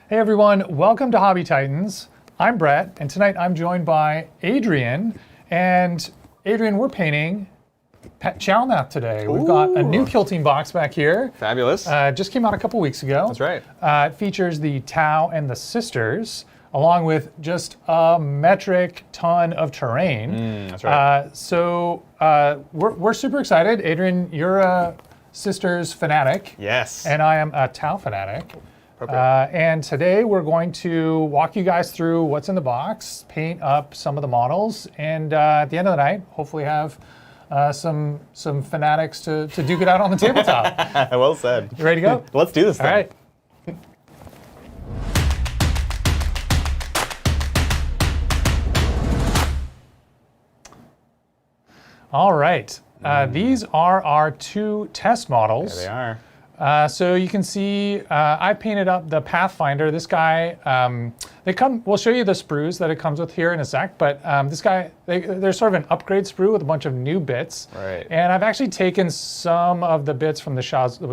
Hey everyone, welcome to Hobby Titans. I'm Brett, and tonight I'm joined by Adrian. And Adrian, we're painting Chalnath today. We've got a new kill team box back here. Fabulous. Just came out a couple weeks ago. That's right. It features the T'au and the Sisters, along with just a metric ton of terrain. That's right. We're super excited. Adrian, you're a Sisters fanatic. Yes. And I am a T'au fanatic. And today we're going to walk you guys through what's in the box, paint up some of the models, and at the end of the night, hopefully have some fanatics to duke it out on the tabletop. Well said. You ready to go? Let's do this thing. All right. All right. These are our two test models. There they are. So you can see I painted up the Pathfinder. This guy, we'll show you the sprues that it comes with here in a sec, but this guy, they're sort of an upgrade sprue with a bunch of new bits. Right. And I've actually taken some of the bits from the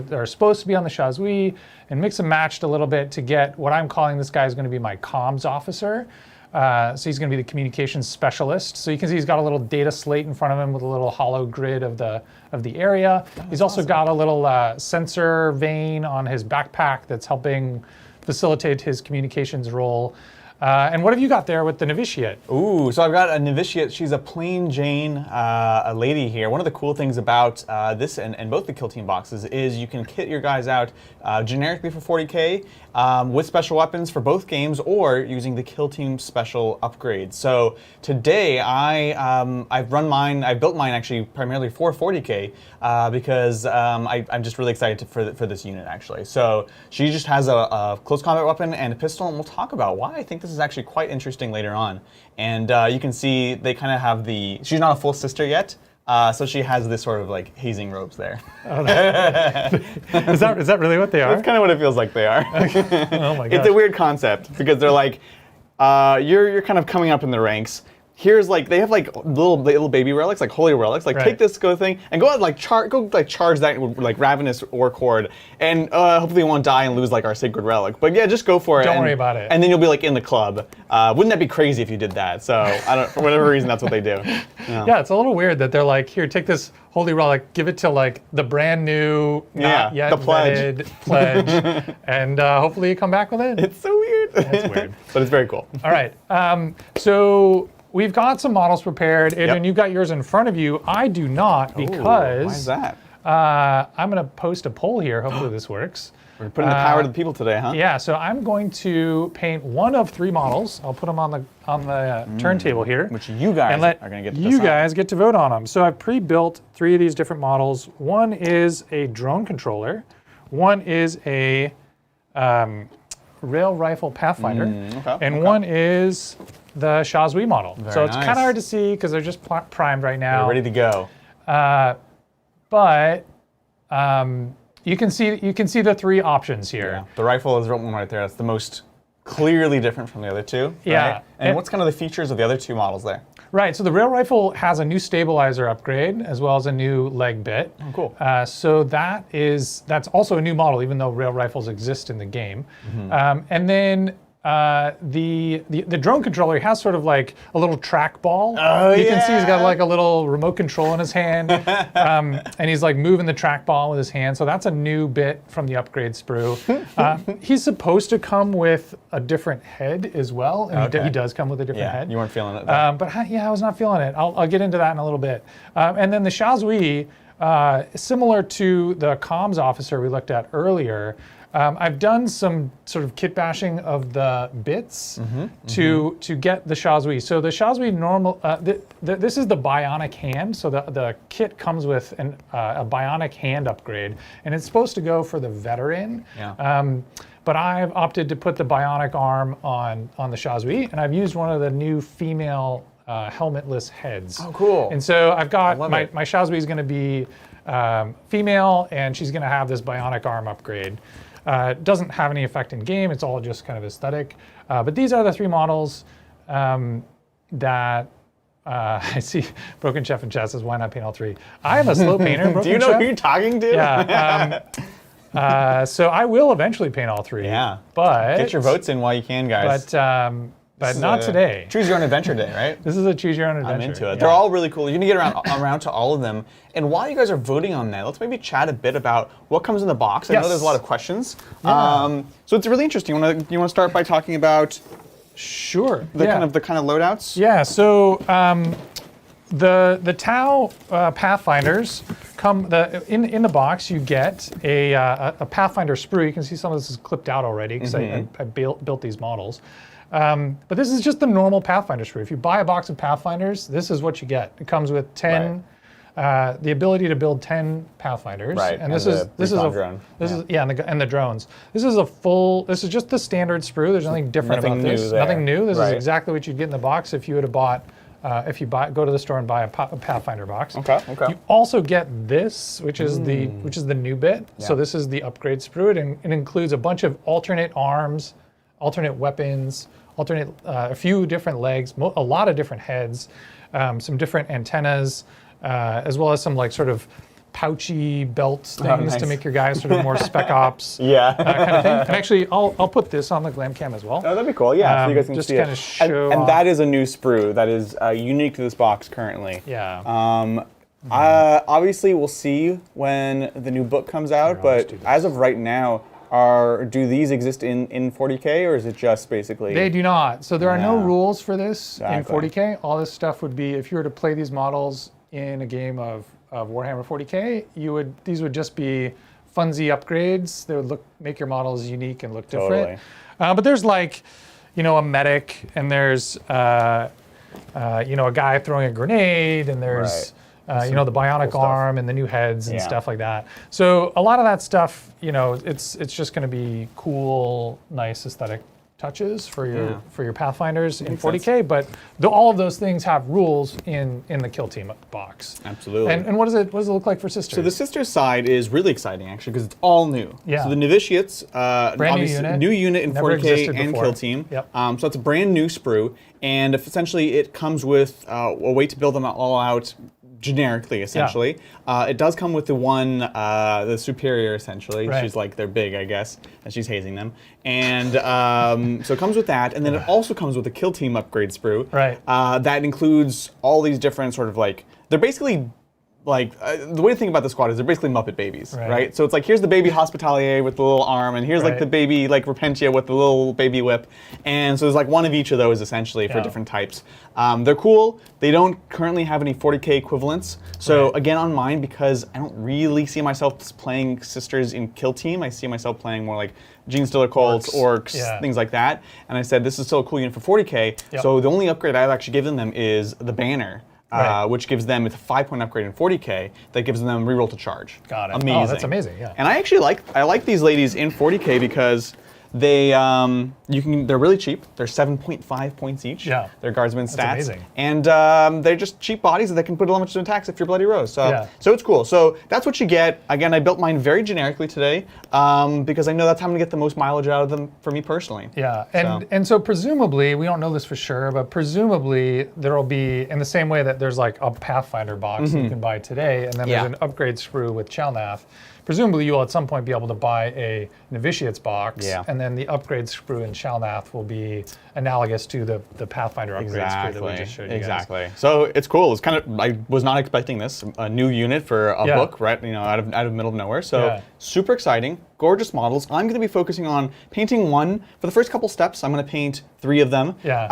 that are supposed to be on the Shazui and mixed and matched a little bit to get what I'm calling this guy is going to be my comms officer. So he's going to be the communications specialist. So you can see he's got a little data slate in front of him with a little hollow grid of the area. He's also got a little sensor vane on his backpack that's helping facilitate his communications role. And what have you got there with the Novitiate? Ooh, so I've got a Novitiate. She's a plain Jane, a lady here. One of the cool things about this and both the kill team boxes is you can kit your guys out generically for 40K with special weapons for both games or using the kill team special upgrade. So today I've built mine actually primarily for 40K because I'm just really excited for this unit actually. So she just has a close combat weapon and a pistol, and we'll talk about why I think this is actually quite interesting later on. And you can see they kind of have she's not a full sister yet, so she has this sort of like hazing robes there. Oh, is that really what they are? That's kind of what it feels like they are. Oh my god! It's a weird concept because they're like, you're kind of coming up in the ranks. Here's like they have like little baby relics, like holy relics. Like take this thing and go out like charge that like ravenous orc horde, and hopefully you won't die and lose like our sacred relic. But yeah, just go for it. Don't worry about it. And then you'll be like in the club. Wouldn't that be crazy if you did that? So for whatever reason, that's what they do. Yeah, it's a little weird that they're like, here, take this holy relic, give it to like the brand new, not yet the pledge, and hopefully you come back with it. It's so weird. It's weird, but it's very cool. All right, so we've got some models prepared. Adrian, you've got yours in front of you. I do not because. Why is that? I'm going to post a poll here. Hopefully this works. We're putting the power to the people today, huh? Yeah. So I'm going to paint one of three models. I'll put them on the turntable here, which you guys are going to get to you guys get to vote on them. So I've pre-built three of these different models. One is a drone controller. One is a rail rifle Pathfinder, and one is the Shazui model. So it's kind of hard to see because they're just primed right now. They're ready to go. But you can see the three options here. Yeah. The rifle is one right there. That's the most clearly different from the other two. Right? Yeah. And what's kind of the features of the other two models there? Right. So the rail rifle has a new stabilizer upgrade as well as a new leg bit. Oh, cool. So that's also a new model, even though rail rifles exist in the game. And then the drone controller has sort of like a little trackball. You can see he's got like a little remote control in his hand, and he's like moving the trackball with his hand. So that's a new bit from the upgrade sprue. He's supposed to come with a different head as well, and he does come with a different head. You weren't feeling it. But I was not feeling it. I'll get into that in a little bit. And then the Shazui, similar to the comms officer we looked at earlier. I've done some sort of kit bashing of the bits to get the Shazui. So the Shazui this is the Bionic Hand. So the kit comes with a Bionic Hand upgrade, and it's supposed to go for the veteran. Yeah. But I've opted to put the Bionic Arm on the Shazui, and I've used one of the new female helmetless heads. Oh, cool. And so I've got my Shazui is going to be female, and she's going to have this Bionic Arm upgrade. It doesn't have any effect in game. It's all just kind of aesthetic. But these are the three models that I see. Broken Chef in chat says, why not paint all three? I am a slow painter, Broken Do you know Chef. who you're talking to? Yeah. So I will eventually paint all 3. Yeah. But Get your votes in while you can, guys. But not today. Choose your own adventure day, right? This is a choose your own adventure. I'm into it. Yeah. They're all really cool. You're gonna get around to all of them. And while you guys are voting on that, let's maybe chat a bit about what comes in the box. I know there's a lot of questions. Yeah. So it's really interesting. You want to start by talking about Sure. the kind of loadouts? Yeah. So the T'au Pathfinders come in the box. You get a Pathfinder sprue. You can see some of this is clipped out already because I built these models. But this is just the normal Pathfinder sprue. If you buy a box of Pathfinders, this is what you get. It comes with 10, the ability to build 10 Pathfinders. Right. And this is drone. and the drones. This is just the standard sprue. There's nothing different about this. Nothing new. This is exactly what you'd get in the box if you would have bought. Go to the store and buy a Pathfinder box. Okay. You also get this, which is the new bit. Yeah. So this is the upgrade sprue. It includes a bunch of alternate arms, alternate weapons, a few different legs, a lot of different heads, some different antennas, as well as some like sort of pouchy belt things to make your guys sort of more spec ops kind of thing. And actually, I'll put this on the glam cam as well. Oh, that'd be cool. Yeah, so you guys can just see kind it. of show and that is a new sprue that is unique to this box currently. Yeah. Obviously, we'll see when the new book comes out, but as of right now, do these exist in 40K, or is it just basically? They do not. So there are no rules for this in 40K. All this stuff would be, if you were to play these models in a game of Warhammer 40K, these would just be funsy upgrades. They would make your models unique and look different. But there's like, a medic, and there's a guy throwing a grenade, and there's the bionic arm and the new heads and stuff like that. So a lot of that stuff, it's just going to be cool, nice aesthetic touches for your Pathfinders in 40K. But all of those things have rules in the Kill Team box. Absolutely. And what does it look like for Sisters? So the Sisters side is really exciting actually because it's all new. Yeah. So the Novitiates, new unit in Never 40K and before. Kill Team. Yep. So it's a brand new sprue, and essentially it comes with a way to build them all out generically, essentially. It does come with the superior, essentially. Right. She's like, they're big, I guess, and she's hazing them. And so it comes with that, and then it also comes with a Kill Team upgrade sprue. Right. That includes all these different sort of they're basically the way to think about the squad is they're basically Muppet babies, right? So it's like, here's the baby Hospitalier with the little arm, and here's like the baby Repentia with the little baby whip. And so there's like one of each of those essentially for different types. They're cool. They don't currently have any 40K equivalents. So again, on mine, because I don't really see myself playing Sisters in Kill Team, I see myself playing more like Gene Stiller Colts, Orcs, things like that. And I said, this is still a cool unit for 40K. Yep. So the only upgrade I've actually given them is the banner. Which gives them, it's a 5-point upgrade in 40K that gives them reroll to charge. Got it. Amazing. Oh, that's amazing. Yeah. And I actually like these ladies in 40K because they're really cheap. They're 7.5 points each. Yeah. They're guardsman stats. That's amazing. And they're just cheap bodies that can put a lot of attacks if you're Bloody Rose. So it's cool. So that's what you get. Again, I built mine very generically today because I know that's how I'm gonna get the most mileage out of them for me personally. Yeah, and so presumably, we don't know this for sure, but presumably there'll be, in the same way that there's like a Pathfinder box that you can buy today, and then there's an upgrade sprue with Chalnath. Presumably, you'll at some point be able to buy a Novitiates box, and then the upgrade sprue in Chalnath will be analogous to the Pathfinder upgrade sprue that we just showed you guys. So it's cool. It's kind of, I was not expecting this, a new unit for a book, right? Out of middle of nowhere. So super exciting. Gorgeous models. I'm going to be focusing on painting one. For the first couple steps, I'm going to paint 3 of them. Yeah.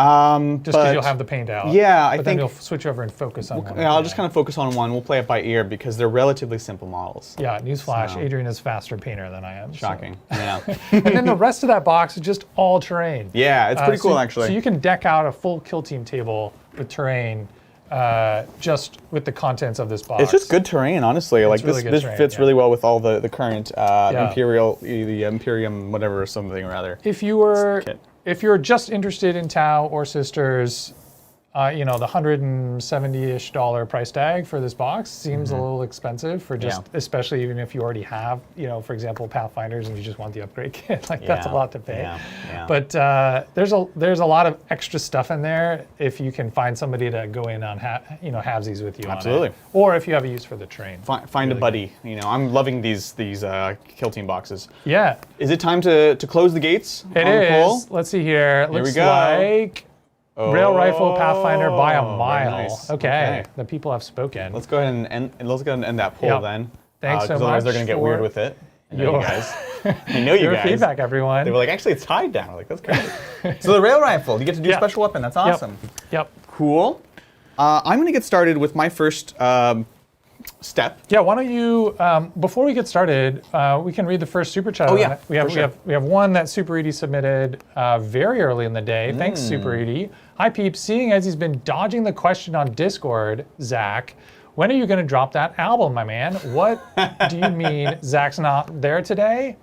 Just because you'll have the paint out. Yeah, but then you'll switch over and focus on one. I'll just kind of focus on one. We'll play it by ear because they're relatively simple models. Yeah, newsflash, Adrian is faster painter than I am. Shocking. So. Yeah. And then the rest of that box is just all terrain. Yeah, it's pretty cool actually. So you can deck out a full Kill Team table with terrain just with the contents of this box. It's just good terrain, honestly. Like really this fits really well with all the current Imperium whatever something or other. If you're just interested in T'au or Sisters, you know, the $170-ish price tag for this box seems a little expensive for just, especially even if you already have, you know, for example, Pathfinders and you just want the upgrade kit. Like that's a lot to pay. But there's a lot of extra stuff in there if you can find somebody to go in on halvesies with you. Absolutely. On it. Or if you have a use for the train. Find a buddy. You know, I'm loving these kill team boxes. Yeah. Is it time to close the gates? It is. Let's see here. Here we Looks go. like Rail Rifle Pathfinder by a very mile. nice. Okay. The people have spoken. Let's go ahead and end that poll then. Thanks so much. Otherwise they're gonna get weird with it. I know you guys. I know you Your guys. feedback, everyone. They were like, actually, it's tied down. I'm like, that's crazy. So the rail rifle, you get to do a special weapon. That's awesome. Yep. Cool. I'm gonna get started with my first step. Yeah. Why don't you? Before we get started, we can read the first super chat. Oh yeah. We have one that Super Edie submitted very early in the day. Thanks, Super Edie. Hi, peeps. Seeing as he's been dodging the question on Discord, Zach, when are you going to drop that album, my man? What do you mean Zach's not there today?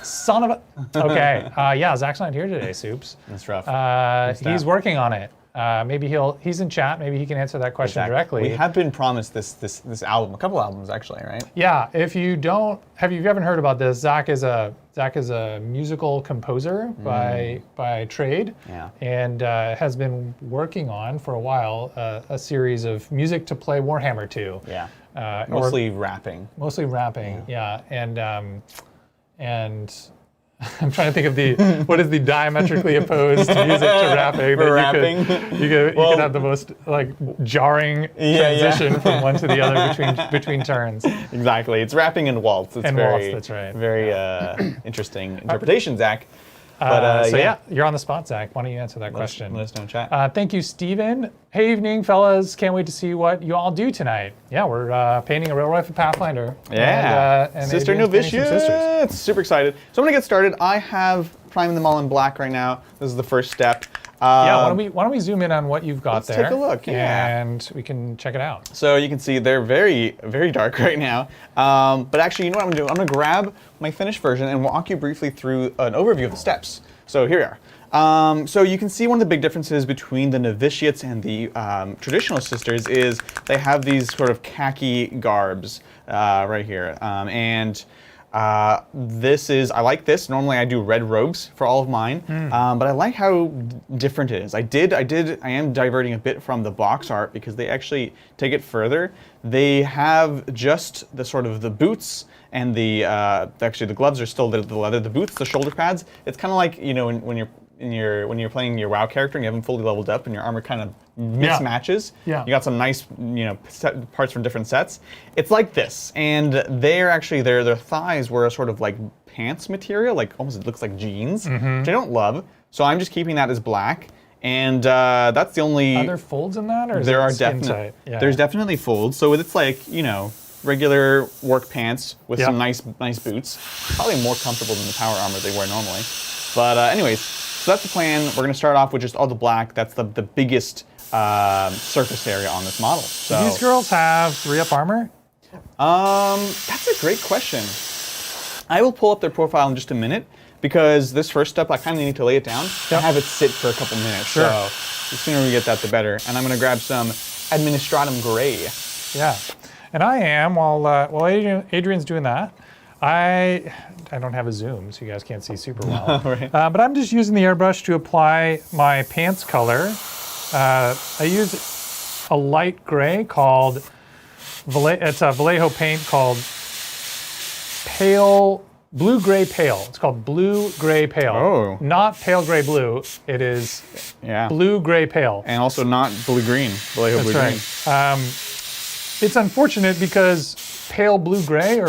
Son of a... Okay. Yeah, Zach's not here today, Soups. That's rough. He's working on it. Maybe he's in chat. Maybe he can answer that question directly. We have been promised this album, a couple albums actually, right? Yeah. If you haven't heard about this, Zach is a musical composer by trade, and has been working on for a while a series of music to play Warhammer 2. Yeah. Mostly rapping. Mostly rapping. Yeah. And I'm trying to think of what is the diametrically opposed music to rapping. For rapping? You could have the most like jarring transition from one to the other between turns. Exactly. It's rapping and waltz. It's waltz, that's right. Very interesting interpretation, Zach. But yeah, you're on the spot, Zach. Why don't you answer that question? Let us know in chat. Thank you, Steven. Hey, evening, fellas. Can't wait to see what you all do tonight. Yeah, we're painting a Rail Rifle Pathfinder. Yeah. And Sister Novitiates. Super excited. So I'm going to get started. I have priming them all in black right now. This is the first step. Yeah, why don't we zoom in on what you've got there? Let's take a look, and we can check it out. So you can see they're very, very dark right now. But actually, you know what I'm going to do? I'm going to grab my finished version and walk you briefly through an overview of the steps. So here we are. So you can see one of the big differences between the Novitiates and the traditional sisters is they have these sort of khaki garbs right here. I like this. Normally I do red robes for all of mine, but I like how different it is. I am diverting a bit from the box art because they actually take it further. They have just the sort of the boots and actually the gloves are still the leather. The boots, the shoulder pads. It's kind of like, you know, when you're playing your WoW character and you haven't fully leveled up and your armor kind of mismatches. Yeah. You got some nice, parts from different sets. It's like this, and their thighs were a sort of like pants material, like almost it looks like jeans, which I don't love. So I'm just keeping that as black, and that's the only. Are there folds in that, or is there it are skin definitely tight? there's definitely folds. So it's like regular work pants with some nice boots, probably more comfortable than the power armor they wear normally. But anyways. So that's the plan. We're going to start off with just all the black. That's the biggest surface area on this model. So do these girls have 3-up armor? That's a great question. I will pull up their profile in just a minute because this first step I kind of need to lay it down and have it sit for a couple minutes. Sure. So the sooner we get that, the better. And I'm going to grab some Administratum Gray. Yeah, and I am while Adrian's doing that. I don't have a zoom, so you guys can't see super well. Right. But I'm just using the airbrush to apply my pants color. I use a light gray called it's a Vallejo paint called Blue Gray Pale. It's called Blue Gray Pale. Oh. Not pale gray blue. It is Blue Gray Pale. And also not blue green. Vallejo blue green. It's unfortunate because pale blue gray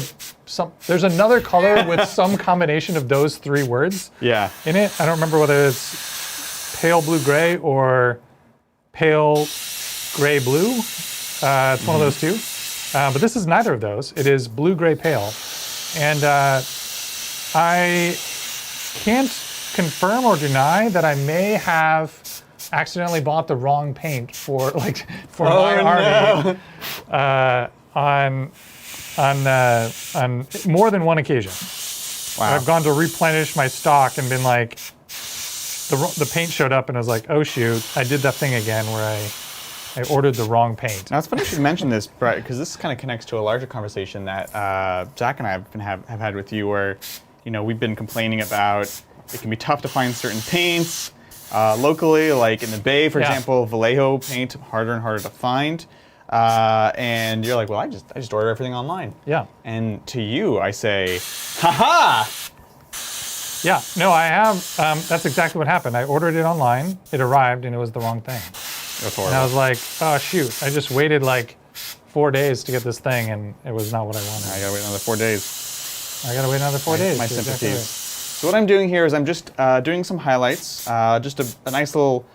there's another color with some combination of those 3 words in it. I don't remember whether it's pale blue gray or pale gray blue. It's one of those two. But this is neither of those. It is blue gray pale. And I can't confirm or deny that I may have accidentally bought the wrong paint for my army on more than one occasion. Wow. I've gone to replenish my stock and been like, the paint showed up and I was like, oh shoot, I did that thing again where I ordered the wrong paint. Now it's funny you should mention this, Brett, because this kind of connects to a larger conversation that Zach and I have had with you, where we've been complaining about it can be tough to find certain paints locally, like in the Bay, for example, Vallejo paint harder and harder to find. And you're like, well, I just order everything online. Yeah. And to you, I say, haha! Yeah, no, I have. That's exactly what happened. I ordered it online, it arrived, and it was the wrong thing. That's horrible. And I was like, oh shoot, I just waited like 4 days to get this thing, and it was not what I wanted. I gotta wait another 4 days. I gotta wait another 4 days. My Exactly sympathies. right. So what I'm doing here is I'm just doing some highlights, just a nice little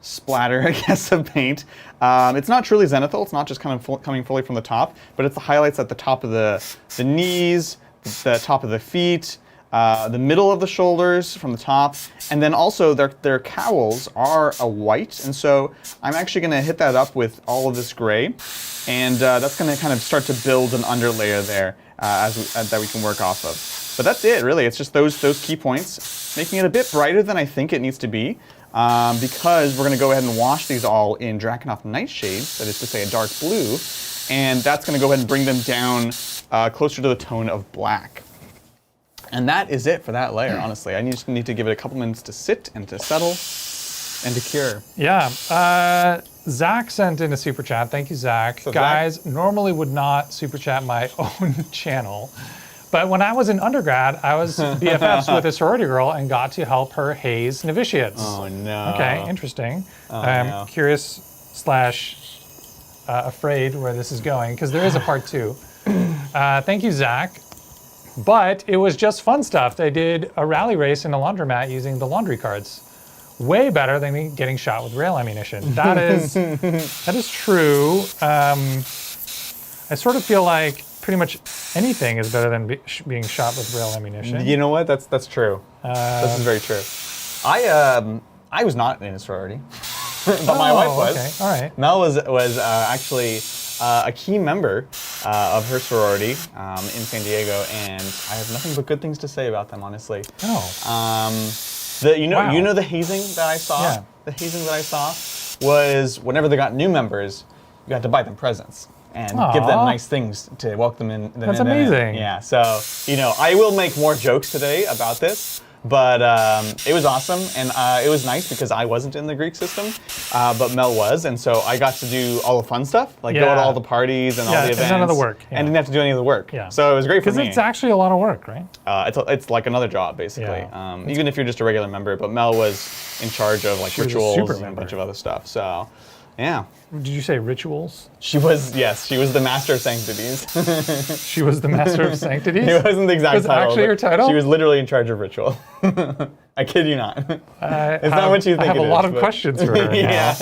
splatter, I guess, of paint. It's not truly zenithal. It's not just kind of coming fully from the top, but it's the highlights at the top of the knees, the top of the feet, the middle of the shoulders from the top, and then also their cowls are a white, and so I'm actually going to hit that up with all of this gray, and that's going to kind of start to build an underlayer there that we can work off of. But that's it, really. It's just those key points, making it a bit brighter than I think it needs to be, because we're going to go ahead and wash these all in Drakenhof Nightshades, that is to say a dark blue, and that's going to go ahead and bring them down closer to the tone of black. And that is it for that layer, honestly. I just need to give it a couple minutes to sit and to settle and to cure. Yeah. Zach sent in a super chat. Thank you, Zach. So Guys, normally would not super chat my own channel, but when I was in undergrad, I was BFFs with a sorority girl and got to help her haze novitiates. Oh, no. Okay, interesting. No. Curious / afraid where this is going, because there is a part 2. Thank you, Zach. But it was just fun stuff. They did a rally race in a laundromat using the laundry cards. Way better than me getting shot with rail ammunition. That is true. I sort of feel like pretty much anything is better than being shot with rail ammunition. You know what? That's true. This is very true. I was not in a sorority, but my wife was. Okay, all right. Mel was actually a key member of her sorority in San Diego, and I have nothing but good things to say about them, honestly. Oh. Wow. You know the hazing that I saw? Yeah. The hazing that I saw was whenever they got new members, you had to buy them presents and give them nice things to welcome them in. That's amazing. Yeah, so, I will make more jokes today about this, but it was awesome, and it was nice because I wasn't in the Greek system, but Mel was, and so I got to do all the fun stuff, like go to all the parties and all the events. And none of the work. Yeah. And didn't have to do any of the work. Yeah. So it was great for me. Because it's actually a lot of work, right? It's like another job, basically. Yeah. Even if you're just a regular member, but Mel was in charge of like rituals and a bunch of other stuff. So, yeah. Did you say rituals? She was the Master of Sanctities. She was the Master of Sanctities? It wasn't the exact title. Was actually her title? She was literally in charge of ritual. I kid you not. It's not what you think. I have a lot of questions for her. Yeah.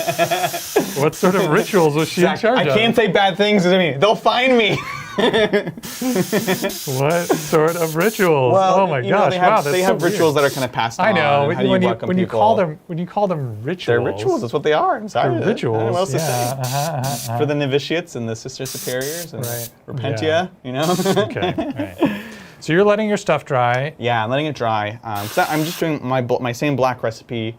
What sort of rituals was she in charge of? I can't say bad things to me. They'll find me. What sort of rituals? Well, oh my gosh! They have rituals that are kind of passed on. I know. When you call them rituals, they're rituals. That's what they are. I'm sorry. They're rituals. I don't know what else to say. For the novitiates and the sister superiors and repentia, Okay. Right. So you're letting your stuff dry. Yeah, I'm letting it dry. I'm just doing my same black recipe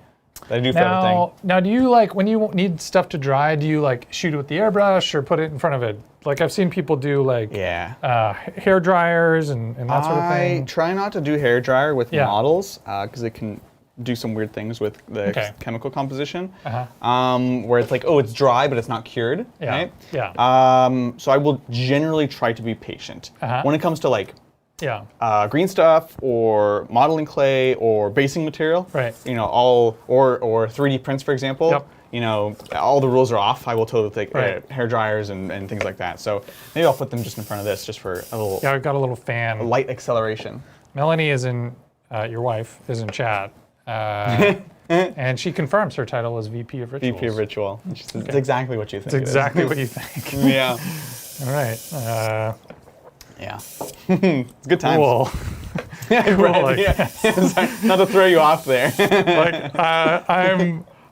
that I do for everything. Now, do you when you need stuff to dry, do you shoot it with the airbrush or put it in front of it? Like I've seen people do hair dryers and that sort of thing. I try not to do hair dryer with models because it can do some weird things with the chemical composition. Where it's it's dry but it's not cured. Yeah. Right? Yeah. So I will generally try to be patient when it comes to green stuff or modeling clay or basing material. Right. Or 3D prints, for example. Yep. All the rules are off. I will totally take hair dryers and things like that. So maybe I'll put them just in front of this just for a little. Yeah, I've got a little fan. Light acceleration. Melanie is in. Your wife is in chat. And she confirms her title is VP of Rituals. VP of Ritual. It's exactly what you think. It's exactly what you think. Yeah. All right. Yeah. It's a good time. Cool. Sorry, not to throw you off there.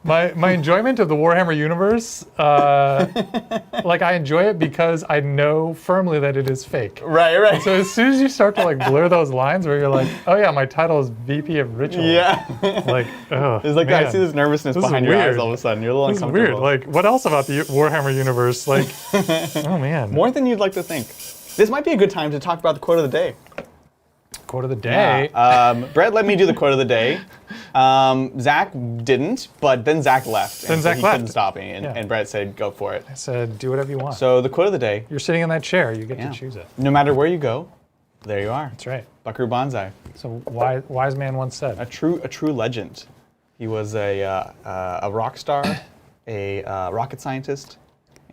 My enjoyment of the Warhammer universe, like I enjoy it because I know firmly that it is fake. Right. So as soon as you start to like blur those lines where you're like, oh yeah, my title is VP of Ritual. Yeah. Like, oh, It's like man. I see this nervousness This is behind your eyes weird. all of a sudden. You're a little This is uncomfortable. weird. Like, what else about the Warhammer universe? Like, oh man. More than you'd like to think. This might be a good time to talk about the quote of the day. Quote of the day. Brett let me do the quote of the day. Zach didn't, but then Zach left. Then and Zach he left. couldn't stop me, and, Yeah. and Brett said, go for it. I said, do whatever you want. So the quote of the day, You're sitting in that chair. You get yeah, to choose it. no matter where you go, there you are. That's right. Buckaroo Banzai, So wise man once said. a true legend. He was a rock star, a rocket scientist,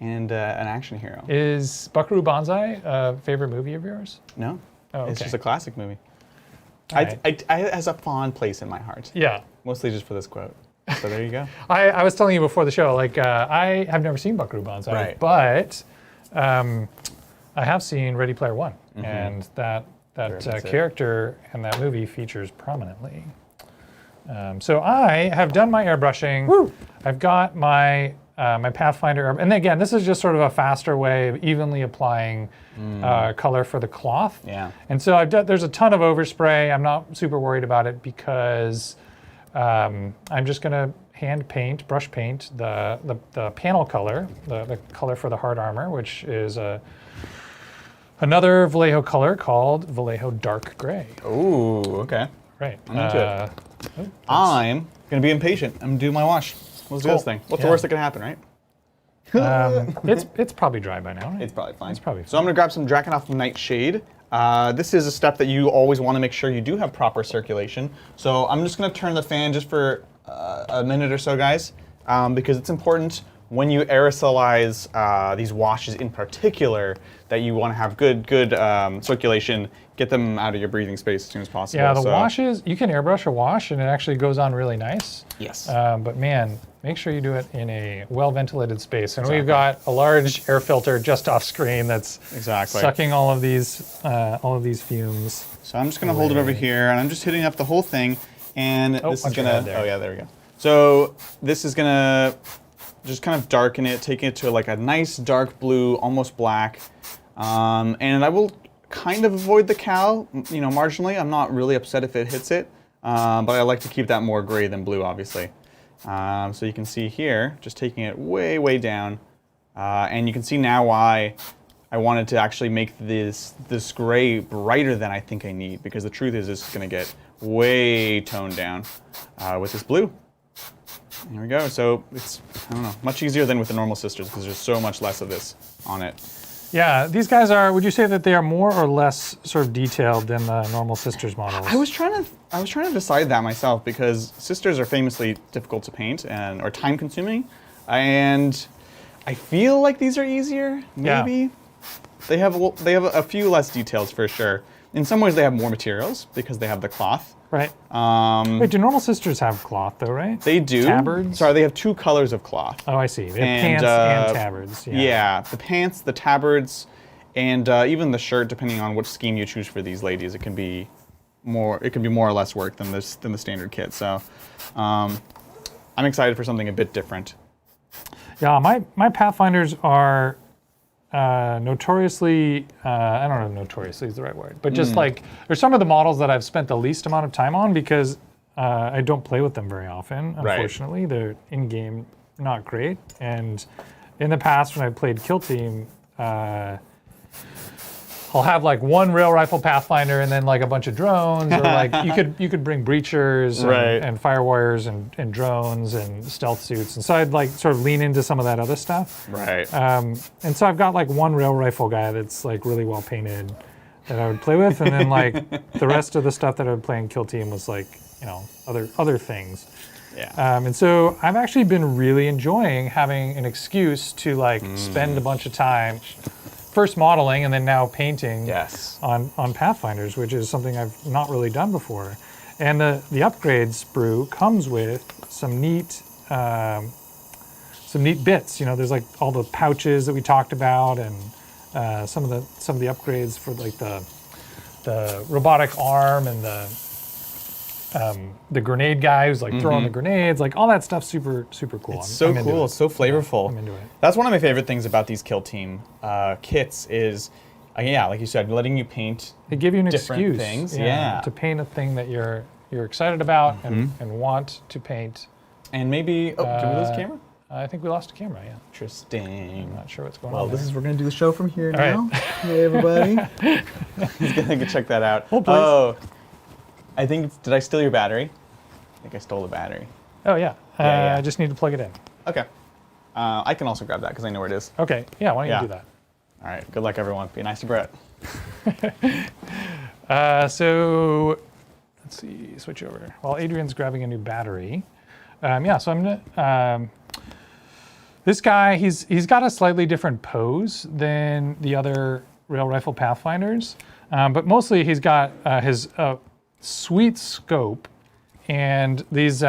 and an action hero. Is Buckaroo Banzai a favorite movie of yours? No, Oh, it's okay. just a classic movie. All right. It has a fond place in my heart, Yeah. mostly just for this quote. So there you go. I was telling you before the show, like I have never seen Buckaroo Banzai, Right. but I have seen Ready Player One, and that That's it. character in that movie features prominently. So I have done my airbrushing. Woo. I've got my my Pathfinder, and again, this is just sort of a faster way of evenly applying color for the cloth. Yeah. And so I've done, there's a ton of overspray. I'm not super worried about it because I'm just gonna hand paint, brush paint the panel color, the color for the hard armor, which is another Vallejo color called Vallejo Dark Gray. Ooh, okay. Right. I'm into it. I'm gonna be impatient. I'm gonna do my wash. Let's do Cool. this thing. What's Yeah. the worst that can happen, right? It's probably dry by now. Right? It's probably fine. It's probably So I'm gonna grab some Drakenhof Nightshade. This is a step that you always want to make sure you do have proper circulation. So I'm just gonna turn the fan just for a minute or so, guys, because it's important when you aerosolize these washes in particular that you want to have good circulation. Get them out of your breathing space as soon as possible. Yeah, the washes, you can airbrush a wash and it actually goes on really nice. Yes. But man, make sure you do it in a well-ventilated space. And we've got a large air filter just off screen that's Exactly. sucking all of these fumes. So I'm just gonna hold it over here, and I'm just hitting up the whole thing, and this is watch your gonna. head there. Oh yeah, there we go. So this is gonna just kind of darken it, taking it to like a nice dark blue, almost black, and I will kind of avoid the cow, marginally. I'm not really upset if it hits it, but I like to keep that more gray than blue, obviously. So you can see here, just taking it way down, and you can see now why I wanted to actually make this gray brighter than I think I need, because the truth is it's going to get way toned down with this blue. There we go. So it's, I don't know, much easier than with the normal sisters because there's so much less of this on it. Yeah, these guys are, would you say that they are more or less sort of detailed than the normal Sisters models? I was trying to decide that myself, because sisters are famously difficult to paint or time consuming, and I feel like these are easier. Maybe Yeah. they have a few less details for sure. In some ways, they have more materials because they have the cloth. Right. Wait, do normal Sisters have cloth though, right? They do. Tabards? Sorry, they have two colors of cloth. Oh, I see. They have And, pants and tabards. Yeah, the pants, the tabards, and even the shirt, depending on which scheme you choose for these ladies, it can be more or less work than the standard kit. So I'm excited for something a bit different. Yeah, my Pathfinders are notoriously, I don't know if notoriously is the right word, but just like, there's some of the models that I've spent the least amount of time on because I don't play with them very often, unfortunately. Right. They're in-game not great. And in the past when I played Kill Team, I'll have like one rail rifle Pathfinder and then like a bunch of drones, or like you could bring breachers and fire warriors and drones and stealth suits. And so I'd like sort of lean into some of that other stuff. Right. And so I've got like one rail rifle guy that's like really well painted that I would play with, and then like the rest of the stuff that I would play in Kill Team was like, other things. Yeah. And so I've actually been really enjoying having an excuse to like spend a bunch of time first modeling and then now painting on Pathfinders, which is something I've not really done before. And the upgrade sprue comes with some neat bits. There's like all the pouches that we talked about, and some of the upgrades for like the robotic arm and the grenade guy who's like throwing the grenades, like all that stuff's super cool. It's so cool. It's so flavorful. I'm into it. That's one of my favorite things about these Kill Team kits is, yeah, like you said, letting you paint. They give you an different excuse, things. Yeah. to paint a thing that you're excited about and want to paint. And maybe, did we lose the camera? I think we lost a camera. Yeah. Interesting. I'm not sure what's going Well, on. we're going to do the show from here All now. right. Hey, everybody. He's going to check that out. Hold, please. Oh, I think, did I steal your battery? I think I stole the battery. Oh yeah. Yeah. I just need to plug it in. Okay. I can also grab that because I know where it is. Okay. Yeah. Why don't Yeah. you do that? All right. Good luck, everyone. Be nice to Brett. So let's see. Switch over. While Adrian's grabbing a new battery. Yeah. So I'm gonna. This guy, he's got a slightly different pose than the other rail rifle Pathfinders, but mostly he's got his sweet scope and these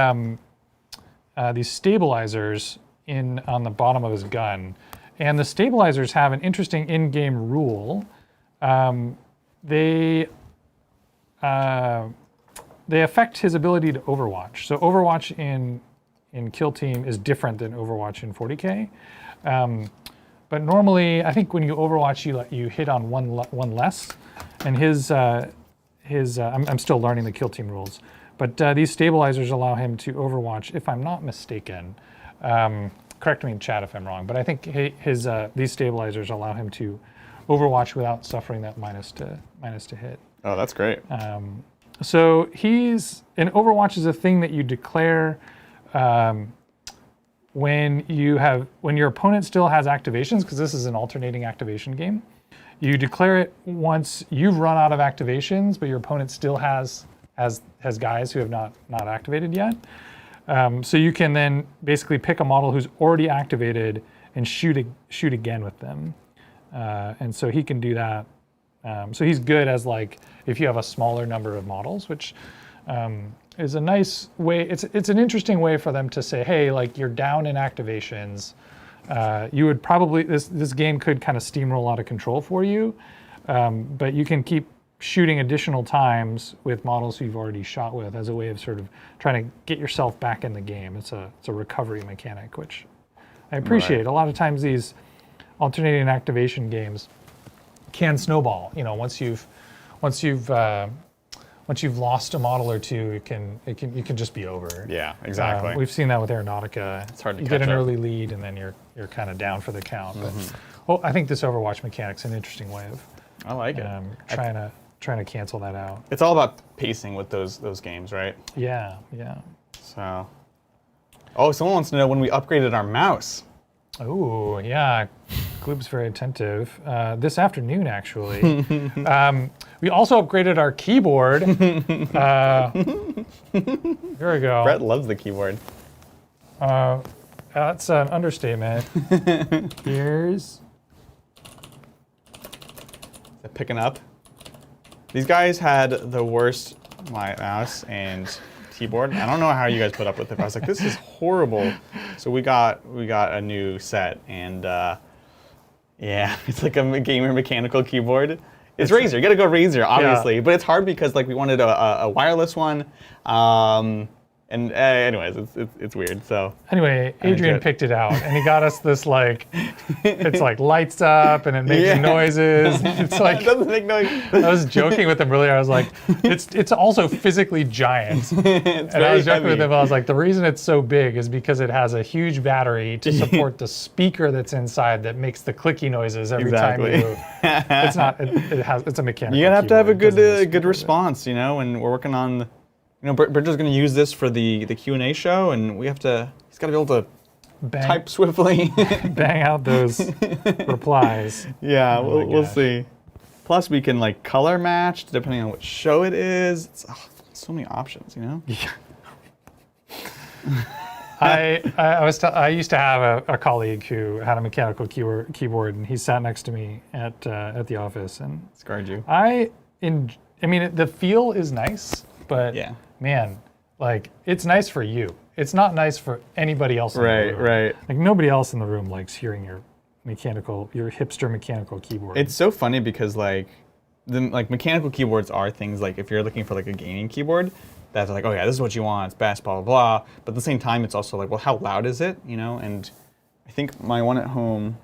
stabilizers on the bottom of his gun. And the stabilizers have an interesting in-game rule. They affect his ability to overwatch. So Overwatch in Kill Team is different than Overwatch in 40K. But normally, I think when you Overwatch, you hit on one less. And I'm still learning the Kill Team rules. But these stabilizers allow him to Overwatch, if I'm not mistaken. Correct me in chat if I'm wrong, but I think these stabilizers allow him to Overwatch without suffering that minus to hit. Oh, that's great. So Overwatch is a thing that you declare when your opponent still has activations, because this is an alternating activation game. You declare it once you've run out of activations, but your opponent still has guys who have not activated yet. So you can then basically pick a model who's already activated and shoot again with them. And so he can do that. So he's good as like if you have a smaller number of models, which is a nice way. It's an interesting way for them to say, hey, like you're down in activations. You would probably this game could kind of steamroll out of control for you, but you can keep shooting additional times with models who you've already shot with as a way of sort of trying to get yourself back in the game. It's a recovery mechanic, which I appreciate. Right. A lot of times these alternating activation games can snowball. You know, once you've lost a model or two, it can just be over. Yeah, exactly. We've seen that with Aeronautica. It's hard to you catch get an up. early lead and then you're kind of down for the count. But well, I think this Overwatch mechanic's an interesting way of I like it. Trying to cancel that out. It's all about pacing with those games, right? Yeah. So, someone wants to know when we upgraded our mouse. Oh, yeah. Gloob's very attentive. This afternoon, actually. We also upgraded our keyboard. Here we go. Brett loves the keyboard. That's an understatement. Here's... Is it picking up? These guys had the worst mouse and keyboard. I don't know how you guys put up with it. I was like, this is horrible. So we got a new set, and yeah, it's like a gamer mechanical keyboard. It's Razer. You got to go Razer, obviously, but it's hard because like we wanted a wireless one. And anyways, it's weird. So anyway, Adrian picked it out, and he got us this like, it's like lights up and it makes noises. It's like it doesn't make noise. I was joking with him earlier. I was like, it's also physically giant. It's and I was very joking with him. I was like, the reason it's so big is because it has a huge battery to support the speaker that's inside that makes the clicky noises every time you. It's not. It's a mechanical. You have to have a keyboard. good response, you know. And we're working on. You know, Bridget's going to use this for the Q&A show, and he's got to be able to type swiftly. Bang out those replies. Yeah, we'll see. Plus, we can like color match depending on what show it is. It's so many options, you know? Yeah. I used to have a colleague who had a mechanical keyboard, and he sat next to me at the office and scarred you. I mean, the feel is nice, but yeah. Man, like it's nice for you. It's not nice for anybody else in the room. Right. Like nobody else in the room likes hearing your hipster mechanical keyboard. It's so funny because like mechanical keyboards are things like if you're looking for like a gaming keyboard, that's like, oh yeah, this is what you want, it's best, blah, blah, blah. But at the same time, it's also like, well, how loud is it, you know? And I think my one at home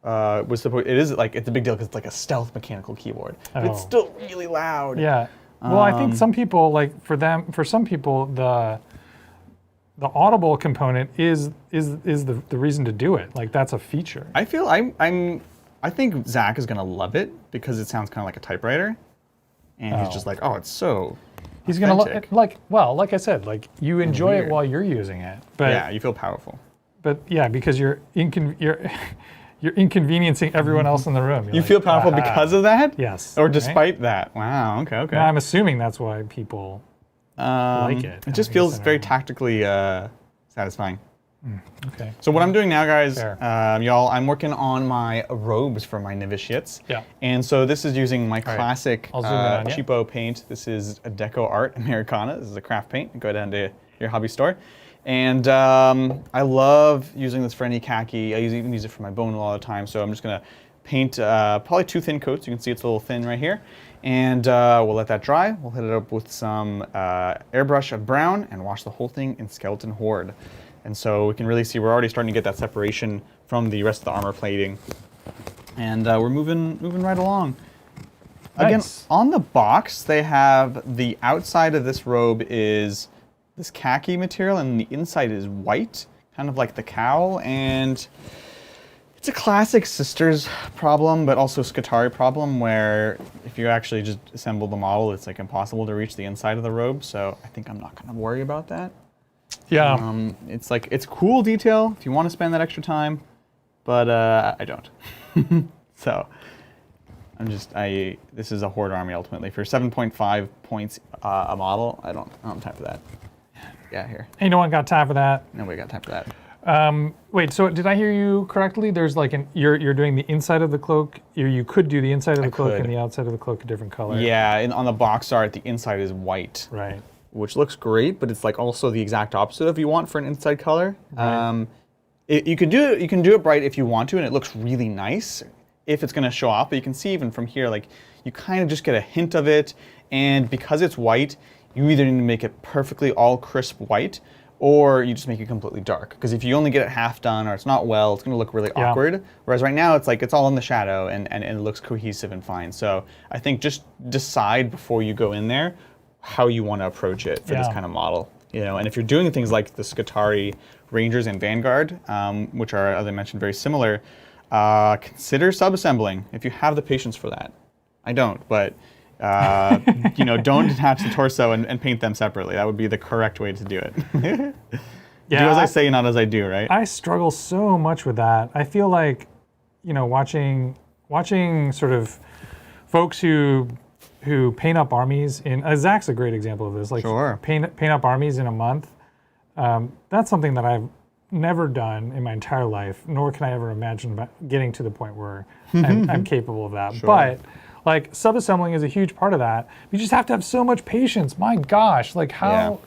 was supposed, it's a big deal because it's like a stealth mechanical keyboard. But it's still really loud. Yeah. Well, I think some people, like for some people, the audible component is the reason to do it. Like that's a feature. I feel I think Zach is gonna love it because it sounds kind of like a typewriter, and he's just like, oh, it's so. He's gonna like I said, like you enjoy it while you're using it. But yeah, you feel powerful. But yeah, because you're inconveniencing everyone else in the room. You feel powerful because of that? Yes. Or despite that? Wow. Okay. Okay. No, I'm assuming that's why people like it. It just feels very tactically satisfying. Okay. So what I'm doing now, guys, y'all, I'm working on my robes for my novitiates. Yeah. And so this is using my classic I'll cheapo paint. This is a Deco Art Americana. This is a craft paint. Go down to your hobby store. And I love using this for any khaki. I even use it for my bone all the time. So I'm just gonna paint probably 2 thin coats. You can see it's a little thin right here. And we'll let that dry. We'll hit it up with some airbrush of brown and wash the whole thing in Skeleton Hoard. And so we can really see we're already starting to get that separation from the rest of the armor plating. And we're moving right along. Again, Nice. on the box, they have the outside of this robe is this khaki material and the inside is white, kind of like the cowl. And it's a classic Sisters problem, but also Skitarii problem, where if you actually just assemble the model, it's like impossible to reach the inside of the robe. So I think I'm not gonna worry about that. Yeah. It's like, it's cool detail if you want to spend that extra time, but I don't. So this is a Hoard army ultimately. For 7.5 points a model, I don't have time for that. Yeah, here. Ain't no one got time for that. Nobody got time for that. Wait, so did I hear you correctly? There's like you're doing the inside of the cloak. You could do the inside of the cloak and the outside of the cloak a different color. Yeah, and on the box art, the inside is white. Right. Which looks great, but it's like also the exact opposite of you want for an inside color. Right. You can do it bright if you want to, and it looks really nice if it's going to show off. But you can see even from here, like you kind of just get a hint of it, and because it's white, you either need to make it perfectly all crisp white, or you just make it completely dark. Because if you only get it half done or it's not well, it's going to look really awkward. Whereas right now, it's like it's all in the shadow and it looks cohesive and fine. So I think just decide before you go in there how you want to approach it for this kind of model, you know. And if you're doing things like the Skitarii Rangers and Vanguard, which are, as I mentioned, very similar, consider sub-assembling if you have the patience for that. I don't, but you know, don't detach the torso and paint them separately. That would be the correct way to do it. Do as I say, not as I do, right? I struggle so much with that. I feel like, you know, watching sort of folks who paint up armies in Zach's a great example of this. Like paint up armies in a month. That's something that I've never done in my entire life, nor can I ever imagine getting to the point where I'm capable of that. But like sub-assembling is a huge part of that. You just have to have so much patience. My gosh, like how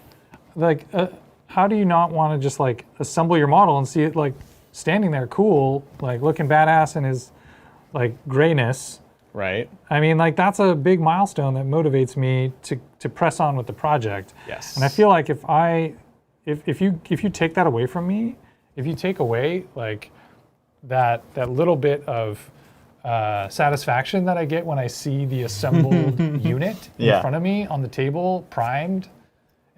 do you not want to just like assemble your model and see it like standing there cool, like looking badass in his like grayness. Right. I mean, like that's a big milestone that motivates me to press on with the project. Yes. And I feel like if you take that away from me, if you take away like that little bit of satisfaction that I get when I see the assembled unit in front of me on the table, primed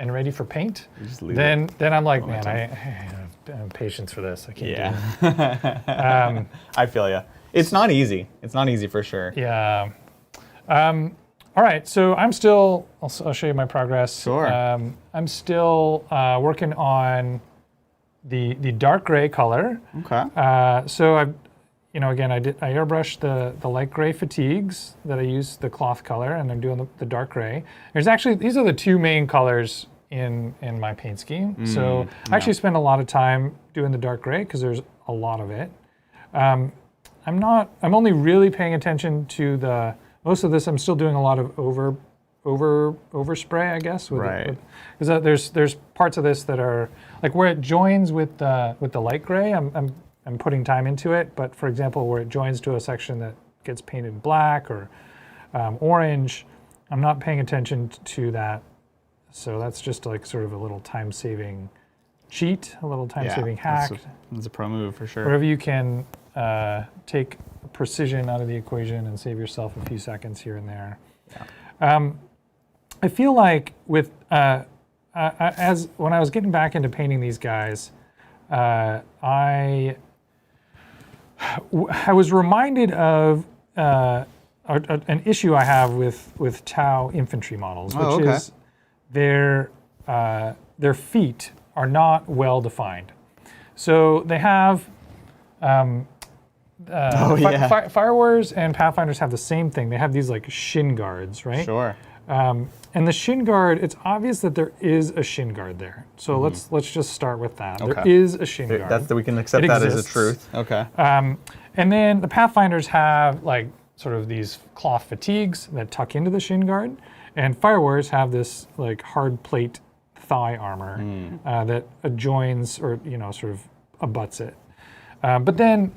and ready for paint, then I'm like, man, I have patience for this. I can't do it. I feel you. It's not easy. It's not easy for sure. Yeah. All right. So I'm still. I'll show you my progress. Sure. I'm still working on the dark gray color. Okay. So I airbrushed the light gray fatigues that I used the cloth color, and I'm doing the dark gray. There's actually these are the 2 main colors in my paint scheme. So I actually spend a lot of time doing the dark gray because there's a lot of it. I'm only really paying attention to most of this. I'm still doing a lot of overspray, I guess. Because there's parts of this that are like where it joins with the light gray. I'm putting time into it. But for example, where it joins to a section that gets painted black or orange, I'm not paying attention to that So that's just like sort of a little time-saving cheat, a little time-saving hack. That's a pro move for sure. Wherever you can take precision out of the equation and save yourself a few seconds here and there. Yeah. I feel like with as when I was getting back into painting these guys, I was reminded of an issue I have with T'au infantry models, which is their feet are not well defined. So they have Fire Wars and Pathfinders have the same thing. They have these like shin guards, right? Sure. And the shin guard, it's obvious that there is a shin guard there. So let's just start with that. Okay. There is a shin guard. That's that we can accept that as a truth. Okay. And then the Pathfinders have like sort of these cloth fatigues that tuck into the shin guard, and Fire Wars have this like hard plate thigh armor that adjoins or sort of abuts it. But then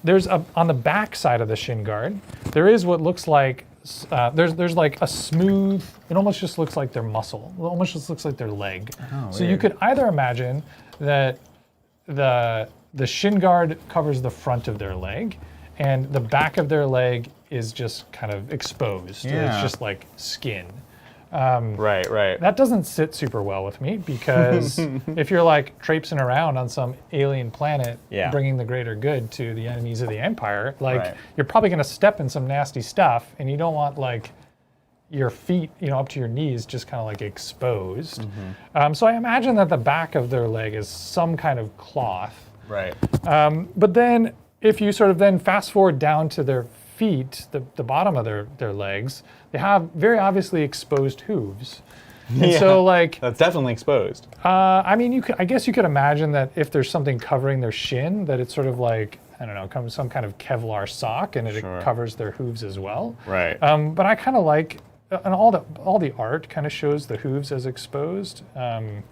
there's on the back side of the shin guard, there is what looks like there's like a smooth. It almost just looks like their muscle. It almost just looks like their leg. Oh, so you could either imagine that the shin guard covers the front of their leg, and the back of their leg is just kind of exposed. Yeah. It's just like skin. Right. That doesn't sit super well with me because if you're like traipsing around on some alien planet, bringing the greater good to the enemies of the Empire, like you're probably going to step in some nasty stuff, and you don't want like your feet, up to your knees, just kind of like exposed. So I imagine that the back of their leg is some kind of cloth. Right. But then if you sort of then fast forward down to their feet, the bottom of their legs, they have very obviously exposed hooves. And so like that's definitely exposed. I mean, I guess you could imagine that if there's something covering their shin, that it's sort of like, I don't know, some kind of Kevlar sock, and it covers their hooves as well. Right. But I kind of like, and all the art kind of shows the hooves as exposed. And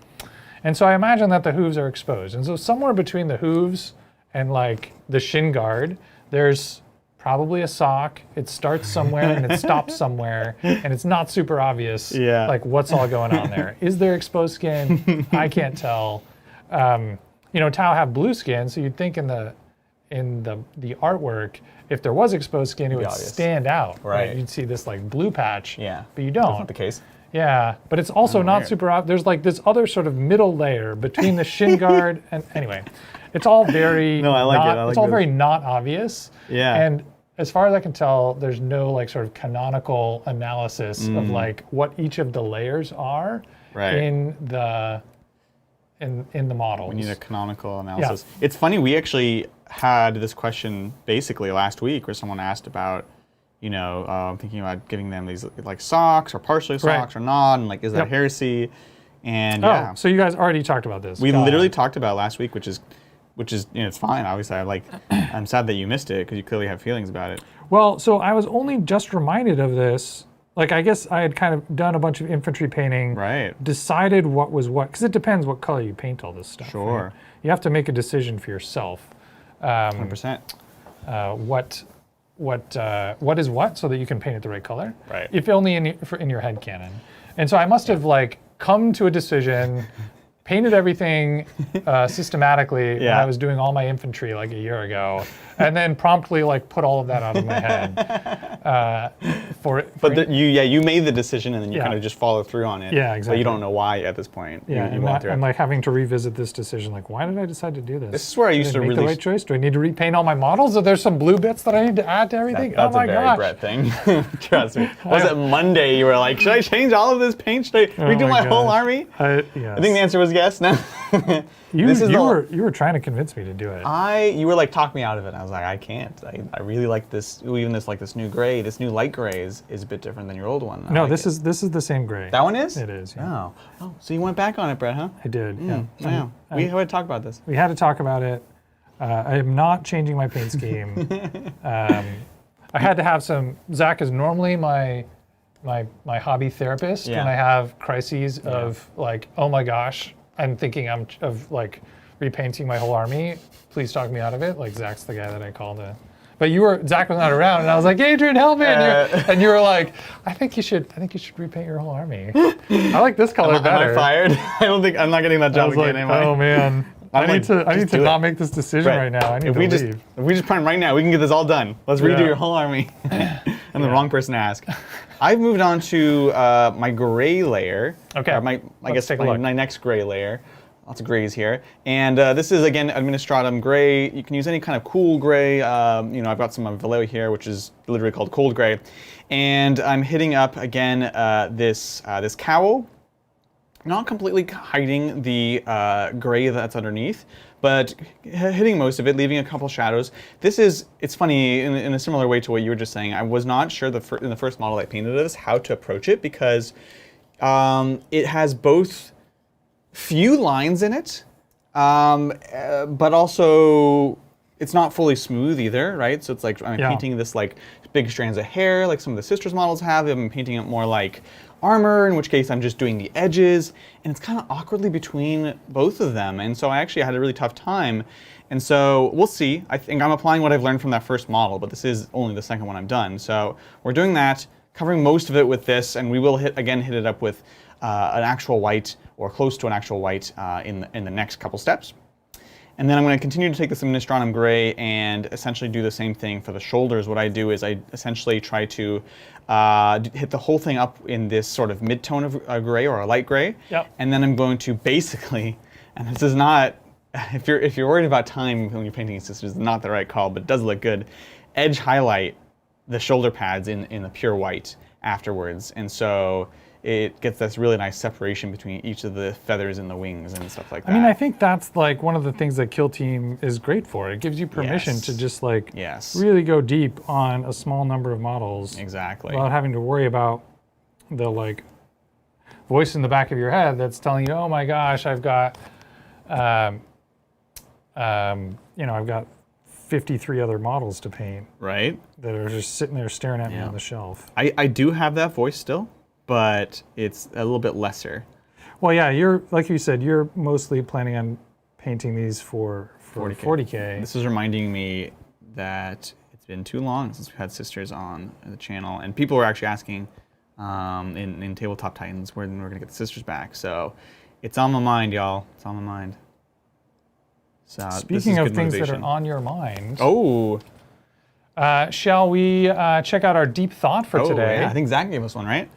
so I imagine that the hooves are exposed. And so somewhere between the hooves and like the shin guard, there's probably a sock. It starts somewhere and it stops somewhere, and it's not super obvious like what's all going on there. Is there exposed skin? I can't tell. T'au have blue skin, so you'd think in the artwork, if there was exposed skin, it would stand out. Right. You'd see this like blue patch. Yeah. But you don't. That's not the case. Yeah, but it's also not super obvious. There's like this other sort of middle layer between the shin guard and anyway, it's all very it's all very not obvious. Yeah. And as far as I can tell, there's no like sort of canonical analysis of like what each of the layers are in the models. We need a canonical analysis. Yeah. It's funny, we actually had this question basically last week where someone asked about, thinking about giving them these like socks or partially socks or not, and like is that heresy? And so you guys already talked about this. We literally talked about it last week, which is it's fine. Obviously, I'm sad that you missed it because you clearly have feelings about it. Well, so I was only just reminded of this. Like, I guess I had kind of done a bunch of infantry painting. Right. Decided what was what, because it depends what color you paint all this stuff. Sure. Right? You have to make a decision for yourself. 100%. What is what, so that you can paint it the right color. Right. If only in your head canon. And so I must have like come to a decision. Painted everything systematically when I was doing all my infantry like a year ago, and then promptly like put all of that out of my head. You made the decision, and then you kind of just follow through on it. Yeah, exactly. But you don't know why at this point. Yeah, I'm like having to revisit this decision. Like, why did I decide to do this? This is where I used to make really the right choice. Do I need to repaint all my models? Are there some blue bits that I need to add to everything? That's a very Brett thing. Trust me. Was it Monday? You were like, should I change all of this paint? Should I redo my whole army? I think the answer was yes. No. You were trying to convince me to do it. You were like, talk me out of it. And I was like, I can't. I really like this. Even this new gray, this new light gray is a bit different than your old one. No, this is the same gray. That one is? It is. Yeah. Oh, so you went back on it, Brett, huh? I did. Yeah. We had to talk about this. We had to talk about it. I am not changing my paint scheme. I had to have some. Zach is normally my hobby therapist when I have crises of like, oh my gosh, I'm thinking of like repainting my whole army. Please talk me out of it. Like Zach's the guy that I call to But Zach was not around, and I was like, Adrian, help me! And you were like, I think you should repaint your whole army. I like this color better. Am I fired? I'm not getting that job again, am I? Oh man. I need to not make this decision right now. I need to leave. If we just prime right now, we can get this all done. Let's redo your whole army. I'm the wrong person to ask. I've moved on to my gray layer. Okay. My next gray layer. Lots of grays here. And this is, again, Administratum gray. You can use any kind of cool gray. I've got some of Vallejo here, which is literally called cold gray. And I'm hitting up, again, this cowl. Not completely hiding the gray that's underneath, but hitting most of it, leaving a couple shadows. It's funny, in a similar way to what you were just saying, I was not sure in the first model I painted this how to approach it, because it has both few lines in it, but also it's not fully smooth either, right? So it's like I'm painting this like big strands of hair like some of the Sisters models have. I'm painting it more like armor, in which case I'm just doing the edges, and it's kind of awkwardly between both of them. And so I actually had a really tough time. And so we'll see. I think I'm applying what I've learned from that first model, but this is only the second one I've done. So we're doing that, covering most of it with this, and we will hit it up with an actual white or close to an actual white in the next couple steps. And then I'm going to continue to take this Administratum gray and essentially do the same thing for the shoulders. What I do is I essentially try to hit the whole thing up in this sort of mid-tone of gray or a light gray. Yep. And then I'm going to basically, and this is not, if you're worried about time when you're painting Sisters, it's not the right call, but it does look good, edge highlight the shoulder pads in the pure white afterwards. And so it gets this really nice separation between each of the feathers and the wings and stuff like that. I mean, I think that's like one of the things that Kill Team is great for. It gives you permission to just like really go deep on a small number of models. Exactly. Without having to worry about the like voice in the back of your head that's telling you, oh my gosh, I've got, I've got 53 other models to paint. Right. That are just sitting there staring at me on the shelf. I do have that voice still, but it's a little bit lesser. Well, yeah, you're like you said, you're mostly planning on painting these for 40K. This is reminding me that it's been too long since we've had Sisters on the channel, and people were actually asking in Tabletop Titans when we're gonna get the Sisters back. So it's on my mind, y'all. It's on my mind. So speaking of things that are on your mind, shall we check out our deep thought for today? Yeah, I think Zach gave us one, right?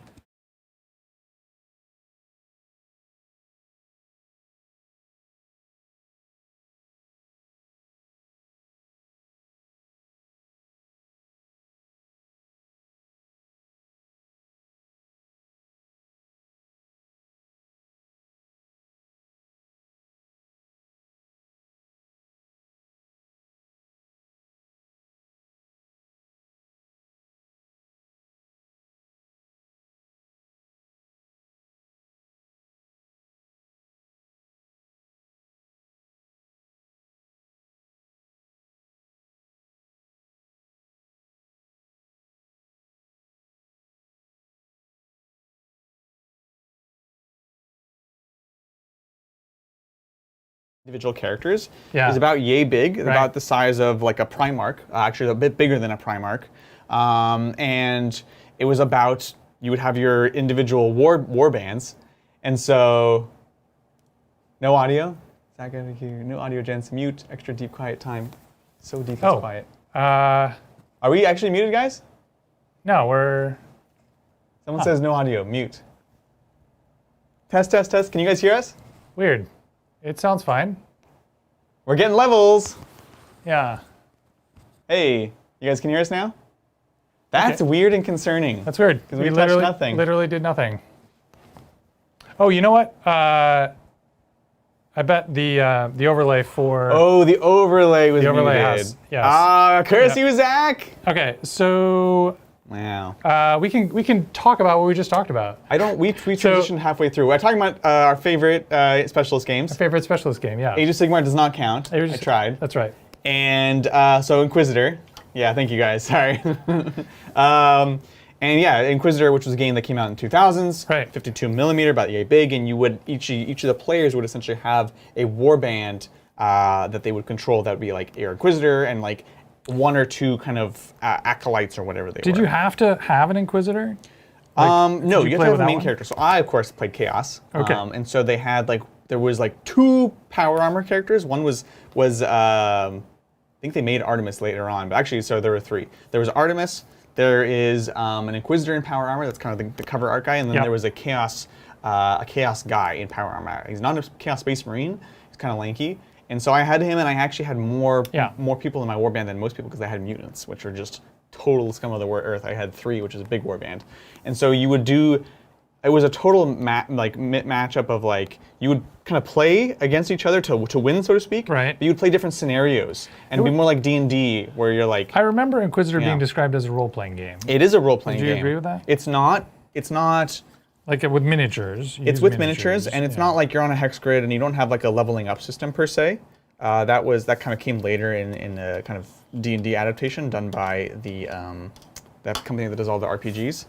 Individual characters is about yay big, about the size of like a Primarch, actually a bit bigger than a Primarch. And it was about, you would have your individual war bands. And so, no audio. Zach over here, no audio, gents. Mute, extra deep quiet time. So deep it's quiet. Are we actually muted, guys? No, we're... Someone says no audio, mute. Test, test, test. Can you guys hear us? Weird. It sounds fine. We're getting levels. Yeah. Hey, you guys can hear us now? That's weird and concerning. That's weird. Because we touched nothing. Literally did nothing. Oh, you know what? I bet the overlay for... Oh, the overlay was muted. Has, yes. Curse you, Zach! Okay, so... Wow. We can talk about what we just talked about. We transitioned halfway through. We're talking about our favorite specialist games. Our favorite specialist game, yeah. Age of Sigmar does not count. I tried. That's right. And so Inquisitor. Yeah, thank you guys. Sorry. And yeah, Inquisitor, which was a game that came out in 2000s. Right. 52 millimeter, about yay big, and you would each of the players would essentially have a warband that they would control. That would be like your Inquisitor, and like one or two kind of acolytes or whatever they were. Did you have to have an Inquisitor? No, you have to have a main one? character. So I, of course, played Chaos. Okay. And so they had there was two power armor characters. One was I think they made Artemis later on, but actually, so there were three. There was Artemis. There is an Inquisitor in power armor. That's kind of the cover art guy, and then there was a Chaos guy in power armor. He's not a Chaos Space Marine. He's kind of lanky. And so I had him, and I actually had more people in my warband than most people because I had mutants, which are just total scum of the earth. I had 3, which is a big warband. And so you would do, it was a total matchup of you would kind of play against each other to win, so to speak. Right. But you would play different scenarios and be more like D&D, where you're like. I remember Inquisitor being described as a role-playing game. It is a role-playing game. Do you agree with that? It's not. Like with miniatures. It's with miniatures, and it's not like you're on a hex grid and you don't have like a leveling up system per se. That kind of came later in the kind of D&D adaptation done by that company that does all the RPGs.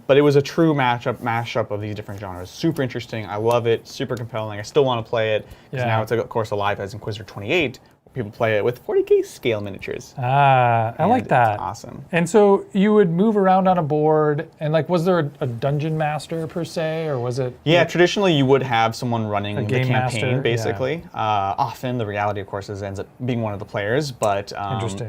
But it was a true mashup of these different genres. Super interesting. I love it. Super compelling. I still want to play it because now it's of course alive as Inquisitor 28. People play it with 40K scale miniatures. I like that. It's awesome. And so you would move around on a board, and was there a dungeon master per se, or was it? Yeah, traditionally you would have someone running the campaign, master, basically. Often the reality, of course, ends up being one of the players, but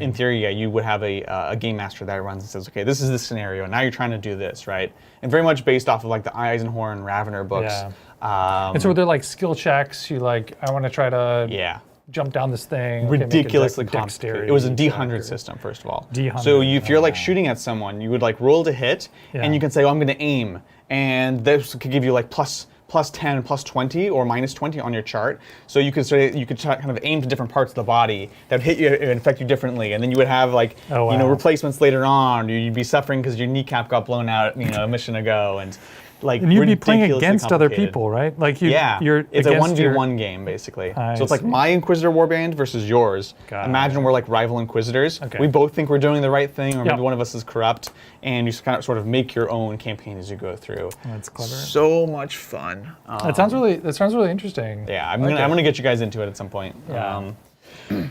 in theory, you would have a game master that runs and says, okay, this is the scenario, and now you're trying to do this, right? And very much based off of the Eisenhorn, Ravener books. Yeah. And so were there skill checks? You I want to try to jump down this thing. Ridiculously complicated. It was a D100 system, first of all. D100. So if you're shooting at someone, you would roll to hit, and you can say, oh, I'm going to aim. And this could give you plus 10, plus 20, or minus 20 on your chart. So you could kind of aim to different parts of the body that would hit you and affect you differently. And then you would have replacements later on. You'd be suffering because your kneecap got blown out a mission ago. And you'd be playing against other people, right? You're it's a 1v1 game, basically. So it's my Inquisitor warband versus yours. Imagine we're rival Inquisitors. Okay. We both think we're doing the right thing, or maybe one of us is corrupt, and you kind of sort of make your own campaign as you go through. That's clever. So much fun. That sounds really interesting. Yeah, I'm gonna get you guys into it at some point. Yeah.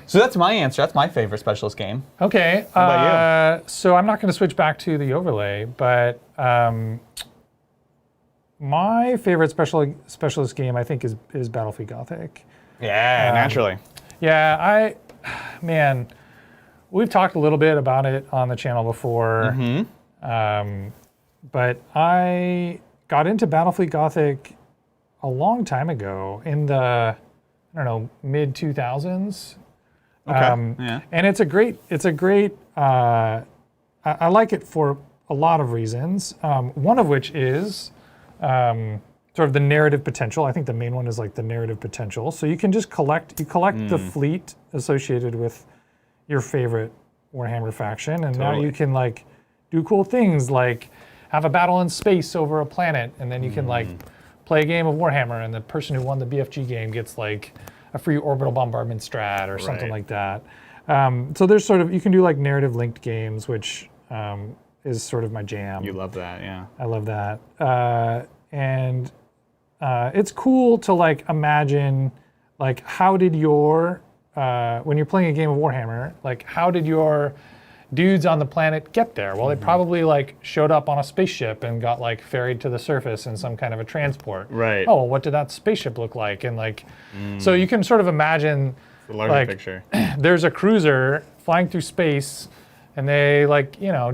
So that's my answer. That's my favorite specialist game. Okay. What about you? So I'm not going to switch back to the overlay, but my favorite specialist game, I think, is Battlefleet Gothic. Yeah, naturally. Yeah, we've talked a little bit about it on the channel before, but I got into Battlefleet Gothic a long time ago in the, mid 2000s. Okay. And it's a great. I like it for a lot of reasons. One of which is sort of the narrative potential. I think the main one is the narrative potential. So you can just collect the fleet associated with your favorite Warhammer faction, and now you can do cool things like have a battle in space over a planet, and then you can play a game of Warhammer, and the person who won the BFG game gets a free orbital bombardment strat or something like that. So there's you can do narrative linked games, which is sort of my jam. You love that, yeah. I love that. And it's cool to imagine how did your, when you're playing a game of Warhammer, how did your dudes on the planet get there? Well, they probably showed up on a spaceship and got ferried to the surface in some kind of a transport. Right. Oh, well, what did that spaceship look like? And so you can sort of imagine the larger picture. There's a cruiser flying through space, and they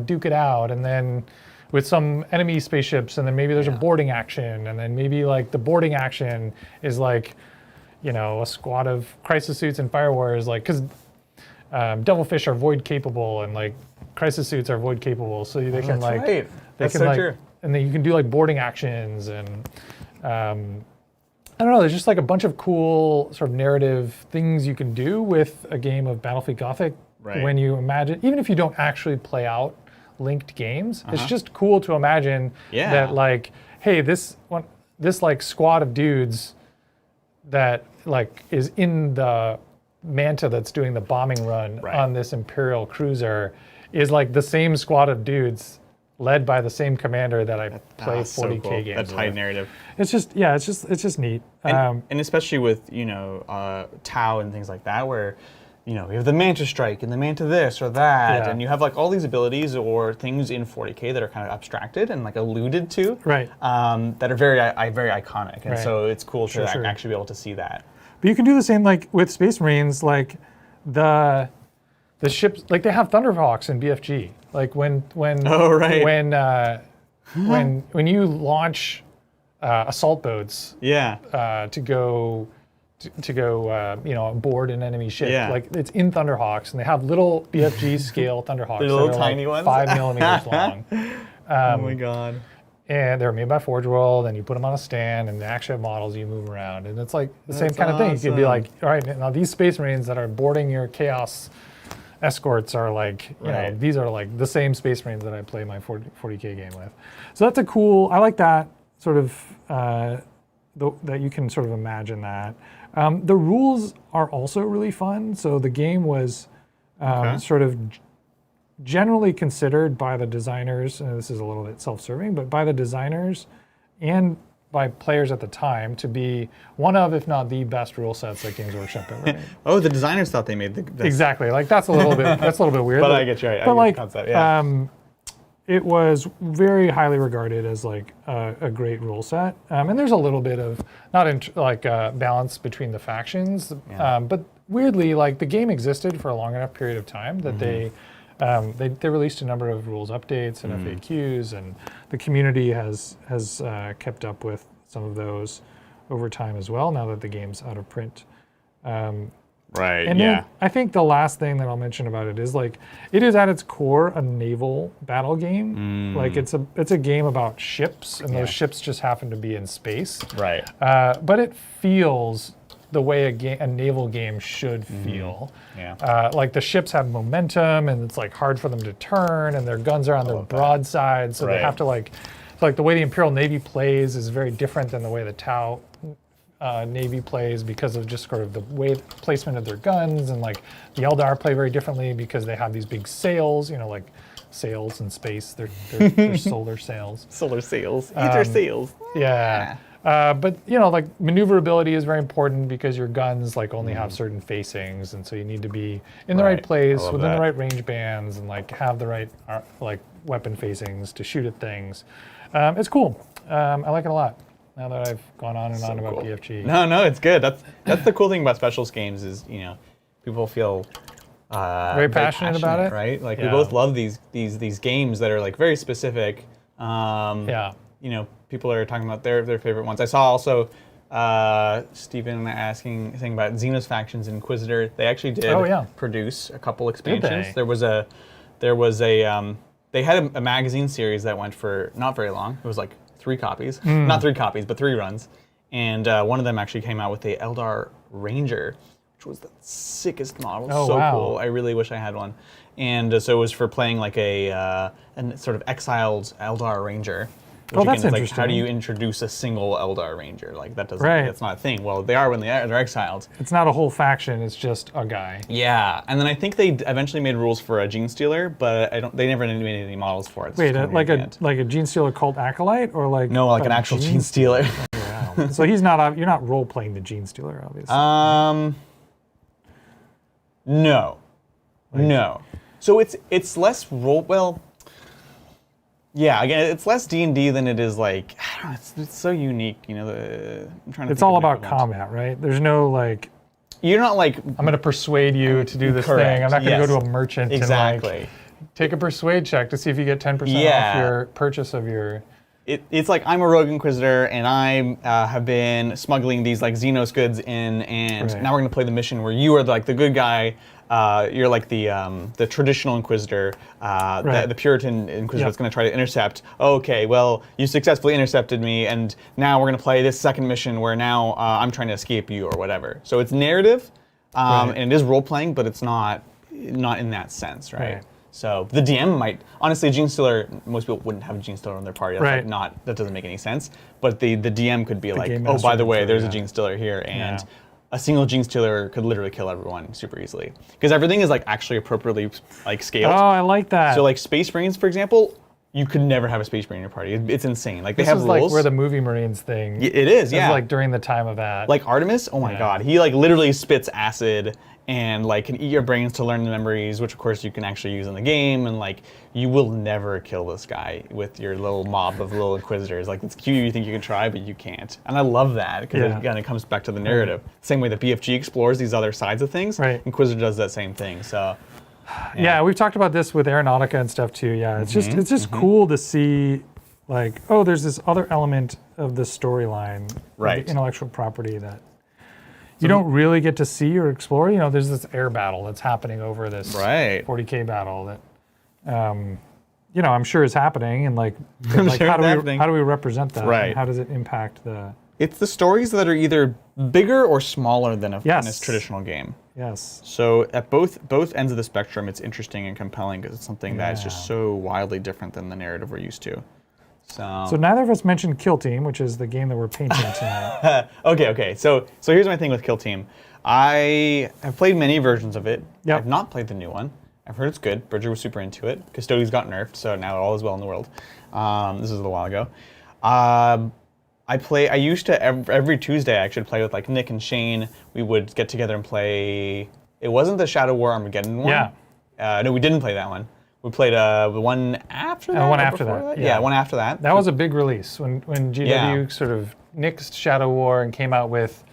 duke it out, and then with some enemy spaceships, and then maybe there's a boarding action, and then maybe the boarding action is a squad of crisis suits and fire warriors, because devilfish are void capable, and crisis suits are void capable, so they can right. That's so true. And then you can do boarding actions, and I don't know, there's just a bunch of cool sort of narrative things you can do with a game of Battlefleet Gothic. Right. When you imagine, even if you don't actually play out linked games, it's just cool to imagine that hey, this squad of dudes that is in the Manta that's doing the bombing run on this Imperial cruiser is the same squad of dudes led by the same commander that I play 40K so cool. games That's tight with. narrative. It's just neat. And especially with T'au and things like that, where you know, you have the Manta Strike and the Manta this or that, Yeah. and you have like all these abilities or things in 40K that are kind of abstracted and like alluded to, Right. that are very iconic, and Right. so it's cool to Sure. actually be able to see that. But you can do the same like with Space Marines, like the ships, like they have Thunderhawks in BFG. Like when Oh, right. when you launch assault boats Yeah. to go you know, aboard an enemy ship. Yeah. Like it's in Thunderhawks, and they have little BFG scale Thunderhawks. They're little that are tiny like ones? 5 millimeters long. Oh my god. And they're made by Forge World, and you put them on a stand, and they actually have models you move around. And it's like the same That's kind of thing. You could be awesome. like, all right, now these Space Marines that are boarding your Chaos escorts are like, you know, Right. these are like the same Space Marines that I play my 40K game with. So that's a cool, I like that sort of, that you can sort of imagine that. The rules are also really fun. So the game was Okay. sort of generally considered by the designers, and this is a little bit self-serving, but by the designers and by players at the time to be one of, if not the best rule sets that Games Workshop ever made. Oh, the designers thought they made the Exactly. Like that's a little bit weird. But I get you. I get the like, concept, yeah. it was very highly regarded as like a great rule set, and there's a little bit of not balance between the factions, Yeah. but weirdly, like the game existed for a long enough period of time that they released a number of rules updates and FAQs, and the community has kept up with some of those over time as well. Now that the game's out of print. Right. And yeah. then I think the last thing that I'll mention about it is like it is at its core a naval battle game. Like it's a game about ships, and those ships just happen to be in space. Right. But it feels the way a naval game should feel. Yeah. Like the ships have momentum, and it's like hard for them to turn, and their guns are on their broadside, so they Right. have to like. So like the way the Imperial Navy plays is very different than the way the T'au Navy plays because of just sort of the way placement of their guns, and like the Eldar play very differently because they have these big sails, you know, like sails in space. They're solar sails. Solar sails. Eat your sails. Yeah. But you know, like maneuverability is very important because your guns like only have certain facings, and so you need to be in the right Right. place I love within that. the right range bands, and like have the right like weapon facings to shoot at things. It's cool. I like it a lot. Now that I've gone on and on about Cool. PFG. No, it's good. That's the cool thing about specials games is, you know, people feel Very passionate about it? right? Like we Yeah. both love these games that are like very specific. Yeah. You know, people are talking about their favorite ones. I saw also Stephen saying about Xenos Factions Inquisitor. They actually did Oh, yeah. produce a couple expansions. they? There was a they had a magazine series that went for not very long. It was like 3 copies, Hmm. not 3 copies, but 3 runs. And one of them actually came out with a Eldar Ranger, which was the sickest model. Oh, so wow. cool. I really wish I had one. And so it was for playing like a sort of exiled Eldar Ranger. Which Oh, that's again is like, how do interesting. you introduce a single Eldar Ranger? Like that doesn't, Right. that's not a thing. Well, they are when they're exiled. It's not a whole faction. It's just a guy. Yeah, and then I think they eventually made rules for a Gene Stealer, but they never made any models for it. It's Wait, just like kinda weird. a Gene Stealer cult acolyte, or like No, like a an actual Gene Stealer. Wow. So he's not. You're not role playing the Gene Stealer, obviously. No. No. So it's less role. Well, yeah. Again, it's less D&D than it is like. I don't know. It's so unique. You know, I'm trying to. It's think all of an about equivalent. combat, right? There's no like, You're not like I'm going to persuade you to do this Correct, thing. I'm not going to yes. go to a merchant exactly. and like take a persuade check to see if you get 10% off Yeah. your purchase of your. It's like I'm a rogue inquisitor and I have been smuggling these like Xenos goods in, and Right. now we're gonna play the mission where you are like the good guy. You're like the traditional inquisitor, Right. the Puritan inquisitor Yep. that's gonna try to intercept. Okay, well you successfully intercepted me, and now we're gonna play this second mission where now I'm trying to escape you or whatever. So it's narrative, Right. and it is role playing, but it's not in that sense, right? Right. So the DM might honestly, Gene Stealer. Most people wouldn't have a Gene Stealer on their party. That's Right. like that doesn't make any sense. But the DM could be like, game oh, master by the would way, say, there's yeah. a Gene Stealer here, and Yeah. a single Gene Stealer could literally kill everyone super easily because everything is like actually appropriately like scaled. Oh, I like that. So like Space Marines, for example, you could never have a Space Marine in your party. It's insane. Like they this have is rules. like where the movie Marines thing. It is, This yeah. is like during the time of that. Like Artemis, oh my Yeah. god, he like literally spits acid and like can eat your brains to learn the memories, which of course you can actually use in the game, and like you will never kill this guy with your little mob of little inquisitors. Like it's cute, you think you can try, but you can't. And I love that because again, it comes back to the narrative. Same way that BFG explores these other sides of things, Inquisitor does that same thing. So yeah, we've talked about this with Aeronautica and stuff too. Yeah, it's just cool to see, like, oh, there's this other element of the storyline, the intellectual property that you don't really get to see or explore. You know, there's this air battle that's happening over this 40K battle that, you know, I'm sure is happening, and like, how do we represent that? Right. And how does it impact the? It's the stories that are either bigger or smaller than a traditional game. Yes. So at both ends of the spectrum, it's interesting and compelling because it's something that's just so wildly different than the narrative we're used to. So neither of us mentioned Kill Team, which is the game that we're painting tonight. Okay. So here's my thing with Kill Team. I have played many versions of it. Yep. I've not played the new one. I've heard it's good. Bridger was super into it. Custodians got nerfed, so now all is well in the world. This is a little while ago. I used to every Tuesday I actually play with like Nick and Shane. We would get together and play. It wasn't the Shadow War Armageddon one. Yeah. No, we didn't play that one. We played the one after that. One after that. Yeah, one after that. That was a big release when GW sort of nixed Shadow War and came out with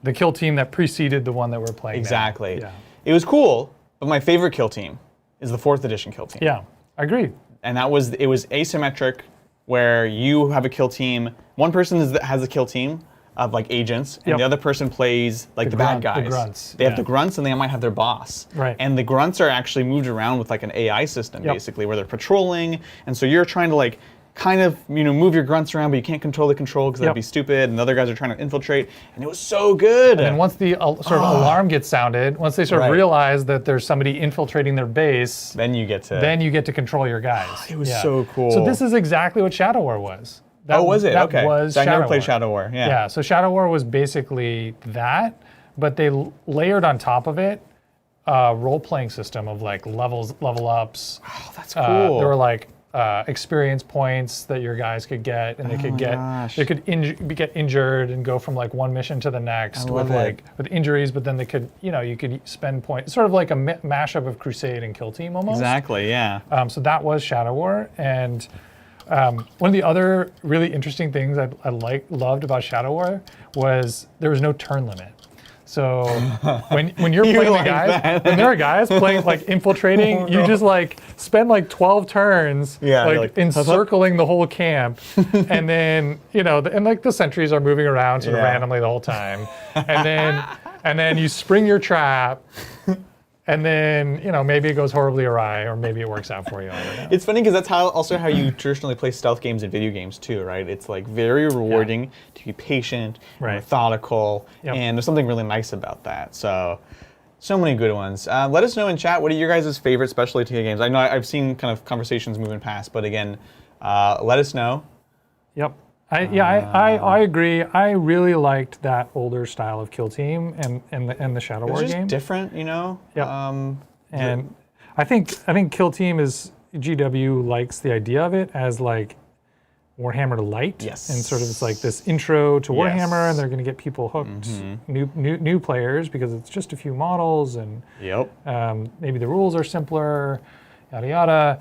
the Kill Team that preceded the one that we're playing. Exactly. Now. Yeah. It was cool, but my favorite Kill Team is the 4th edition Kill Team. Yeah, I agree. And it was asymmetric, where you have a kill team. One person has a kill team of like agents, and the other person plays like the bad guys. The grunts. They have the grunts, and they might have their boss. Right. And the grunts are actually moved around with like an AI system, basically, where they're patrolling, and so you're trying to like kind of move your grunts around, but you can't control the control because that'd be stupid. And the other guys are trying to infiltrate, and it was so good. And once the sort of alarm gets sounded, once they sort of realize that there's somebody infiltrating their base, then you get to control your guys. It was so cool. So this is exactly what Shadow War was. Was it? Okay. Was so I Shadow never played War. Shadow War. Yeah. Yeah. So Shadow War was basically that, but they layered on top of it a role-playing system of like level ups. Oh, that's cool. There were like experience points that your guys could get, and they could get injured and go from like one mission to the next with injuries, but then they could you could spend points, sort of like a mashup of Crusade and Kill Team almost. Exactly. Yeah. So that was Shadow War, and one of the other really interesting things I loved about Shadow War was there was no turn limit. So when you're playing the guys, when there are guys playing like infiltrating, you just like spend like 12 turns encircling the whole camp, and then and like the sentries are moving around sort of randomly the whole time, and then you spring your trap. And then, maybe it goes horribly awry, or maybe it works out for you. It's funny because that's how you traditionally play stealth games in video games too, right? It's like very rewarding to be patient, and methodical, and there's something really nice about that. So many good ones. Let us know in chat, what are your guys' favorite specialty games? I know I've seen kind of conversations moving past, but again, let us know. Yep. I agree. I really liked that older style of Kill Team and the Shadow War game. It's just different, Yep. And I think Kill Team is GW likes the idea of it as like Warhammer Light. Yes. And sort of it's like this intro to Warhammer, and they're going to get people hooked, new players, because it's just a few models, and maybe the rules are simpler, yada yada.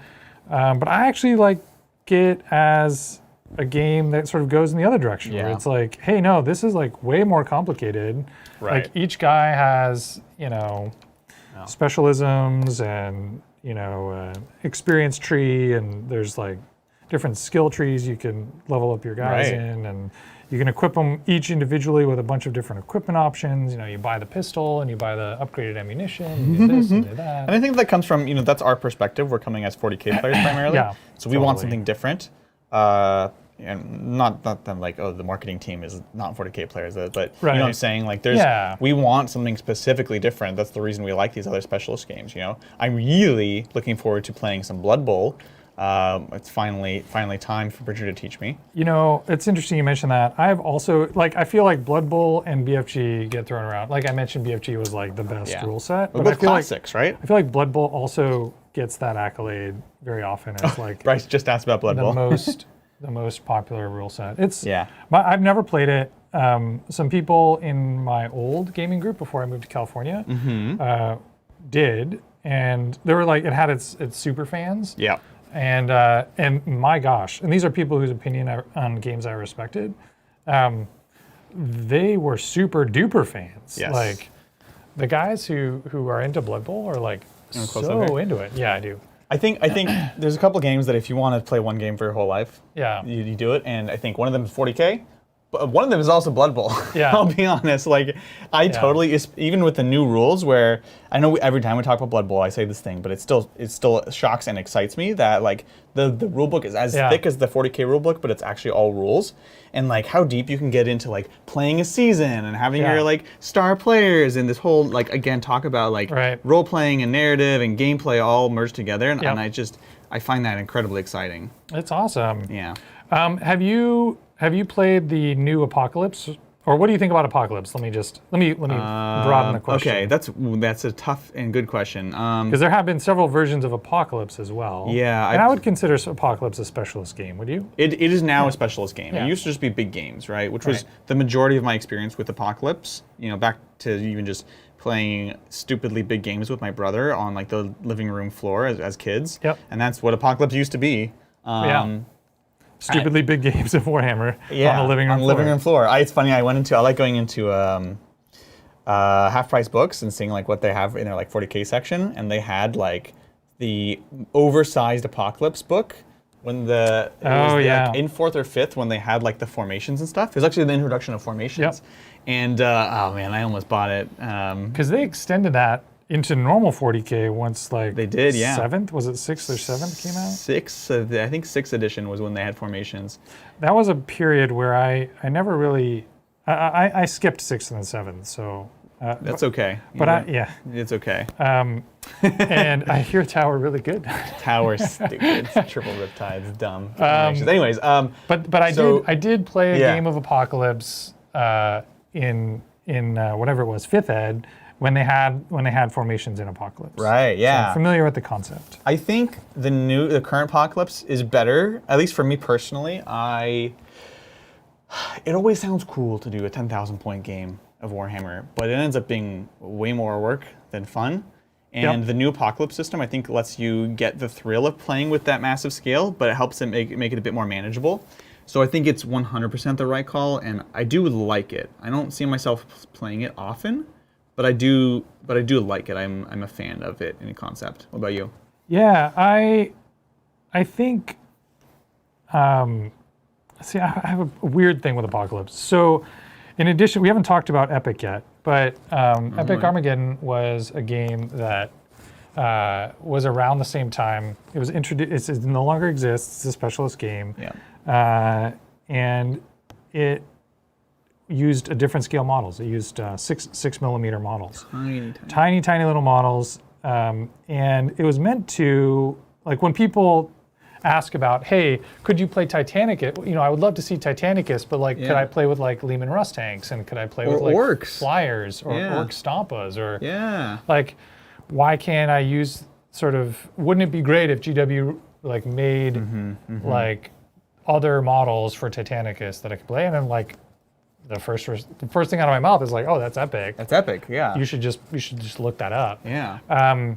But I actually like it as a game that sort of goes in the other direction, where it's like, hey, no, this is like way more complicated. Right. Like each guy has, specialisms and, experience tree, and there's like different skill trees you can level up your guys in, and you can equip them each individually with a bunch of different equipment options. You buy the pistol and you buy the upgraded ammunition, you do this and do that. And I think that comes from, that's our perspective. We're coming as 40K players primarily. So we want something different. And not them like, the marketing team is not 40K players, but you know what I'm saying? Like we want something specifically different. That's the reason we like these other specialist games, I'm really looking forward to playing some Blood Bowl. It's finally time for Bridger to teach me. It's interesting you mentioned that. I've also, I feel like Blood Bowl and BFG get thrown around. Like I mentioned, BFG was like the best rule set. But I feel classics, right? I feel like Blood Bowl also gets that accolade very often as like Bryce just asked about Blood Bowl. The most popular rule set. I've never played it. some people in my old gaming group before I moved to California did, and they were like, it had its super fans. Yeah. And my gosh, and these are people whose opinion on games I respected. They were super duper fans. Yes. Like the guys who are into Blood Bowl are like so into it. Yeah, I do. I think there's a couple games that if you want to play one game for your whole life, Yeah. you do it. And I think one of them is 40K. But one of them is also Blood Bowl. Yeah. I'll be honest. Like, I totally, even with the new rules, where I know every time we talk about Blood Bowl, I say this thing, but it still shocks and excites me that like the rule book is as thick as the 40K rule book, but it's actually all rules. And like how deep you can get into like playing a season and having your like star players and this whole like again talk about like role playing and narrative and gameplay all merged together. And I find that incredibly exciting. It's awesome. Yeah. Have you played the new Apocalypse? Or what do you think about Apocalypse? Let me broaden the question. Okay, that's a tough and good question. Because there have been several versions of Apocalypse as well. Yeah. And I would consider Apocalypse a specialist game, would you? It is now a specialist game. It used to just be big games, right? Which was the majority of my experience with Apocalypse. You know, back to even just playing stupidly big games with my brother on like the living room floor as kids. Yep. And that's what Apocalypse used to be. Stupidly big games of Warhammer on the living room floor. It's funny, I like going into half price books and seeing like what they have in their like 40K section, and they had like the oversized Apocalypse book when in 4th or 5th when they had like the formations and stuff. It was actually the introduction of formations. And oh man, I almost bought it. Because they extended that into normal 40K once like they did, 7th? Was it 6th or 7th came out? 6th, I think 6th edition was when they had formations. That was a period where I never really, I skipped 6th and 7th, so. That's okay. It's okay. And I hear T'au are really good. T'au are stupid. It's triple riptides, dumb. Anyways, but I did play a game of Apocalypse in whatever it was, 5th ed, when they had formations in Apocalypse. Right, yeah. So I'm familiar with the concept. I think the current Apocalypse is better, at least for me personally. It always sounds cool to do a 10,000 point game of Warhammer, but it ends up being way more work than fun. And the new Apocalypse system, I think, lets you get the thrill of playing with that massive scale, but it helps it make it a bit more manageable. So I think it's 100% the right call, and I do like it. I don't see myself playing it often, but I do like it. I'm a fan of it in concept. What about you? Yeah, I think. See, I have a weird thing with Apocalypse. So, in addition, we haven't talked about Epic yet, but Epic Armageddon was a game that was around the same time. It was introduced. It no longer exists. It's a specialist game. Yeah. And it used a different scale models. It used 6 millimeter models. Tiny little models. And it was meant to, like, when people ask about, hey, could you play Titanicus? You know, I would love to see Titanicus, but like, could I play with like Lehman Russ tanks, and could I play with like orcs. Flyers or orc stompas, or like, why can't I use sort of? Wouldn't it be great if GW like made like other models for Titanicus that I could play? And then like the first thing out of my mouth is like, oh, that's epic. That's epic. Yeah. You should just look that up. Yeah.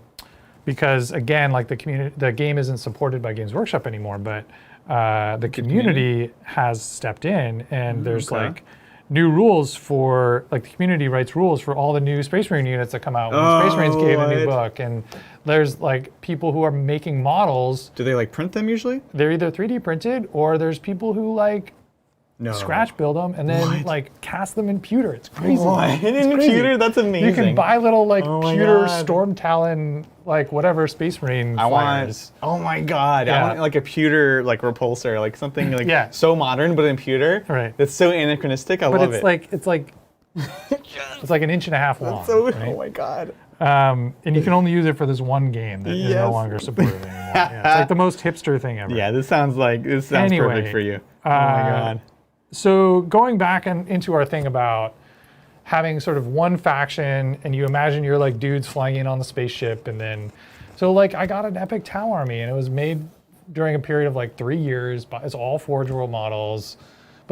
Because again, like the game isn't supported by Games Workshop anymore, but the community has stepped in, and there's like new rules for, like, the community writes rules for all the new Space Marine units that come out when the Space Marines gave a new book, and there's like people who are making models. Do they like print them usually? They're either 3D printed, or there's people who like scratch build them and then like cast them in pewter. It's crazy. In pewter? That's amazing. You can buy little like pewter Storm Talon, like whatever Space Marine flyers. Oh my god! I want like a pewter like repulsor, like something like so modern but in pewter. Right. That's so anachronistic. I love it. But it's like it's like an inch and a half long. Oh my god. And you can only use it for this one game that is no longer supported anymore. It's like the most hipster thing ever. Yeah, this sounds perfect for you. Oh my god. So going back into our thing about having sort of one faction, and you imagine you're like dudes flying in on the spaceship, and then, so like I got an Epic T'au army, and it was made during a period of like 3 years, but it's all Forge World models.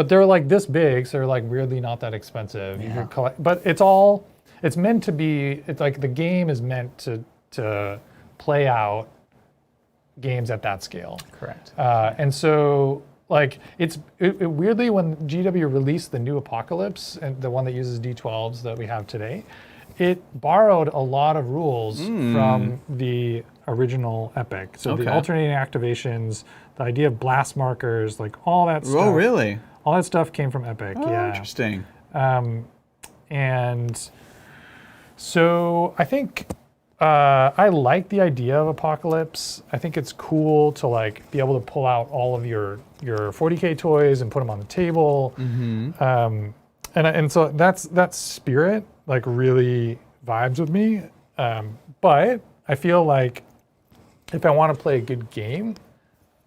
but they're like this big, so they're like weirdly not that expensive. You could collect, but it's meant to be. It's like the game is meant to play out games at that scale. Correct. And so like it weirdly, when GW released the new Apocalypse, and the one that uses D12s that we have today, it borrowed a lot of rules from the original Epic. So the alternating activations, the idea of blast markers, like all that stuff. Oh, really? All that stuff came from Epic. Oh, interesting. And so I think I like the idea of Apocalypse. I think it's cool to like be able to pull out all of your 40K toys and put them on the table. And so that spirit like really vibes with me. But I feel like if I want to play a good game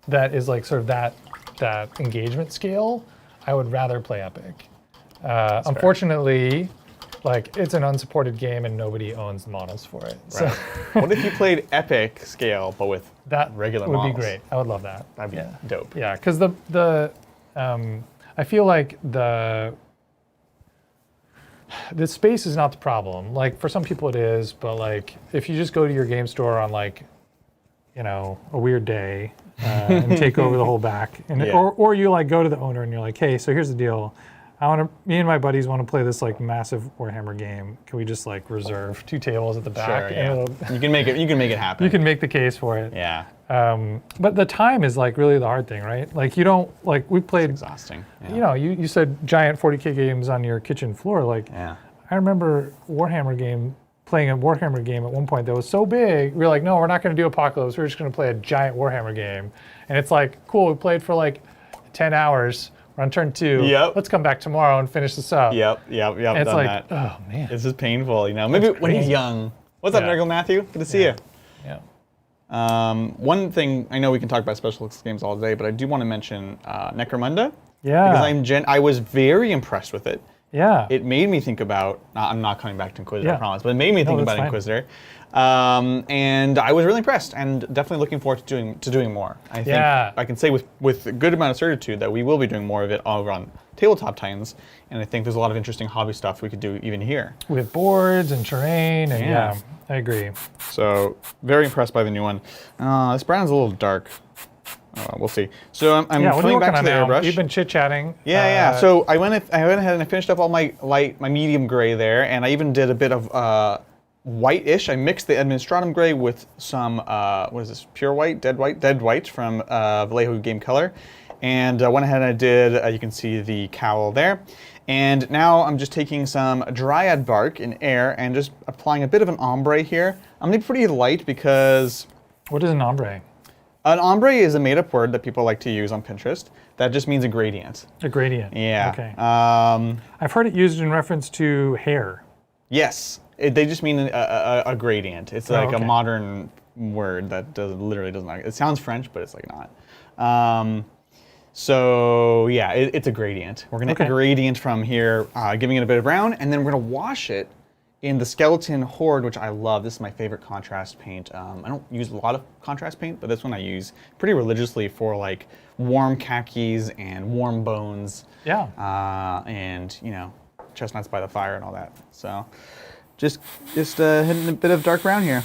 that is like sort of that engagement scale, I would rather play Epic. Unfortunately, like it's an unsupported game and nobody owns the models for it. Right. So what if you played Epic scale but with that regular would models? be great. I would love that. That'd be dope. Yeah, because I feel like the space is not the problem. Like for some people it is, but like if you just go to your game store on like, you know, a weird day and take over the whole back, and or you like go to the owner and you're like, hey, so here's the deal. Me and my buddies want to play this like massive Warhammer game. Can we just like reserve 2 tables at the back? Sure, yeah. You can make it happen. You can make the case for it. Yeah. But the time is like really the hard thing, right? Like you don't like we played. It's exhausting. Yeah. You know, you said giant 40K games on your kitchen floor. Like I remember playing a Warhammer game at one point that was so big. We were like, no, we're not going to do Apocalypse. We're just going to play a giant Warhammer game. And it's like, cool. We played for like 10 hours. We're on turn 2. Yep. Let's come back tomorrow and finish this up. Yep. And it's like, oh man, this is painful. You know, maybe when you're young. What's up, Nigel Matthew? Good to see you. Yeah. One thing, I know we can talk about specialist games all day, but I do want to mention Necromunda. Yeah. Because I was very impressed with it. Yeah. It made me think about, I'm not coming back to Inquisitor, I promise, but it made me think about Inquisitor. And I was really impressed and definitely looking forward to doing more. I think I can say with a good amount of certitude that we will be doing more of it over on Tabletop Titans, and I think there's a lot of interesting hobby stuff we could do even here. With boards and terrain, and I agree. So, very impressed by the new one. This brown's a little dark. We'll see. So I'm coming back to the airbrush. You've been chit-chatting. Yeah. So I went ahead and I finished up all my medium gray there, and I even did a bit of white-ish. I mixed the Administratum gray with some what is this? Pure white, dead white from Vallejo Game Color, and went ahead and I did. You can see the cowl there. And now I'm just taking some Dryad bark in air and just applying a bit of an ombre here. I'm gonna be pretty light because. What is an ombre? An ombre is a made-up word that people like to use on Pinterest. That just means a gradient. A gradient. Yeah. Okay. I've heard it used in reference to hair. Yes. They just mean a gradient. It's like a modern word that literally doesn't. It sounds French, but it's like not. So yeah, it's a gradient. We're gonna gradient from here, giving it a bit of brown, and then we're gonna wash it in the Skeleton Hoard, which I love. This is my favorite contrast paint. I don't use a lot of contrast paint, but this one I use pretty religiously for like warm khakis and warm bones. Yeah. And you know, chestnuts by the fire and all that. So just hitting a bit of dark brown here.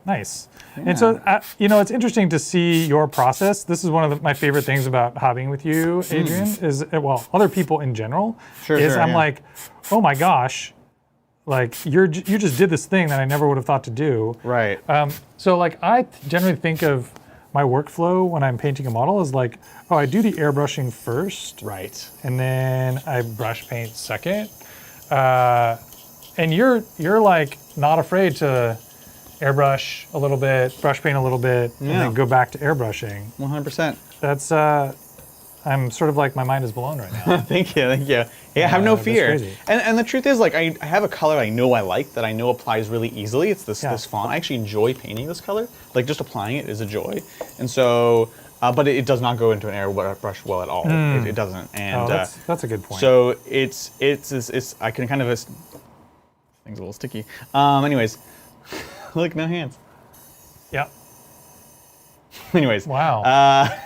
Nice. Yeah. And so, you know, it's interesting to see your process. This is one of my favorite things about hobbying with you, Adrian, is, well, other people in general, I'm like, oh my gosh, like you just did this thing that I never would have thought to do. Right. So like I generally think of my workflow when I'm painting a model is like, oh, I do the airbrushing first. Right. And then I brush paint second. And you're like not afraid to airbrush a little bit, brush paint a little bit, and then go back to airbrushing. 100%. That's I'm sort of like my mind is blown right now. Thank you. Yeah, have no fear. And the truth is, like, I have a color I know I like that I know applies really easily. It's this font. I actually enjoy painting this color. Like, just applying it is a joy. And so, but it does not go into an airbrush well at all. It doesn't. And that's a good point. So it's I can kind of thing's a little sticky. Anyways, look, no hands. Yeah. Anyways. Wow.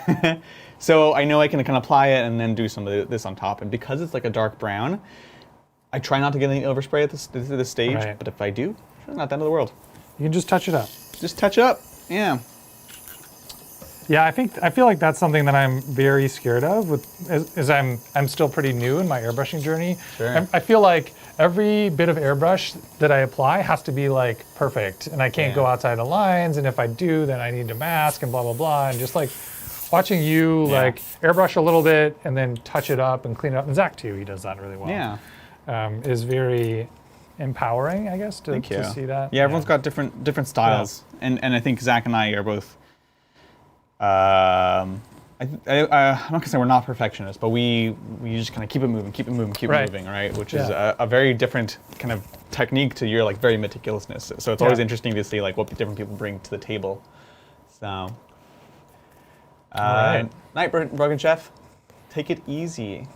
So I know I can kind of apply it and then do some of this on top. And because it's like a dark brown, I try not to get any overspray at this stage. Right. But if I do, it's not the end of the world. You can just touch it up. Just touch up. Yeah. Yeah, I feel like that's something that I'm very scared of as I'm still pretty new in my airbrushing journey. Sure. I feel like every bit of airbrush that I apply has to be like perfect, and I can't go outside the lines, and if I do, then I need to mask and blah blah blah, and just like watching you like airbrush a little bit and then touch it up and clean it up, and Zach too, he does that really well. Yeah. Is very empowering, I guess, to see that. Yeah, everyone's got different styles, and I think Zach and I are both. I'm not gonna say we're not perfectionists, but we just kind of keep it moving, moving, right? Which is a very different kind of technique to your like very meticulousness. So it's always interesting to see like what different people bring to the table. So, Night Broken Chef, take it easy.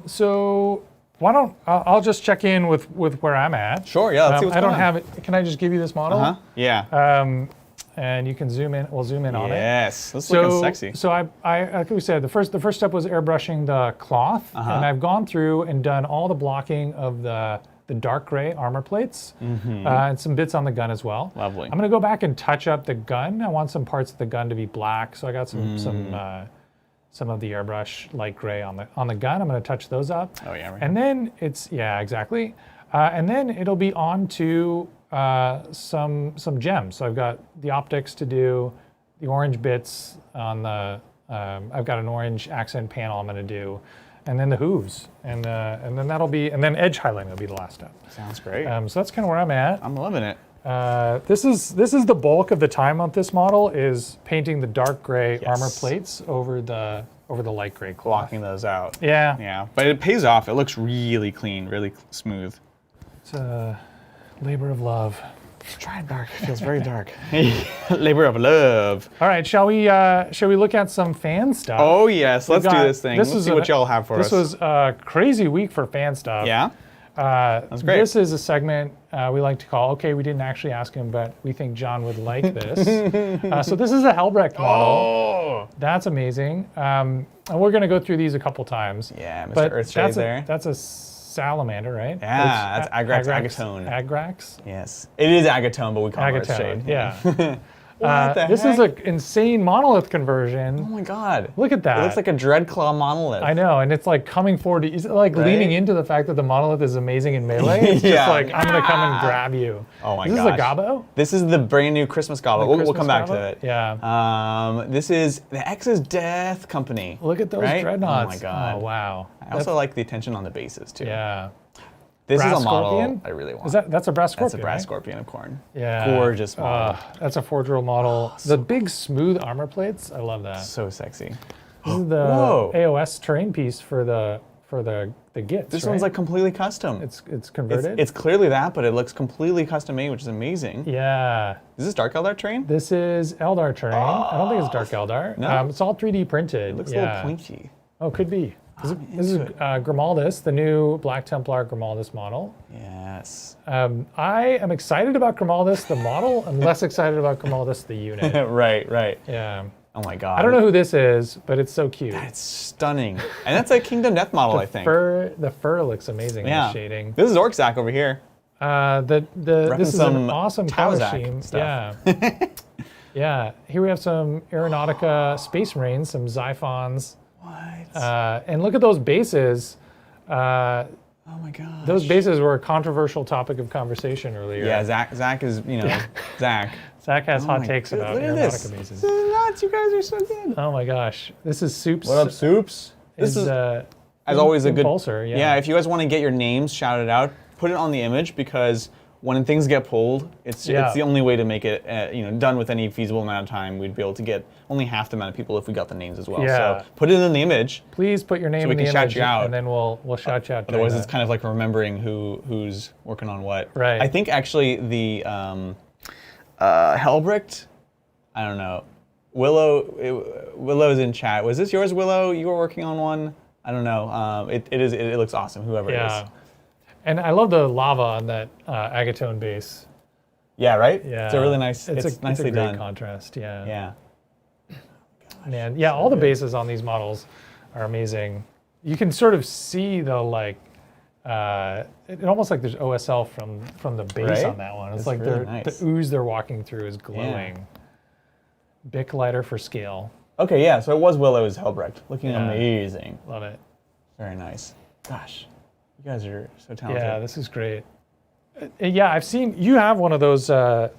So why don't I'll just check in with where I'm at. Sure, yeah. Let's see what's I don't going on. have it. Can I just give you this model? Yeah. And you can zoom in. We'll zoom in on it. Yes, this is looking sexy. So I like we said, the first step was airbrushing the cloth, and I've gone through and done all the blocking of the dark gray armor plates and some bits on the gun as well. Lovely. I'm gonna go back and touch up the gun. I want some parts of the gun to be black, so I got some of the airbrush light gray on the gun. I'm gonna touch those up. Oh yeah. Right. And then exactly. And then it'll be on to some gems. So I've got the optics to do, the orange bits on the. I've got an orange accent panel I'm going to do, and then the hooves, and then that'll be, and then edge highlighting will be the last step. Sounds great. So that's kind of where I'm at. I'm loving it. This is the bulk of the time on this model is painting the dark gray armor plates over the light gray cloth. Blocking those out. Yeah. Yeah, but it pays off. It looks really clean, really smooth. It's a labor of love. Try dark. It feels very dark. Labor of love. All right, shall we look at some fan stuff? Oh yes, let's do this thing. Let's see what y'all have for us. This was a crazy week for fan stuff. Yeah. That's great. This is a segment we like to call, okay, we didn't actually ask him, but we think John would like this. So this is a Helbrecht model. Oh! That's amazing. And we're going to go through these a couple times. Yeah, Mr. Earthshade there. That's a salamander, right? Yeah, that's Agrax Agatone. Agrax? Yes. It is Agatone, but we call it Earthshade. Yeah. What the this heck? is an insane monolith conversion. Oh my god. Look at that. It looks like a Dreadclaw monolith. I know, and it's like coming forward. Is it like leaning into the fact that the monolith is amazing in melee? It's just like, I'm going to come and grab you. Oh my gosh. Is this a Gobbo? This is the brand new Christmas Gobbo. We'll come back to it. Yeah. This is the X's Death Company. Look at those dreadnoughts. Oh my god. Oh wow. I also like the attention on the bases too. Yeah. This brass is a model scorpion? I really want. That's a brass scorpion. That's a brass right? scorpion of corn. Yeah. Gorgeous model. That's a Forge World model. The big smooth armor plates. I love that. So sexy. This is the AOS terrain piece for the Gits. This right? one's like completely custom. It's converted. It's clearly that, but it looks completely custom made, which is amazing. Yeah. Is this Dark Eldar terrain? This is Eldar terrain. I don't think it's Dark Eldar. No? It's all 3D printed. It looks a little pointy. Oh, could be. This is Grimaldus, the new Black Templar Grimaldus model. Yes. I am excited about Grimaldus, the model. I'm less excited about Grimaldus, the unit. Right. Yeah. Oh my god. I don't know who this is, but it's so cute. That's stunning. And that's a Kingdom Death model, I think. The fur looks amazing in the shading. This is Orczak over here. This is an awesome color Tauzac scheme. stuff. Yeah. Yeah. Here we have some Aeronautica Space Marines, some Xiphons. What? And look at those bases. Oh my god. Those bases were a controversial topic of conversation earlier. Yeah, Zach is, Zach. Zach has hot takes about Aeronautica bases. This is nuts. You guys are so good. Oh my gosh. This is Soups. What up, Soups? This is, as always, a good Impulsor, Yeah, if you guys want to get your names shouted out, put it on the image, because when things get pulled, it's the only way to make it done with any feasible amount of time. We'd be able to get only half the amount of people if we got the names as well. Yeah. So put it in the image. Please put your name so we in the can image, shout you out. and then we'll shout you out. Otherwise, it's kind of like remembering who's working on what. Right. I think actually the Helbrecht, I don't know. Willow's in chat. Was this yours, Willow? You were working on one? I don't know. It looks awesome, whoever it is. And I love the lava on that Agatone base. Yeah, right? Yeah. It's a really nice, it's nicely a great done. contrast, yeah. Yeah. Man, yeah, all the bases on these models are amazing. You can sort of see the like, it almost like there's OSL from the base Right? on that one. It's It's like really nice. the ooze they're walking through is glowing. Bic lighter for scale. Okay, yeah, so it was Willow's Helbrecht. Looking Yeah. amazing. Love it. Very nice. Gosh, you guys are so talented. Yeah, this is great. Yeah, I've seen you have one of those the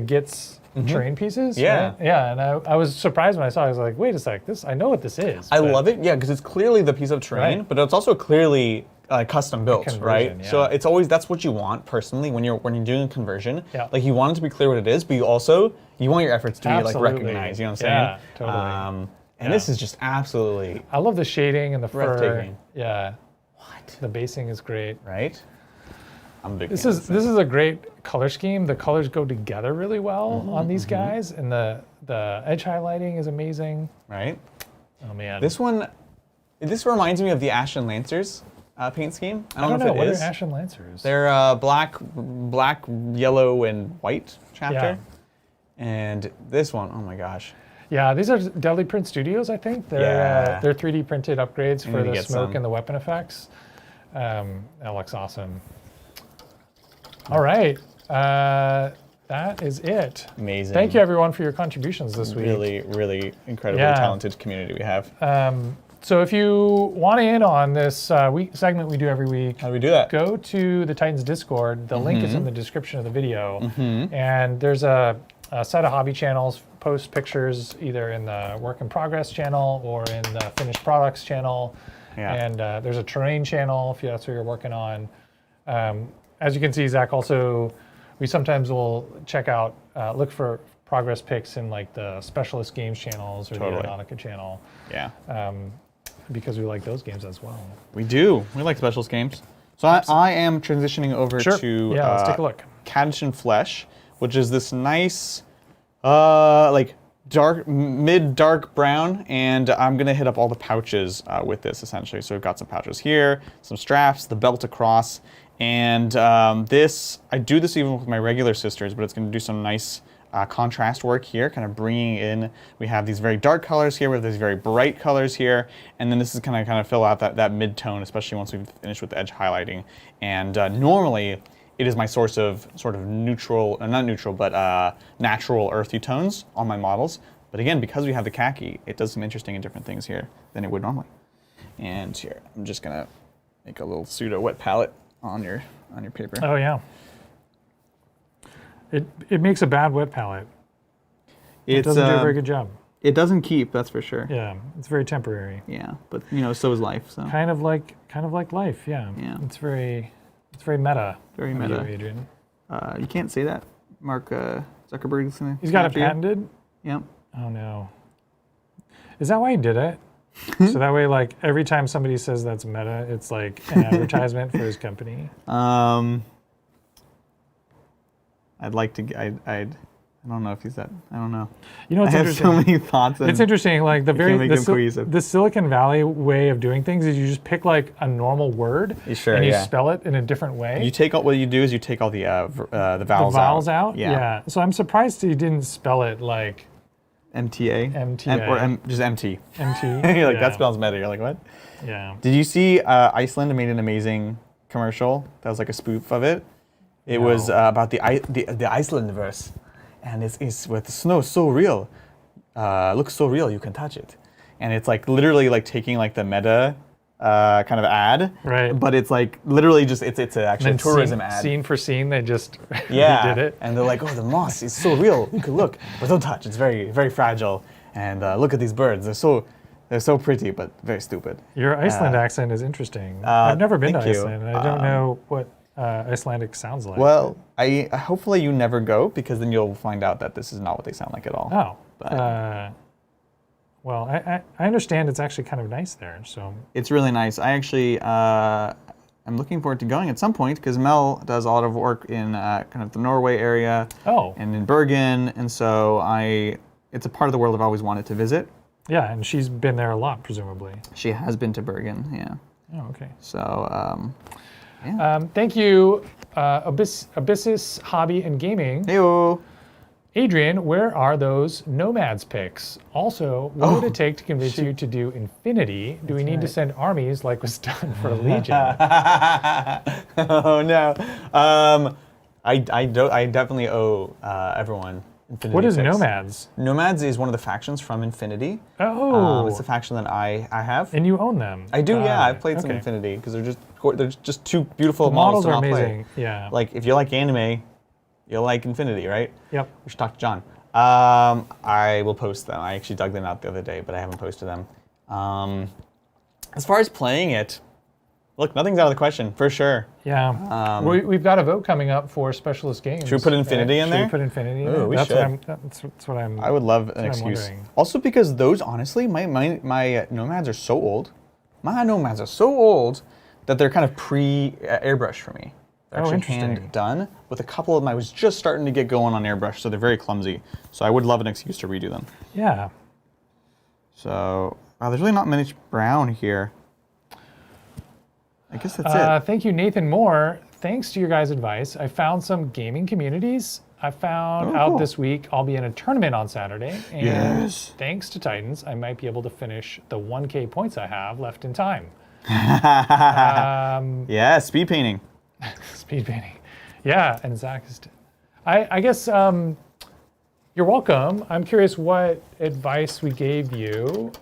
Gits terrain pieces. Yeah. Right? Yeah, and I was surprised when I saw it. I was like, wait a sec, I know what this is. I love it, yeah, because it's clearly the piece of terrain, Right. but it's also clearly custom built, conversion, right? yeah. So it's always, that's what you want personally when you're doing a conversion. Yeah. Like you want it to be clear what it is, but you want your efforts to be like Absolutely. recognized. You know what I'm Yeah, saying? totally. And this is just absolutely I love the shading and the fur. breathtaking. Yeah, What? the basing is great. Right? I'm a big This fan is of this. a great color scheme. The colors go together really well on these guys, and the edge highlighting is amazing. Right? Oh man, This reminds me of the Ashen Lancers paint scheme. I don't know if what it is. are Ashen Lancers? They're black, yellow, and white chapter. Yeah. And this one, oh my gosh. Yeah, these are Deadly Print Studios, I think. They're 3D printed upgrades for to the get smoke some. and the weapon effects. That looks awesome. All right, that is it. Amazing. Thank you everyone for your contributions this week. Really, really incredibly Yeah. talented community we have. So if you want in on this segment we do every week, How do we do that? go to the Titans Discord. The link is in the description of the video. Mm-hmm. And there's a set of hobby channels, post pictures either in the work in progress channel or in the finished products channel. Yeah. And there's a terrain channel if that's what you're working on. As you can see, Zach, also, we sometimes will check out, look for progress pics in like the specialist games channels or Totally. the Aeronautica channel. Yeah. Because we like those games as well. We do. We like specials games. So I am transitioning over Sure. to Yeah, let's take a look. Caddish Flesh, which is this nice, like mid-dark brown, and I'm gonna hit up all the pouches with this essentially. So we've got some pouches here, some straps, the belt across, and this, I do this even with my regular sisters, but it's gonna do some nice contrast work here, kind of bringing in, we have these very dark colors here, we have these very bright colors here, and then this is kind of fill out that mid-tone, especially once we've finished with the edge highlighting. And normally, it is my source of sort of neutral, not neutral, but natural earthy tones on my models. But again, because we have the khaki, it does some interesting and different things here than it would normally. And here, I'm just gonna make a little pseudo wet palette on your paper. Oh yeah. It makes a bad wet palette. It doesn't do a very good job. It doesnn't keep, that's for sure. Yeah, it's very temporary. Yeah, but so is life. So Kind of like life. Yeah. Yeah. It's very meta. Very of meta. you, Adrian. you can't say that. Mark Zuckerberg's gonna. He's got it after you. patented. Yep. Oh no. Is that why he did it? So that way, like every time somebody says that's meta, it's like an advertisement for his company. I'd like to. I don't know if he's that. I don't know. You know what's I have interesting? so many thoughts. It's interesting, like make them cohesive. the Silicon Valley way of doing things is you just pick like a normal word Sure, and you yeah. spell it in a different way. You take all, what you do is you take all the vowels, the vowels out. Yeah. So I'm surprised he didn't spell it like MTA. MTA. Or just MT. MT. You're like, Yeah. that spells meta. You're like, what? Yeah. Did you see Iceland made an amazing commercial that was like a spoof of it? It was about the Iceland verse, and it's with the snow so real, looks so real you can touch it, and it's like literally like taking like the meta kind of ad, Right. But it's like literally just it's an actual And tourism scene, ad. Scene for scene, they just Yeah, did it. and they're like, oh, the moss is so real. You can look, but don't touch. It's very, very fragile. And look at these birds. They're so pretty, but very stupid. Your Iceland accent is interesting. I've never been to thank you. Iceland. And I don't know what Icelandic sounds like. Well, I hopefully you never go, because then you'll find out that this is not what they sound like at all. Oh. But Well, I understand it's actually kind of nice there. So it's really nice. I actually I'm looking forward to going at some point, because Mel does a lot of work in kind of the Norway area and in Bergen, and so it's a part of the world I've always wanted to visit. yeah, and she's been there a lot, presumably. She has been to Bergen, yeah. Oh, okay. So Thank you, Abyssus Hobby and Gaming. heyo. Adrian, where are those Nomads picks? Also, what would it take to convince you to do Infinity? Do we need to send armies like was done for Legion? Oh no. I definitely owe everyone Infinity What is picks. Nomads? Nomads is one of the factions from Infinity. Oh. It's a faction that I have. And you own them. I do, yeah. Got I've it. played some Okay. Infinity because they're just two beautiful The models to are not play. amazing. Yeah. Like if you like anime, you'll like Infinity, right? Yep. We should talk to John. I will post them. I actually dug them out the other day, but I haven't posted them. As far as playing it, look, nothing's out of the question for sure. Yeah. We've got a vote coming up for specialist games. Should we put Infinity in there? Should we put Infinity in Ooh, there? we That's should. That's what I'm. I would love an what I'm excuse. wondering. Also because those, honestly, my Nomads are so old. My Nomads are so old that they're kind of pre-airbrush for me. They're actually interesting. hand done. With a couple of them, I was just starting to get going on airbrush, so they're very clumsy. So I would love an excuse to redo them. Yeah. So, wow, there's really not much brown here. I guess that's it. Thank you, Nathan Moore. Thanks to your guys' advice, I found some gaming communities. I found out cool. this week I'll be in a tournament on Saturday. And Yes. thanks to Titans, I might be able to finish the 1K points I have left in time. Yeah, speed painting. Speed painting. Yeah, and Zach is... I guess you're welcome. I'm curious what advice we gave you.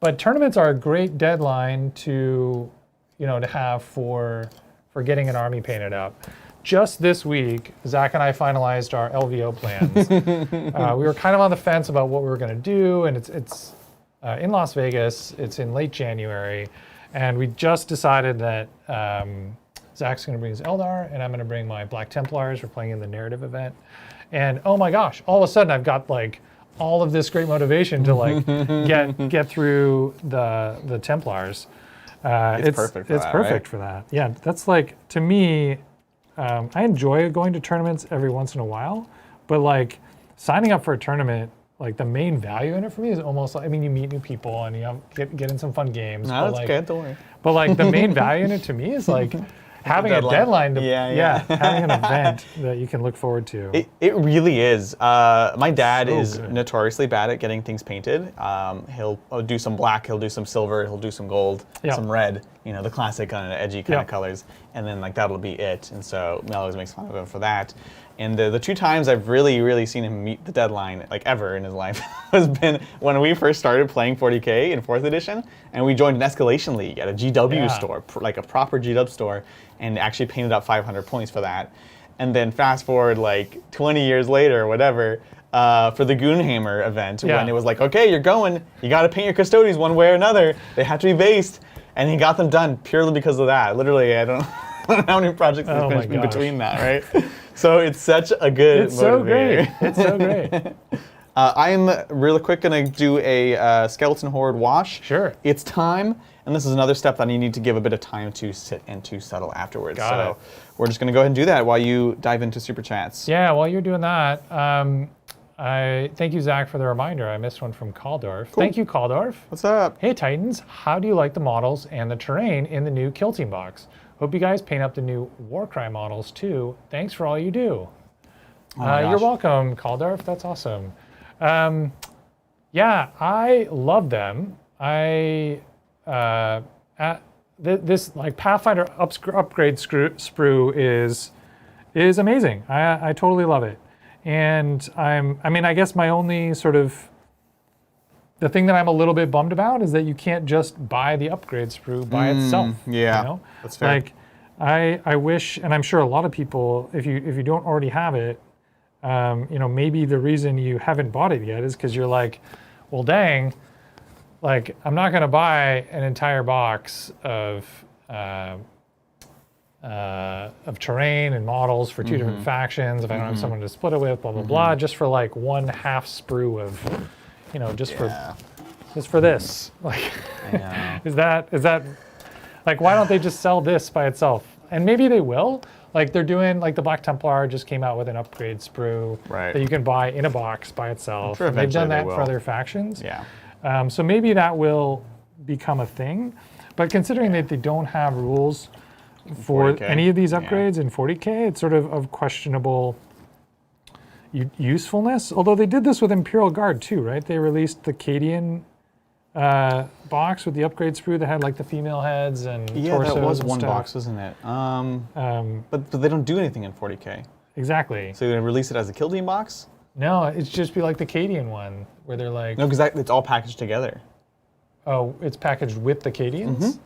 But tournaments are a great deadline to have for getting an army painted up. Just this week, Zach and I finalized our LVO plans. We were kind of on the fence about what we were going to do, and it's in Las Vegas. It's in late January, and we just decided that Zach's going to bring his Eldar, and I'm going to bring my Black Templars. We're playing in the narrative event, and oh my gosh! All of a sudden, I've got like all of this great motivation to like get through the Templars. It's perfect for it's that, perfect right? for that. Yeah, that's like, to me, I enjoy going to tournaments every once in a while, but like signing up for a tournament, like the main value in it for me is almost like, I mean, you meet new people and you get in some fun games. No, but that's like, good, don't worry. But like the main value in it to me is like having a deadline to, having an event that you can look forward to. It really is. My dad So is good. notoriously bad at getting things painted. He'll do some black, he'll do some silver, he'll do some gold, Yeah. some red, the classic kind of edgy kind Yeah. of colors, and then like that'll be it. And so Mel always makes fun of him for that. And the two times I've really seen him meet the deadline, like ever in his life, has been when we first started playing 40K in 4th edition, and we joined an Escalation League at a GW store, like a proper GW store, and actually painted up 500 points for that. And then fast forward like 20 years later or whatever, for the Goonhammer event, when it was like, okay, you're going, you got to paint your custodians one way or another. They have to be based. And he got them done purely because of that. Literally, I don't know how many projects we finished in between that, right? So it's such a good motivator. It's so great. I'm really quick going to do a skeleton horde wash. Sure. It's time, and this is another step that you need to give a bit of time to sit and to settle afterwards. Got it. We're just going to go ahead and do that while you dive into Super Chats. Yeah, while you're doing that, I thank you, Zach, for the reminder. I missed one from Kaldorf. Cool. Thank you, Kaldorf. What's up? Hey, Titans. How do you like the models and the terrain in the new Kill Team box? Hope you guys paint up the new Warcry models, too. Thanks for all you do. You're welcome, Kaldorf. That's awesome. Yeah, I love them. This like Pathfinder upgrade sprue is amazing. I totally love it. And I guess my only sort of, the thing that I'm a little bit bummed about is that you can't just buy the upgrade sprue by itself. Yeah, that's fair. Like, I wish, and I'm sure a lot of people, if you don't already have it, maybe the reason you haven't bought it yet is because you're like, well, dang, like I'm not going to buy an entire box of terrain and models for two different factions if I don't have someone to split it with, blah blah blah, just for like 1/2 sprue of, just for this. Like, is that like, why don't they just sell this by itself? And maybe they will. Like they're doing, like the Black Templar just came out with an upgrade sprue that you can buy in a box by itself. Sure, they've done that will. for other factions. Yeah. So maybe that will become a thing. But considering that they don't have rules for 40K. any of these upgrades in 40K, it's sort of questionable usefulness. Although they did this with Imperial Guard too, right? They released the Cadian box with the upgrade sprue that had like the female heads and torsos that was and one stuff. box, wasn't it? But they don't do anything in 40K. Exactly. So you're gonna release it as a Kill Team box? No, it's just be like the Cadian one where they're like, No, because it's all packaged together. oh, it's packaged with the Cadians? Mm-hmm.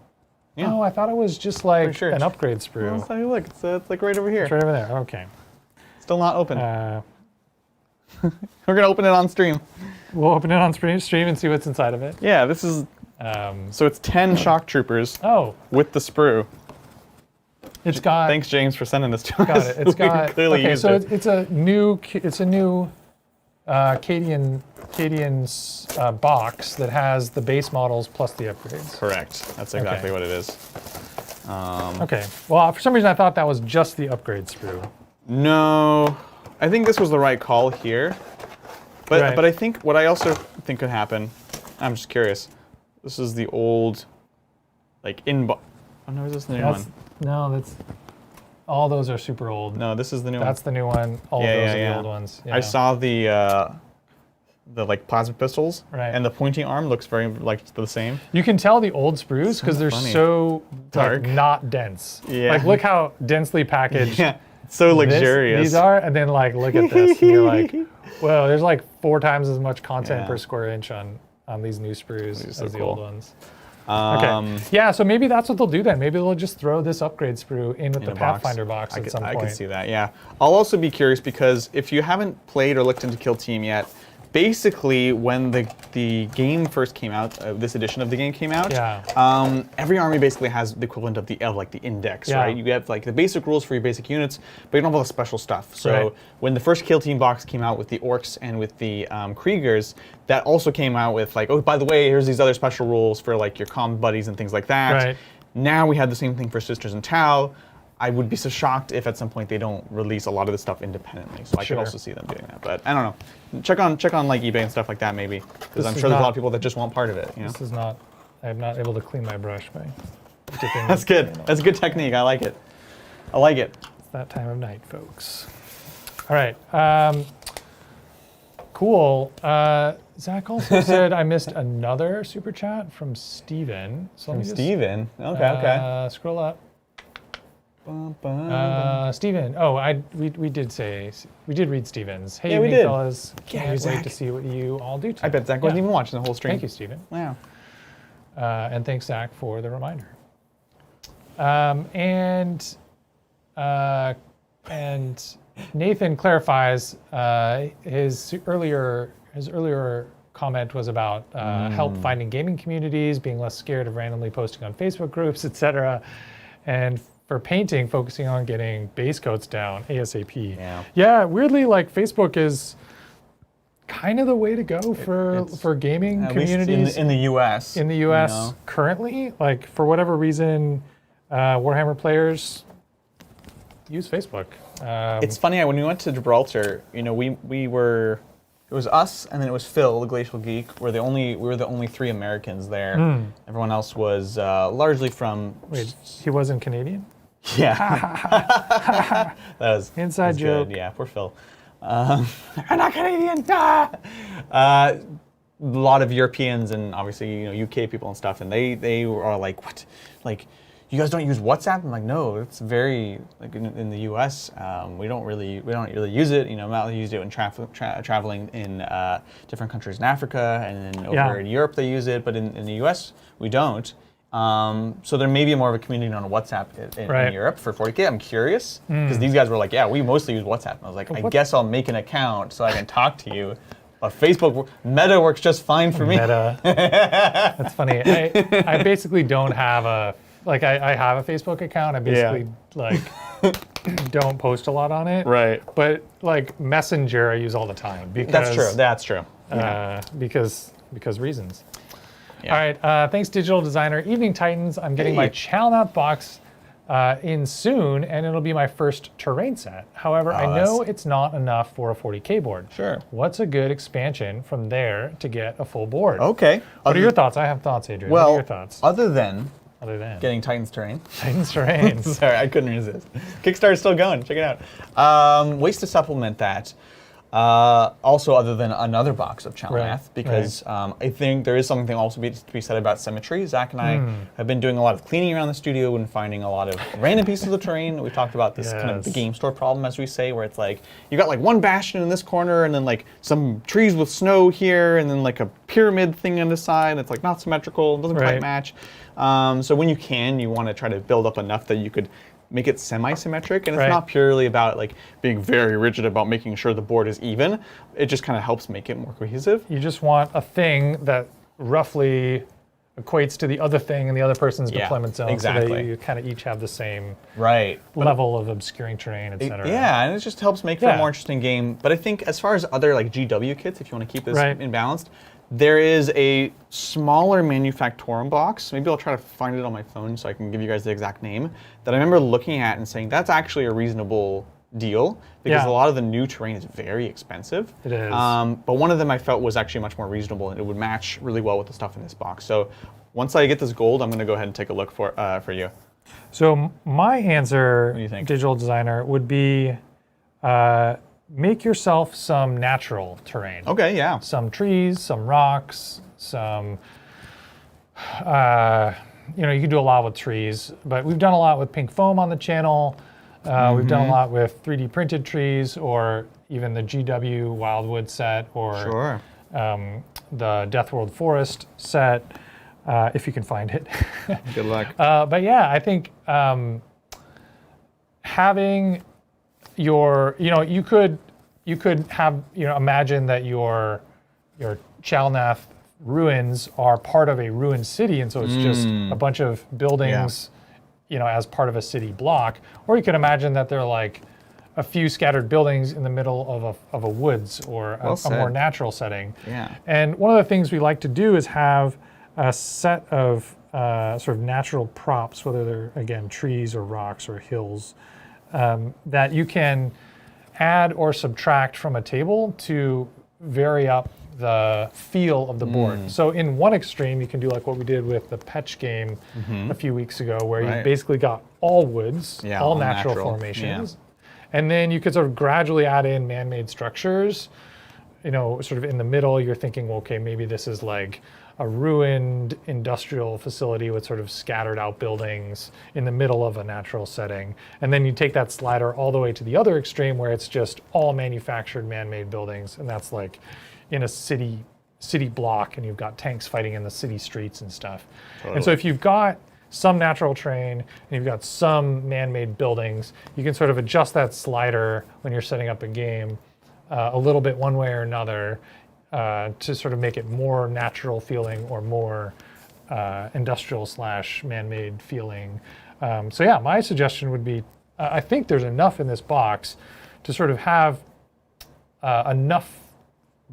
Yeah. Oh, I thought it was just like sure. an upgrade sprue. Let's have a look. It's like right over here. It's right over there. Okay. Still not open. We'll We're gonna open it on stream. open it on stream and see what's inside of it. Yeah, this is. So it's 10 shock troopers Oh, with the sprue. it's got. Thanks, James, for sending this to Got us. it. It's We got. clearly Okay, used so it. it's a new Cadian box that has the base models plus the upgrades. Correct. That's exactly what it is. Okay. Well, for some reason I thought that was just the upgrade sprue. No, I think this was the right call here. But Right. but I think what I also think could happen. I'm just curious. This is the old, like Oh no, is this the new one? No, that's. All those are super old. No, this is the new That's one. the new one. All Yeah, of those yeah, are yeah. the old ones. Yeah. I saw the like plasma pistols, Right. and the pointy arm looks very like the same. You can tell the old sprues because they're funny. so Dark. like, not dense. Yeah. Like look how densely packaged Yeah, so luxurious. these are, and then like look at this, and you're like, whoa, there's like 4 times as much content Yeah. per square inch on these new sprues These as are the cool. old ones. Okay. Um, Yeah, so maybe that's what they'll do then. Maybe they'll just throw this upgrade sprue in with the a box. Pathfinder box at some I point. could see that, yeah. I'll also be curious because if you haven't played or looked into Kill Team yet, basically when the game first came out, this edition of the game came out, Yeah. every army basically has the equivalent of the index, Yeah. right? You have like the basic rules for your basic units, but you don't have all the special stuff. So Right. when the first Kill Team box came out with the orcs and with the Kriegers, that also came out with like, oh, by the way, here's these other special rules for like your comm buddies and things like that. Right. Now we have the same thing for Sisters and T'au. I would be so shocked if at some point they don't release a lot of this stuff independently. So I Sure. could also see them doing that. But I don't know. Check on like eBay and stuff like that maybe, because This I'm is sure there's a not- lot of people that just want part of it. You know? This is not. I'm not able to clean my brush by dipping. That's good. That's a good technique. I like it. I like it. It's that time of night, folks. All right. Cool. Zach also said I missed another super chat from Steven. So let From me just, Steven. Okay. Scroll up. Bum, bum. Steven. Oh, we did read Steven's. Hey, Yeah, we evening, did. fellas. Yeah, Can't wait Zach. to see what you all do tonight. I bet Zach wasn't even watching the whole stream. Thank you, Steven. Wow. And thanks, Zach, for the reminder. And Nathan clarifies his earlier comment was about help finding gaming communities, being less scared of randomly posting on Facebook groups, etc. And for painting, focusing on getting base coats down ASAP. Yeah. Yeah, weirdly, like Facebook is kind of the way to go for gaming At least communities in the U.S. in the U.S. you know? currently. Like for whatever reason, Warhammer players use Facebook. It's funny, when we went to Gibraltar, you know, we were, it was us and then it was Phil, the Glacial Geek. We were the only 3 Americans there. Everyone else was largely from. Wait, he wasn't Canadian? Yeah. That was Inside that's joke. Good. Yeah, poor Phil. I'm not Canadian. Ah! A lot of Europeans and obviously UK people and stuff, and they are like, what? Like, you guys don't use WhatsApp? I'm like, no, it's very like in the US. We don't really use it. Matt used it when traveling in different countries in Africa, and then over in Europe they use it, but in the US we don't. So there may be more of a community on WhatsApp in Europe for 40K. I'm curious because these guys were like, yeah, we mostly use WhatsApp. And I was like, I guess I'll make an account so I can talk to you. But Facebook, Meta works just fine for me. Meta. That's funny. I basically don't have I have a Facebook account. I basically don't post a lot on it. Right. But like Messenger I use all the time because That's true. because reasons. Yeah. All right, thanks Digital Designer. Evening Titans, I'm getting my Chalnath box in soon, and it'll be my first terrain set. However, I know it's not enough for a 40K board. Sure. What's a good expansion from there to get a full board? Okay. What are your thoughts? I have thoughts, Adrian. Well, what are your thoughts? other than Getting Titans Terrain. Titans terrains. Sorry, I couldn't resist. Kickstarter's still going. Check it out. Ways to supplement that. Also, other than another box of Chalnath, Right, because I think there is something also to be said about symmetry. Zach and I have been doing a lot of cleaning around the studio and finding a lot of random pieces of terrain. We talked about this kind of the game store problem, as we say, where it's like you got like one bastion in this corner, and then like some trees with snow here, and then like a pyramid thing on the side. It's like not symmetrical, doesn't quite match. So when you can, you want to try to build up enough that you could make it semi-symmetric, and it's not purely about like being very rigid about making sure the board is even. It just kind of helps make it more cohesive. You just want a thing that roughly equates to the other thing in the other person's deployment zone, so that you kind of each have the same level of obscuring terrain, etc. Yeah, and it just helps make for a more interesting game. But I think as far as other like GW kits, if you want to keep this in balanced, there is a smaller Manufactorum box. Maybe I'll try to find it on my phone so I can give you guys the exact name, that I remember looking at and saying, that's actually a reasonable deal, because a lot of the new terrain is very expensive. It is. But one of them I felt was actually much more reasonable, and it would match really well with the stuff in this box. So once I get this gold, I'm going to go ahead and take a look for you. So my answer, What do you think? digital designer, would be make yourself some natural terrain. Okay, yeah. Some trees, some rocks, some, you know, you can do a lot with trees, but we've done a lot with pink foam on the channel. We've done a lot with 3D printed trees, or even the GW Wildwood set, or the Death World Forest set, if you can find it. Good luck. But yeah, I think having your, you know, you could have, you know, imagine that your Chalnath ruins are part of a ruined city, and so it's just a bunch of buildings, you know, as part of a city block. Or you could imagine that they're like a few scattered buildings in the middle of a woods, or a more natural setting. Yeah. And one of the things we like to do is have a set of sort of natural props, whether they're, again, trees or rocks or hills, that you can add or subtract from a table to vary up the feel of the board. So in one extreme, you can do like what we did with the Petch game a few weeks ago, where you basically got all woods, all natural formations. And then you could sort of gradually add in man-made structures. You know, sort of in the middle, you're thinking, well, okay, maybe this is like a ruined industrial facility with sort of scattered out buildings in the middle of a natural setting. And then you take that slider all the way to the other extreme, where it's just all manufactured man-made buildings, and that's like in a city block, and you've got tanks fighting in the city streets and stuff. And so if you've got some natural terrain and you've got some man-made buildings, you can sort of adjust that slider when you're setting up a game a little bit one way or another, to sort of make it more natural feeling, or more industrial / man-made feeling. So yeah, my suggestion would be, I think there's enough in this box to sort of have enough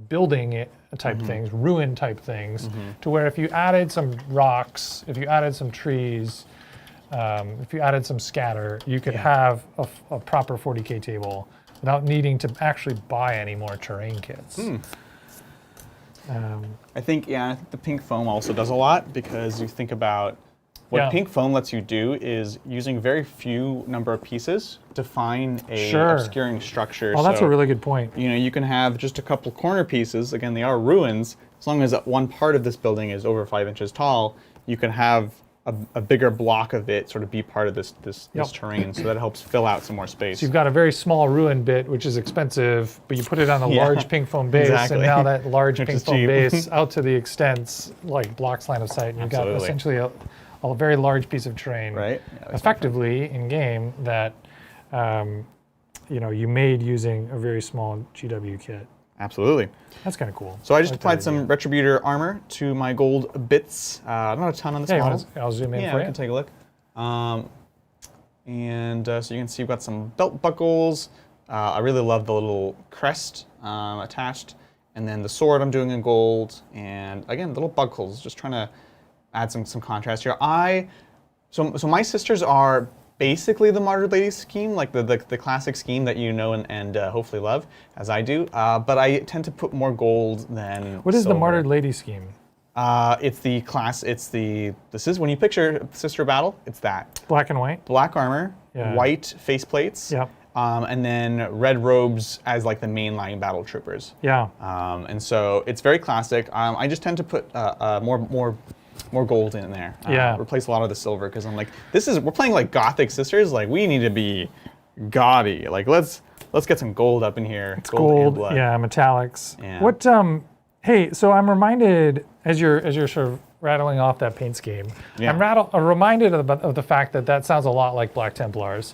building type things, ruin type things, to where if you added some rocks, if you added some trees, if you added some scatter, you could have a proper 40K table without needing to actually buy any more terrain kits. I think the pink foam also does a lot, because you think about what pink foam lets you do is using very few number of pieces to find a obscuring structure. Oh, that's a really good point. You know, you can have just a couple corner pieces. Again, they are ruins. As long as one part of this building is over 5 inches tall, you can have a bigger block of it sort of be part of this terrain, so that helps fill out some more space. So you've got a very small ruin bit, which is expensive, but you put it on a large pink foam base, and now that large pink foam base out to the extents like blocks line of sight, and you've got essentially a very large piece of terrain, effectively in game, that you know, you made using a very small GW kit. Absolutely. That's kind of cool. So I just applied some Retributive Armor to my gold bits. Not a ton on this model. I'll zoom in for you. Yeah, I can take a look. So you can see we've got some belt buckles. I really love the little crest attached. And then the sword I'm doing in gold. And again, little buckles, just trying to add some contrast here. So my sisters are basically the Martyred Lady scheme, like the classic scheme that you know and hopefully love, as I do. But I tend to put more gold than What is silver. the Martyred Lady scheme? It's the class. This is when you picture Sister Battle. It's that Black and white. black armor, white faceplates, and then red robes as like the mainline battle troopers. Yeah. And so it's very classic. I just tend to put more gold in there. Yeah. Replace a lot of the silver because I'm like, we're playing like Gothic sisters. Like we need to be gaudy. Like let's get some gold up in here. It's gold. blood. Yeah, metallics. Yeah. What? Hey, so I'm reminded as you're sort of rattling off that paint scheme. Yeah. I'm reminded of the fact that sounds a lot like Black Templars.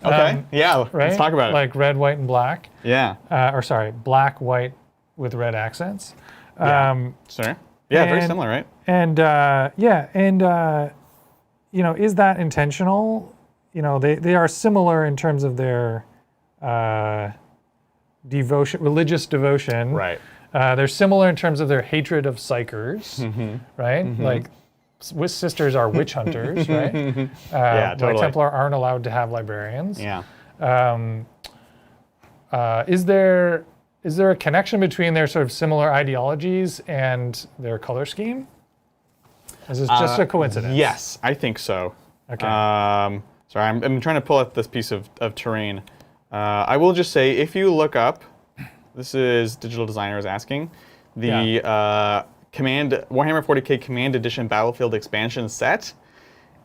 Okay. Yeah. Right? Let's talk about it. Like red, white, and black. Yeah. Or sorry, black, white with red accents. Sure. Yeah. Very and- similar, right? And is that intentional? They are similar in terms of their devotion, religious devotion. Right. They're similar in terms of their hatred of psychers, right? Like, sisters are witch hunters, right? Yeah, totally. Black Templar aren't allowed to have librarians. Yeah. Is there a connection between their sort of similar ideologies and their color scheme? Is this just a coincidence? Yes, I think so. Okay. Sorry, I'm trying to pull up this piece of terrain. I will just say, if you look up, this is Digital Designer is asking, the Warhammer 40k Command Edition Battlefield Expansion set.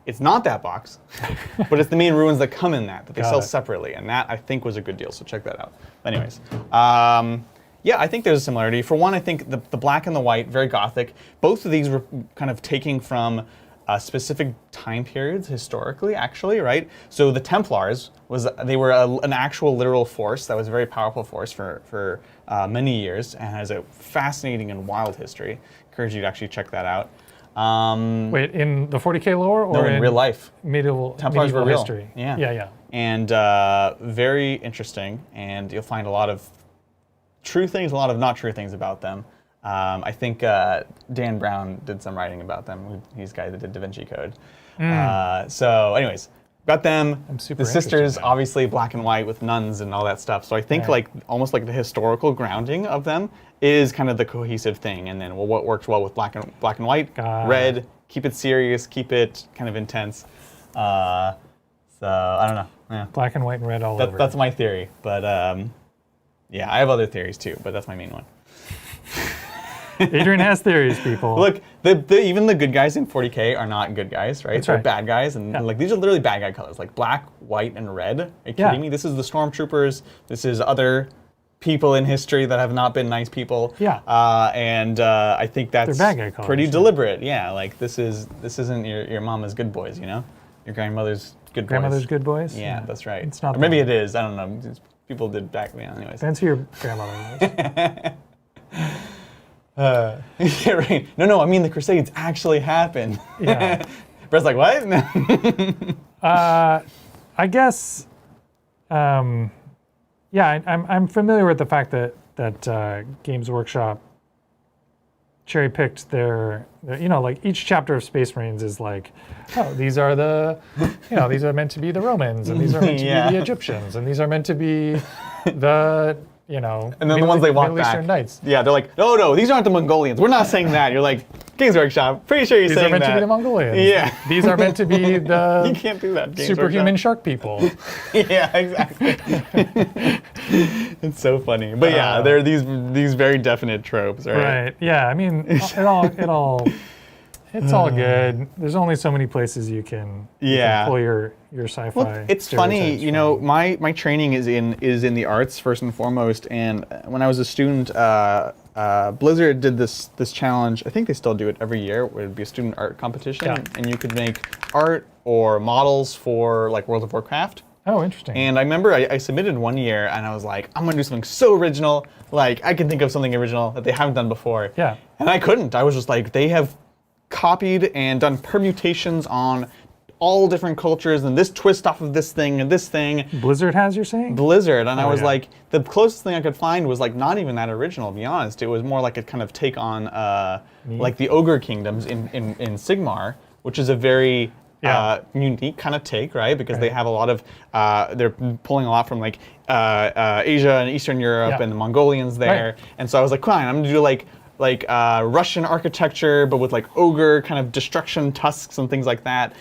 It's not that box, but it's the main ruins that come in that they Got sell it. separately, and that I think was a good deal. So check that out. Anyways, yeah, I think there's a similarity. For one, I think the black and the white, very Gothic. Both of these were kind of taking from specific time periods historically, actually, right? So the Templars they were an actual literal force that was a very powerful force for many years and has a fascinating and wild history. Encourage you to actually check that out. Wait, in the 40k lore or No, in real life. medieval Templars were real. history? Yeah. Yeah. And very interesting, and you'll find a lot of true things, a lot of not true things about them. I think Dan Brown did some writing about them. He's the guy that did Da Vinci Code. So anyways, got them. I'm super the sisters, interested now. obviously black and white with nuns and all that stuff. So I think Right. like almost like the historical grounding of them is kind of the cohesive thing. And then what works well with black and white, Got red, keep it serious, keep it kind of intense. So I don't know. Yeah. Black and white and red all over. That's my theory, but yeah, I have other theories too, but that's my main one. Adrian has theories, people. Look, even the good guys in 40k are not good guys, right? That's They're right. bad guys, and Yeah. like these are literally bad guy colors, like black, white, and red. Are you Yeah. kidding me? This is the stormtroopers. This is other people in history that have not been nice people. Yeah. And I think that's They're bad guy colors, pretty yeah. deliberate. Yeah, like this isn't your mama's good boys, you know? Your grandmother's good Grandmother's boys. good boys? Yeah, that's right. It's not or maybe bad. it is. I don't know. People did back then, anyways. Depends who your grandmother was. Yeah, right. No, I mean the Crusades actually happened. Yeah. Brett's like, what? I guess, yeah, I'm familiar with the fact that Games Workshop cherry-picked their, like each chapter of Space Marines is like, oh, these are these are meant to be the Romans, and these are meant to Yeah. be the Egyptians, and these are meant to be the, And then the ones they walk Middle back. Eastern Knights. Yeah, they're like, no, these aren't the Mongolians. We're not saying that. You're like, Games Workshop, pretty sure you're These saying are meant that. to be the Mongolians. Yeah. These are meant to be You the can't do that, Games superhuman Workshop. shark people. Yeah, exactly. It's so funny. But yeah, there are these very definite tropes, right? Right. Yeah. I mean, it's all good. There's only so many places you can pull your sci-fi. Well, it's funny, stereotypes from. my training is in the arts first and foremost, and when I was a student, Blizzard did this challenge. I think they still do it every year. Where it'd be a student art competition, Yeah. and you could make art or models for like World of Warcraft. Oh, interesting. And I remember I submitted one year, and I was like, I'm gonna do something so original. Like I can think of something original that they haven't done before. Yeah. And I couldn't. I was just like, they have copied and done permutations on all different cultures, and this twist off of this thing and this thing. Blizzard has, you're saying? Blizzard, and I was yeah. like, the closest thing I could find was like not even that original, to be honest. It was more like a kind of take on like the Ogre Kingdoms in Sigmar, which is a very unique kind of take, right? Because they have a lot of, they're pulling a lot from like Asia and Eastern Europe and the Mongolians there. Right. And so I was like, fine, I'm gonna do like Russian architecture, but with like ogre kind of destruction tusks and things like that.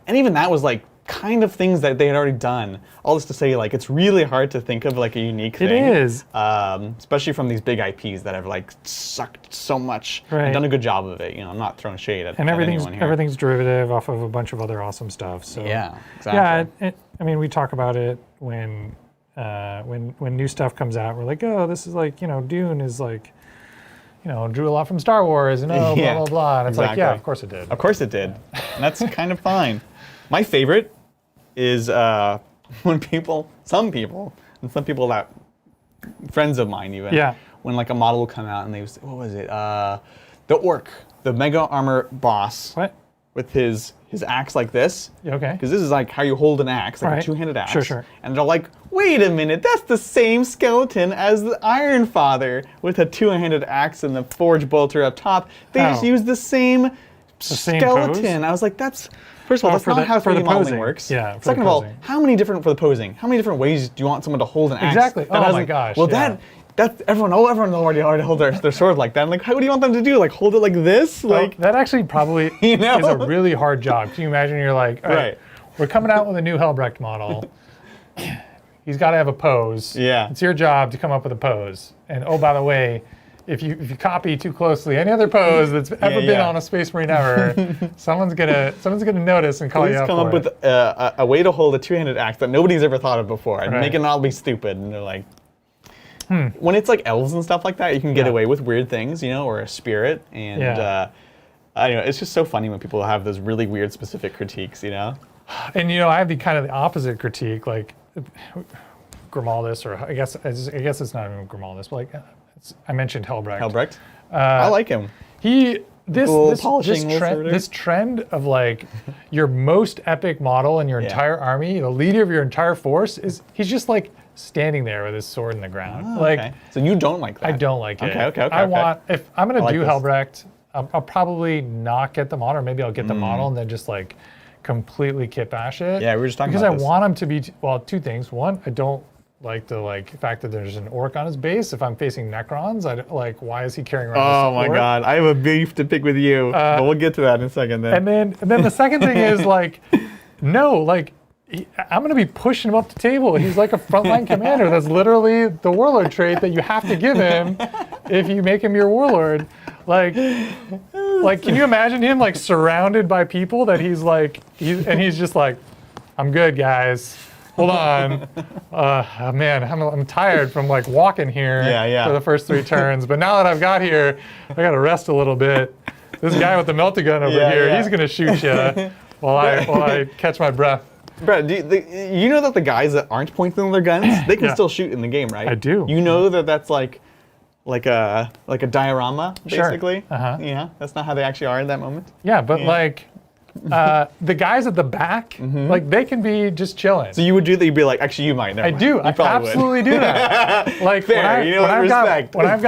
And even that was like kind of things that they had already done. All this to say, like, it's really hard to think of like a unique thing. It is. Especially from these big IPs that have like sucked so much and done a good job of it. You know, I'm not throwing shade at anyone here. Everything's derivative off of a bunch of other awesome stuff. So yeah, exactly. Yeah, I mean, we talk about it when new stuff comes out. We're like, oh, this is like, you know, Dune is like, you know, drew a lot from Star Wars and blah, blah, blah. And it's like, yeah, of course it did. Of course it did. And that's kind of fine. My favorite is when some people that, friends of mine even, when like a model will come out and they, what was it? The Orc, the Mega Armor boss. What? With his axe like this. Okay. Because this is like how you hold an axe, like a two-handed axe. Sure. And they're like, wait a minute, that's the same skeleton as the Iron Father with a two-handed axe and the forge bolter up top. They just use the same skeleton. I was like, that's, first of all, that's not how 3D modeling works. Yeah. Second of all, how many different ways do you want someone to hold an axe? Exactly. Oh my gosh. Well, that's everyone already hold their sword like that. I'm like, what do you want them to do? Like hold it like this? Like that actually probably is a really hard job. Can you imagine? You're like, all right, we're coming out with a new Helbrecht model. He's got to have a pose. Yeah. It's your job to come up with a pose. And oh, by the way, if you copy too closely any other pose that's ever been on a Space Marine ever, someone's gonna notice and call you out come up with a way to hold a two-handed axe that nobody's ever thought of before and make it all be stupid. And they're like, when it's like elves and stuff like that, you can get away with weird things, you know, or a spirit. And I don't know, it's just so funny when people have those really weird specific critiques, you know? And you know, I have the kind of the opposite critique, like Grimaldus, or I guess it's not even Grimaldus, but like I mentioned Helbrecht. I like him. This trend of like your most epic model in your entire army, the leader of your entire force, he's just like standing there with his sword in the ground. So you don't like that? I don't like it. Okay. If I'm gonna do Helbrecht, I'll probably not get the model, or maybe I'll get the model and then just like completely kit bash it. Yeah, we were just talking about this. Because I want him to be, two things. One, I don't like the fact that there's an orc on his base. If I'm facing Necrons, why is he carrying around this Oh my orc? God, I have a beef to pick with you. But we'll get to that in a second then. And then the second thing is I'm gonna be pushing him up the table. He's like a frontline commander. That's literally the warlord trait that you have to give him if you make him your warlord. Like, can you imagine him like surrounded by people that he's just like, I'm good, guys. Hold on. Man, I'm tired from like walking here for the first 3 turns. But now that I've got here, I got to rest a little bit. This guy with the melta-gun over here, he's gonna shoot you while I catch my breath. Brett, you know that the guys that aren't pointing their guns, they can still shoot in the game, right? I do. You know that's like a diorama, basically. Sure. Yeah, that's not how they actually are in that moment. Yeah, but the guys at the back, they can be just chilling. So you would do that? You'd be like, actually, you might. I do. I absolutely do that. Like fair. when I've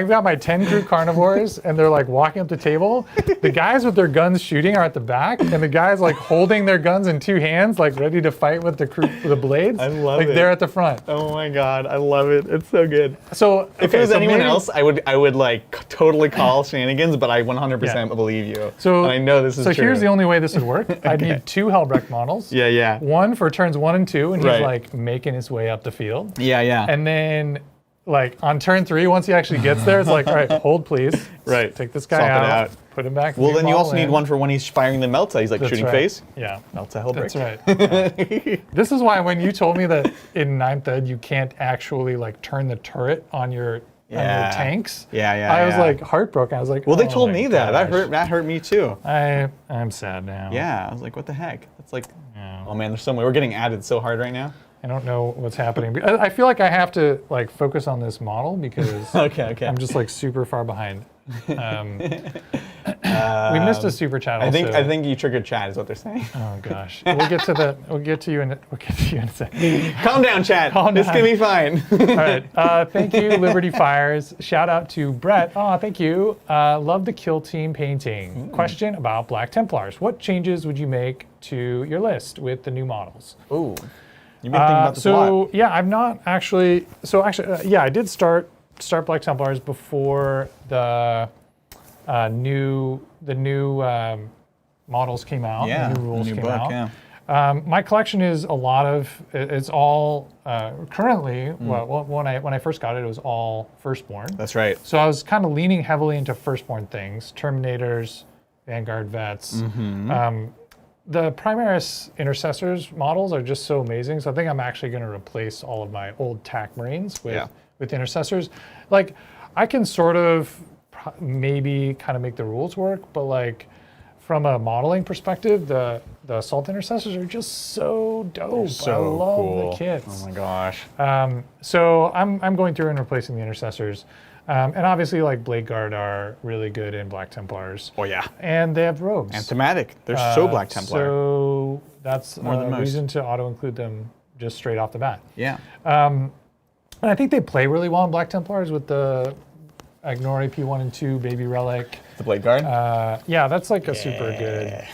got my 10 crew carnivores and they're like walking up the table, the guys with their guns shooting are at the back, and the guys like holding their guns in 2 hands, like ready to fight with the blades. I love it. They're at the front. Oh my God, I love it. It's so good. So if it was anyone else, I would like totally call shenanigans, but I 100% believe you. So and I know this is true. So here's the only way this would work. I'd need 2 Helbrecht models. Yeah. One for turns 1 and 2, and he's like making his way up the field. Yeah. And then like on turn 3, once he actually gets there, it's like, all right, hold please. Right. Take this guy out. Put him back. Well, then you also need one for when he's firing the Melta. He's like shooting face. Yeah. Melta Helbrecht. That's right. Yeah. This is why when you told me that in 9th Ed you can't actually like turn the turret on your tanks. I was like heartbroken. I was like, well, they told me that. That hurt me too. I'm sad now. Yeah, I was like, what the heck? It's like, oh man, there's so many. We're getting added so hard right now. I don't know what's happening. I feel like I have to like focus on this model because okay. I'm just like super far behind. We missed a super chat. I think you triggered chat, is what they're saying. Oh gosh, we'll get to you in a second. Calm down, chat. This can be fine. All right. Thank you, Liberty Fires. Shout out to Brett. Oh, thank you. Love the Kill Team painting. Question about Black Templars. What changes would you make to your list with the new models? Ooh. You've been thinking about this a lot. Yeah, I'm not actually. So actually, I did start Black Templars before the new models came out. Yeah, the new rules came out. Yeah. My collection is a lot of, it's all, currently, well, when I first got it was all Firstborn. That's right. So I was kind of leaning heavily into Firstborn things, Terminators, Vanguard Vets. The Primaris Intercessors models are just so amazing, so I think I'm actually going to replace all of my old TAC Marines with Intercessors. Like, I can sort of maybe kind of make the rules work, but like, from a modeling perspective, the Assault Intercessors are just so dope. So I love cool. the kits. Oh my gosh. So I'm going through and replacing the Intercessors. And obviously, like, Blade Guard are really good in Black Templars. Oh yeah. And they have rogues. And thematic. They're so Black Templar. So that's More than a most. reason to auto-include them just straight off the bat. Yeah. And I think they play really well in Black Templars with the Agnori P1 and 2 Baby Relic. The Blade Guard. Yeah, that's like a super good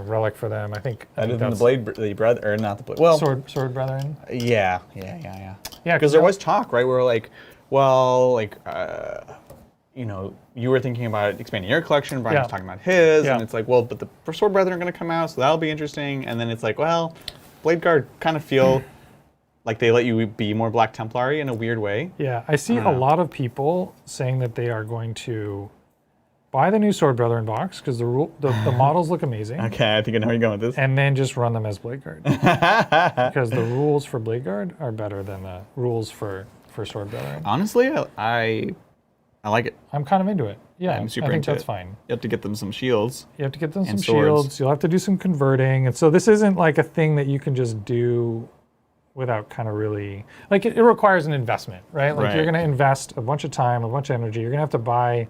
relic for them. I think Better than that's the brother, or not the Blade. Well, Sword Brethren. yeah. Yeah, Because there was talk, right? Where like, well, like, you know, you were thinking about expanding your collection. Brian was talking about his, and it's like, well, but the Sword Brethren are going to come out, so that'll be interesting. And then it's like, well, Blade Guard kind of feel like they let you be more Black Templary in a weird way. Yeah, I see a lot of people saying that they are going to buy the new Sword Brethren box because the models look amazing. Okay, I think I know where you're going with this. And then just run them as Blade Guard. Because the rules for Blade Guard are better than the rules for Sword Brethren. Honestly, I like it. I'm kind of into it. Yeah, I'm super I think into that's it. fine. You have to get them some shields. You have to get them some And swords. shields. You'll have to do some converting. And so this isn't like a thing that you can just do without kind of really, like it requires an investment, right? Like you're going to invest a bunch of time, a bunch of energy. You're going to have to buy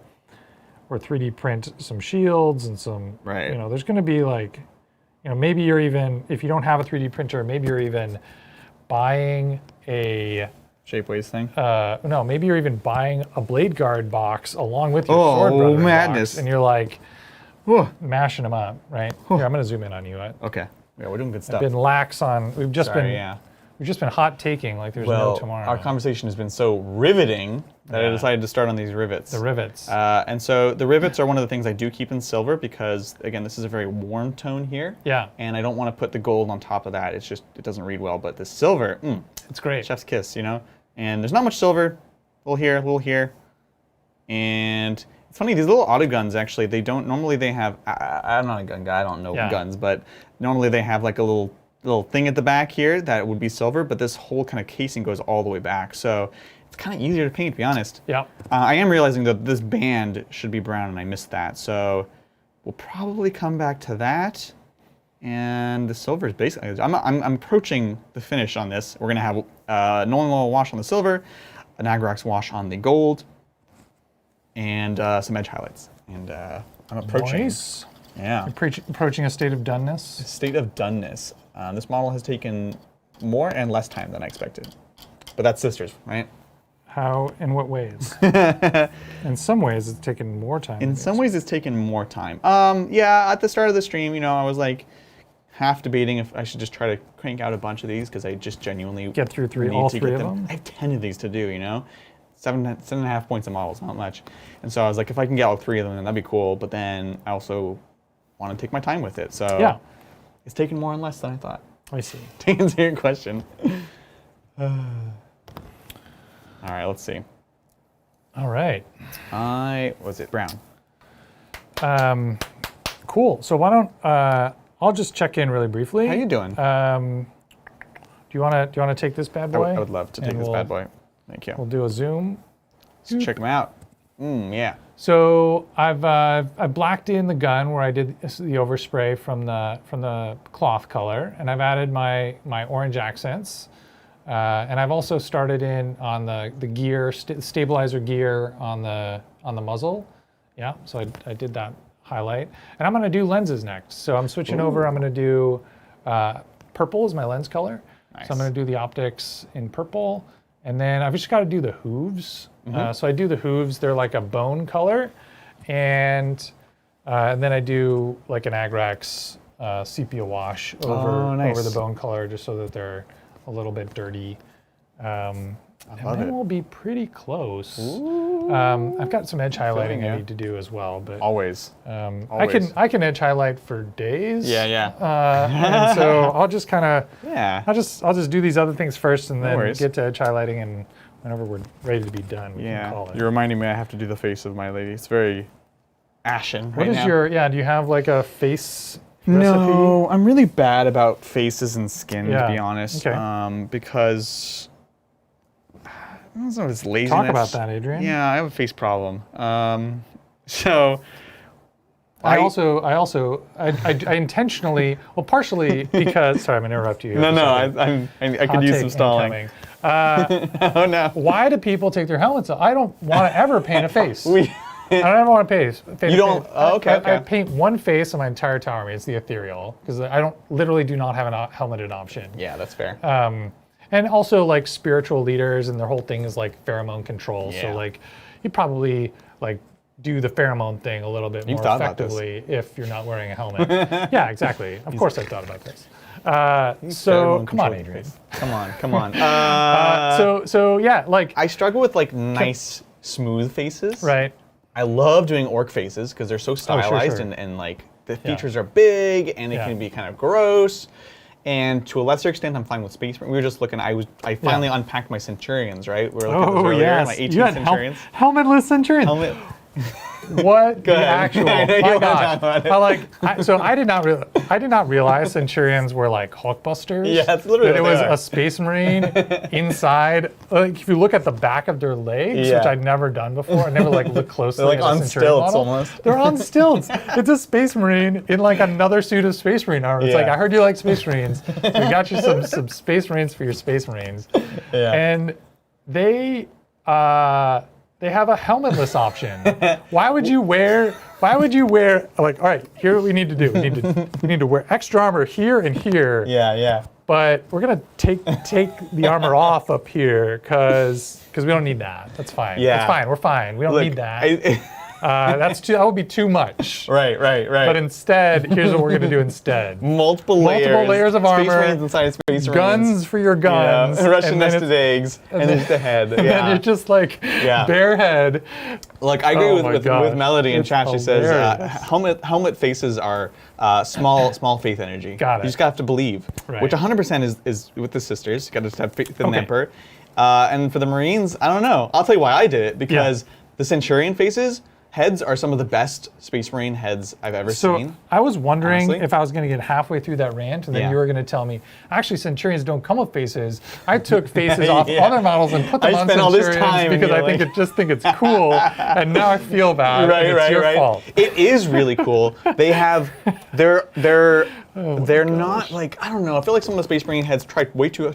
or 3D print some shields and some, you know, there's going to be like, you know, maybe you're even, if you don't have a 3D printer, maybe you're even buying a Shapeways thing? No, maybe you're even buying a Blade Guard box along with your Sword Brethren madness. box, and you're like mashing them up, right? Here, I'm going to zoom in on you. Okay. Yeah, we're doing good stuff. Been lax on. We've just been hot taking like there's no tomorrow. Our conversation has been so riveting that I decided to start on these rivets. The rivets. And so the rivets are one of the things I do keep in silver because, again, this is a very warm tone here. Yeah. And I don't want to put the gold on top of that. It's just, it doesn't read well. But the silver, it's great. Chef's kiss, you know? And there's not much silver. A little here, a little here. And it's funny, these little auto guns, actually, they don't, normally they have, I'm not a gun guy, I don't know guns, but normally they have like a little thing at the back here that would be silver, but this whole kind of casing goes all the way back. So it's kind of easier to paint, to be honest. Yeah. I am realizing that this band should be brown, and I missed that. So we'll probably come back to that. And the silver is basically, I'm approaching the finish on this. We're going to have normal wash on the silver, an Agrax wash on the gold, and some edge highlights. And I'm approaching. Nice. Yeah. Approaching a state of doneness. State of doneness. This model has taken more and less time than I expected. But that's Sisters, right? How, in what ways? In some ways, it's taken more time. In some ways, it's taken more time. Yeah, at the start of the stream, you know, I was like half debating if I should just try to crank out a bunch of these because I just genuinely get through all three of them. I have 10 of these to do, you know? 7.5 points of models, not much. And so I was like, if I can get all 3 of them, then that'd be cool. But then I also want to take my time with it. So it's taken more and less than I thought. I see. To answer your question. All right, let's see. All right. Was it brown? Cool. So why don't I'll just check in really briefly. How you doing? Do you want to take this bad boy? I would love to take this bad boy. Thank you. We'll do a zoom. Let's check them out. Yeah. So I've blacked in the gun where I did the overspray from the cloth color, and I've added my orange accents, and I've also started in on the gear stabilizer gear on the muzzle. Yeah. So I did that highlight, and I'm going to do lenses next. So I'm switching over. I'm going to do purple is my lens color. Nice. So I'm going to do the optics in purple. And then I've just got to do the hooves. So I do the hooves, they're like a bone color. And then I do like an Agrax sepia wash over the bone color just so that they're a little bit dirty. I love it. We'll be pretty close. Ooh. I've got some edge highlighting I you. need to do as well, but Always. I can edge highlight for days. Yeah. And so I'll just kind of I'll just do these other things first, and then get to edge highlighting, and whenever we're ready to be done, we can call it. You're reminding me I have to do the face of my lady. It's very ashen What right is now. do you have like a face No, I'm really bad about faces and skin, to be honest. Okay. Because I don't know if it's laziness. Talk about that, Adrian. Yeah, I have a face problem. So I intentionally, well, partially because, sorry, I'm gonna interrupt you. I could use some stalling. Oh no. Why do people take their helmets off? I don't want to ever paint a face. I don't ever want to paint. You don't? Oh, okay. I paint one face on my entire T'au army. It's the ethereal, because I literally do not have a helmeted option. Yeah, that's fair. And also like spiritual leaders, and their whole thing is like pheromone control. Yeah. So like you probably like do the pheromone thing a little bit more effectively if you're not wearing a helmet. Yeah, exactly. Of course I've thought about this. So come on, Adrian. Come on. So yeah, like I struggle with like nice, smooth faces. right. I love doing orc faces because they're so stylized sure. and like the features are big and it can be kind of gross. And to a lesser extent, I'm fine with space. We were just looking. I finally unpacked my Centurions. Right, we were looking at this earlier. My 18 Centurions. Helmetless Centurions. What the actual? My God! So I did not realize Centurions were like Hulkbusters. Yeah, it's literally. That it was a Space Marine inside. Like if you look at the back of their legs, which I'd never done before, I never like looked closely. They're like at on a Centurion stilts model. almost. They're on stilts. It's a Space Marine in like another suit of Space Marine armor. It's like I heard you like Space Marines. So we got you some Space Marines for your Space Marines. Yeah. And they have a helmetless option. Why would you wear like, all right, here what we need to do. We need to wear extra armor here and here. Yeah. But we're gonna take the armor off up here because we don't need that. That's fine. Yeah. That's fine. We're fine. We don't need that. That would be too much. Right. But instead, here's what we're gonna do instead. Multiple layers of armor. Space Marines inside Space Marines. Guns for your guns. Yeah. Russian nested eggs. And then the head. And then you're just like bare head. Like I agree with Melody in chat. She says helmet faces are small faith energy. Got it. You just have to believe, which 100% is with the sisters. You got to have faith in the Emperor. And for the Marines, I don't know. I'll tell you why I did it, because the Centurion heads are some of the best Space Marine heads I've ever seen. I was wondering honestly. if I was going to get halfway through that rant, and then you were going to tell me, actually, Centurions don't come with faces. I took faces off other models and put them on Centurions because I think it's cool, and now I feel bad. It's your fault. It is really cool. They're not like, I don't know. I feel like some of the Space Marine heads tried way too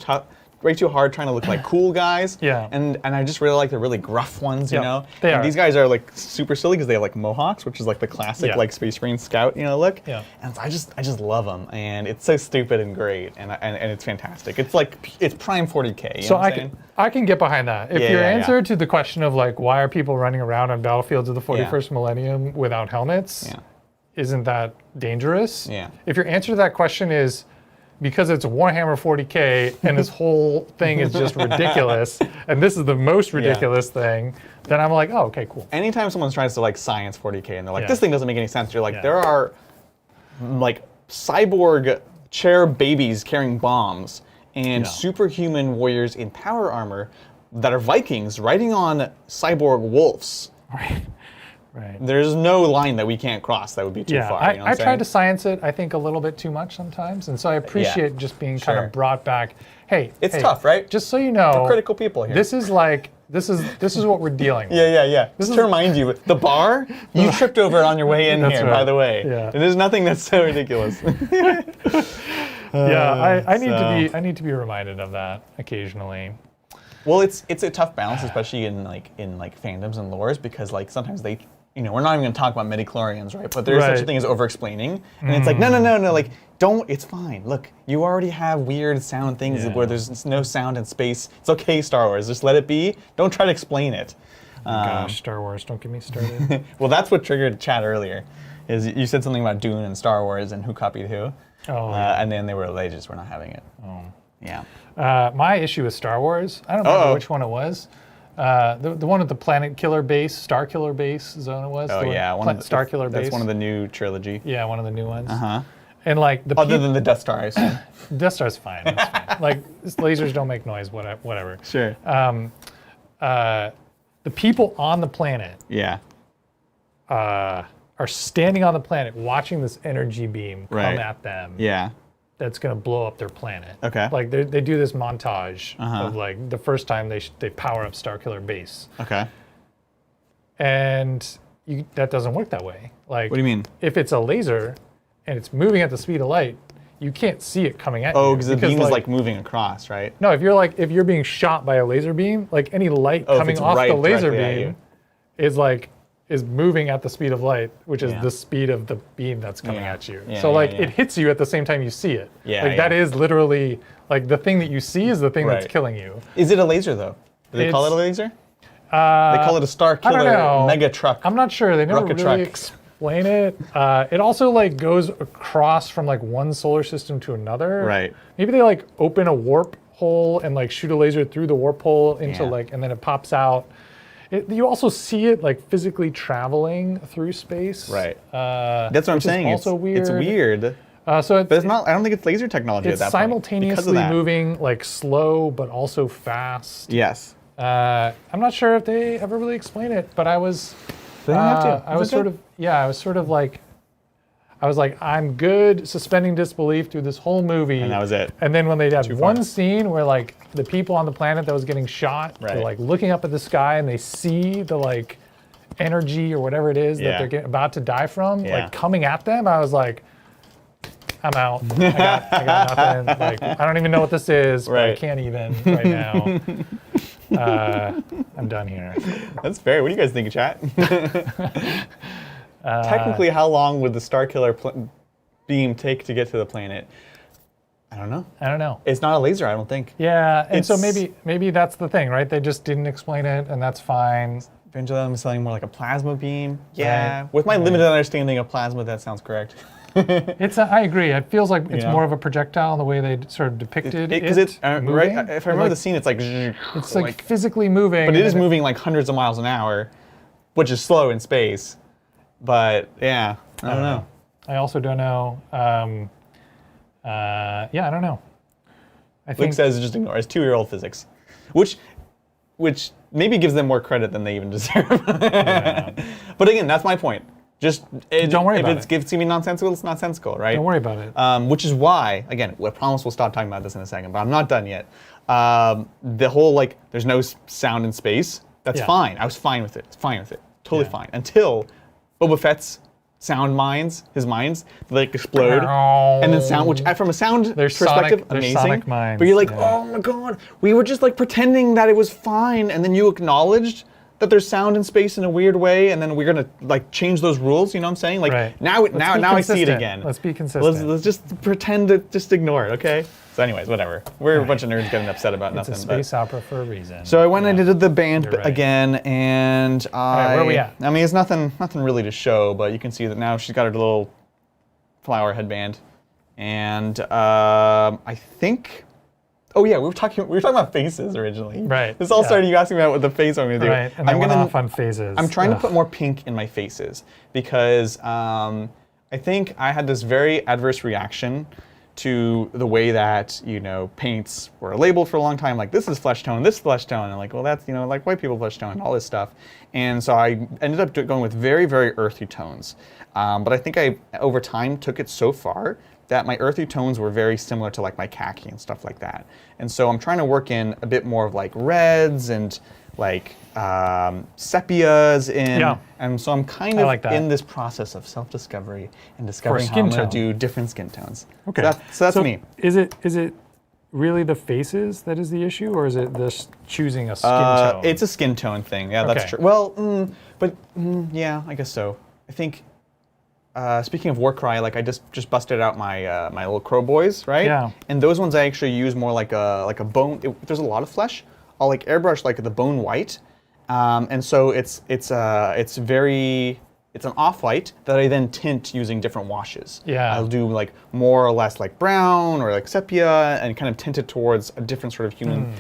hard trying to look like cool guys. Yeah. And I just really like the really gruff ones, you know? They are. These guys are like super silly because they have like mohawks, which is like the classic like Space Marine scout, look. Yeah. And I just love them. And it's so stupid and great. And it's fantastic. It's like, it's prime 40K. You know what I'm saying? I can get behind that. If your answer to the question of like, why are people running around on battlefields of the 41st millennium without helmets, isn't that dangerous? Yeah. If your answer to that question is, because it's Warhammer 40K and this whole thing is just ridiculous, and this is the most ridiculous thing, then I'm like, oh, okay, cool. Anytime someone tries to like science 40K and they're like, this thing doesn't make any sense, you're like, there are like cyborg chair babies carrying bombs and superhuman warriors in power armor that are Vikings riding on cyborg wolves. Right. There's no line that we can't cross that would be too far. I tried to science it, I think, a little bit too much sometimes, and so I appreciate just being kind of brought back. Hey, it's tough, right? Just so you know, we're critical people here. This is what we're dealing with. Yeah. Just to remind you, the bar you tripped over on your way in here. By the way, there's nothing that's so ridiculous. I need to be reminded of that occasionally. Well, it's a tough balance, especially in fandoms and lores, because like sometimes they, we're not even going to talk about midichlorians, right? But there's such a thing as over-explaining, and it's like no, like don't. It's fine. Look, you already have weird sound things where there's no sound in space. It's okay, Star Wars. Just let it be. Don't try to explain it. Gosh, Star Wars, don't get me started. Well, that's what triggered chat earlier. Is you said something about Dune and Star Wars and who copied who. And then they were not having it. Yeah. My issue with Star Wars, I don't remember which one it was. The one with the Planet Killer base, Star Killer base is what it was. Oh yeah, Star Killer base. That's one of the new trilogy. Yeah, one of the new ones. Uh-huh. And like the Other than the Death Star, I assume. Death Star's fine. That's fine. Like lasers don't make noise. Whatever. Sure. The people on the planet Yeah. are standing on the planet watching this energy beam come Right. at them. Yeah. That's gonna blow up their planet. Okay. Like they do this montage of like the first time they power up Starkiller Base, Okay. and that doesn't work that way. Like, What do you mean? if it's a laser and it's moving at the speed of light, you can't see it coming at Oh, you. because the beam is like moving across, right? No, if you're being shot by a laser beam, like any light Oh, if coming it's off right the laser directly at beam you. is moving at the speed of light, which is Yeah. the speed of the beam that's coming Yeah. at you. Yeah, So like yeah. it hits you at the same time you see it. Yeah, Like that is literally like the thing that you see is the thing that's Right. killing you. Is it a laser though? Do they call it a laser? They call it a Star I don't Killer know. mega truck. I'm not sure. They never Rocket really truck. explain it. It also like goes across from like one solar system to another. Right. Maybe they like open a warp hole and like shoot a laser through the warp hole into Yeah. like, and then it pops out. You also see it like physically traveling through space. Right. That's what I'm saying. Also weird. It's weird. So But it's not. I don't think it's laser technology it's at that point. because of simultaneously that. moving like slow but also fast. Yes. I'm not sure if they ever really explain it, but I was. They don't have to. I was sort of like, I'm good suspending disbelief through this whole movie. And that was it. And then when they had Too one far. scene where like the people on the planet that was getting shot, they're Right. like looking up at the sky and they see the like energy or whatever it is Yeah. that they're about to die from, Yeah. like coming at them. I was like, I'm out. I got nothing. Like I don't even know what this is, but I Right. can't even right now. I'm done here. That's fair. What do you guys think, chat? Technically, how long would the Starkiller beam take to get to the planet? I don't know. I don't know. It's not a laser, I don't think. Yeah, and so It's- maybe that's the thing, right? They just didn't explain it, and that's fine. Pendulum is selling more like a plasma beam. Yeah. Right. With my limited understanding of plasma, that sounds correct. I agree. It feels like it's Yeah. more of a projectile in the way they sort of depicted it. Because it's moving. right. If I remember Like, the scene, it's like. it's like physically moving. But it and is then moving like hundreds of miles an hour, which is slow in space. But yeah, I don't know. I also don't know. I don't know. I Luke think says just ignore. It's 2-year-old physics, which maybe gives them more credit than they even deserve. But again, that's my point. Just Don't worry about if it's gonna be nonsensical, it's nonsensical, right? don't worry about it. Which is why, again, I promise we'll stop talking about this in a second, but I'm not done yet. The whole like, there's no sound in space. That's Yeah. fine. I was fine with it. Fine with it. Totally Yeah. fine. Until Boba Fett's sound minds, his minds, they like explode, and then sound, which from a sound They're perspective, sonic- they're amazing. sonic minds, But you're like, yeah. oh my god, we were just like pretending that it was fine, and then you acknowledged that there's sound in space in a weird way, and then we're gonna like change those rules. You know what I'm saying? Like Right. now Let's be I see it consistent. again. Let's be consistent. Let's just pretend to just ignore it, okay? So anyways, whatever. We're a bunch of nerds getting upset about It's nothing. a but- space opera for a reason. So I went and did the band You're right. again, and I. where are we at? I mean, it's nothing really to show, but you can see that now she's got her little flower headband, and I think. Oh yeah, we were talking about faces originally. Right, This all yeah. started. You asking me about what the face I'm gonna do. right, and they I'm went gonna. off on phases. I'm trying to Ugh. put more pink in my faces because I think I had this very adverse reaction to the way that paints were labeled for a long time. Like this is flesh tone, this is flesh tone, and like well that's like white people flesh tone, all this stuff. And so I ended up going with very very earthy tones. But I think I over time took it so far that my earthy tones were very similar to like my khaki and stuff like that. And so I'm trying to work in a bit more of like reds and like sepias in, Yeah. and so I'm kind I of like that. in this process of self-discovery and discovering how skin I'm going to tone. do different skin tones. Okay. So that's me. Is it really the faces that is the issue, or is it this choosing a skin tone? It's a skin tone thing. Yeah, that's Okay. true. Well, yeah, I guess so. I think. Speaking of Warcry, like I just busted out my my little crow boys, right? Yeah. And those ones I actually use more like a bone. If there's a lot of flesh, I'll like airbrush like the bone white, and so it's It's an off-white that I then tint using different washes. Yeah. I'll do like more or less like brown or like sepia and kind of tint it towards a different sort of human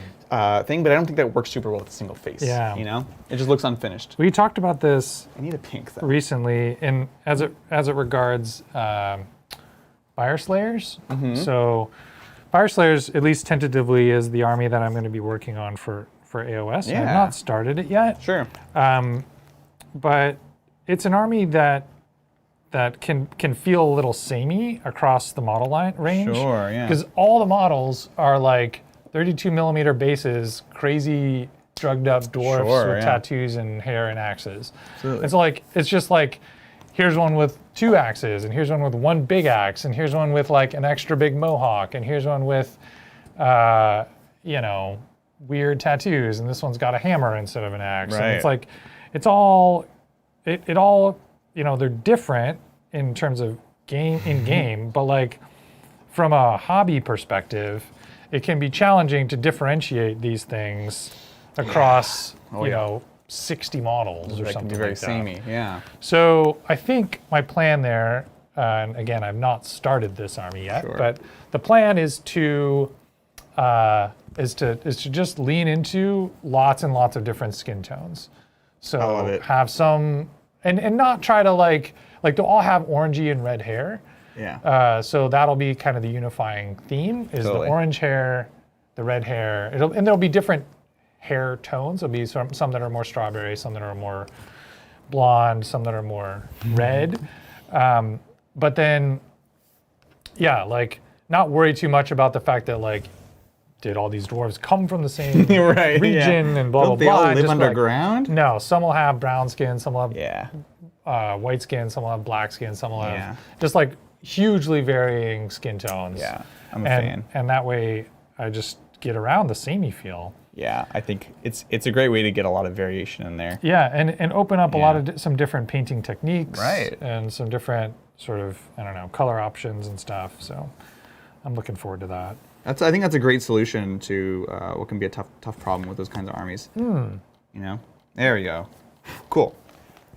thing, but I don't think that works super well with a single face. Yeah. You know? It just looks unfinished. We talked about this I need a pink though. recently in as it regards Fire Slayers. So Fire Slayers, at least tentatively, is the army that I'm going to be working on for AOS. Yeah. I've not started it yet. Sure. But it's an army that can feel a little samey across the model line range. Sure, yeah. Because all the models are like 32 millimeter bases, crazy drugged up dwarfs with tattoos and hair and axes. Absolutely. It's like it's just like here's one with 2 axes, and here's one with 1 big axe, and here's one with like an extra big mohawk, and here's one with you know, weird tattoos, and this one's got a hammer instead of an axe. Right. And it's like it all, you know, they're different in terms of game, but like from a hobby perspective, it can be challenging to differentiate these things across, you know, 60 models or That something can be very like that. samey, yeah. So I think my plan there, and again, I've not started this army yet, Sure. but the plan is to just lean into lots and lots of different skin tones. So love it. have some, and not try to like they'll all have orangey and red hair. Yeah. So that'll be kind of the unifying theme is Totally. the orange hair, the red hair, and there'll be different hair tones. There'll be some that are more strawberry, some that are more blonde, some that are more red. But then, yeah, like not worry too much about the fact that like, did all these dwarves come from the same Right, region yeah. and blah, Don't blah, they blah. all and live just be like, underground? no, some will have brown skin, some will have Yeah. white skin, some will have black skin, some will Yeah. have just like hugely varying skin tones. Yeah. I'm a fan. And that way I just get around the samey feel. Yeah, I think it's a great way to get a lot of variation in there. Yeah, and open up a lot Yeah. of some different painting techniques. Right. And some different sort of, I don't know, color options and stuff. So I'm looking forward to that. I think that's a great solution to what can be a tough problem with those kinds of armies. You know? There we go. Cool.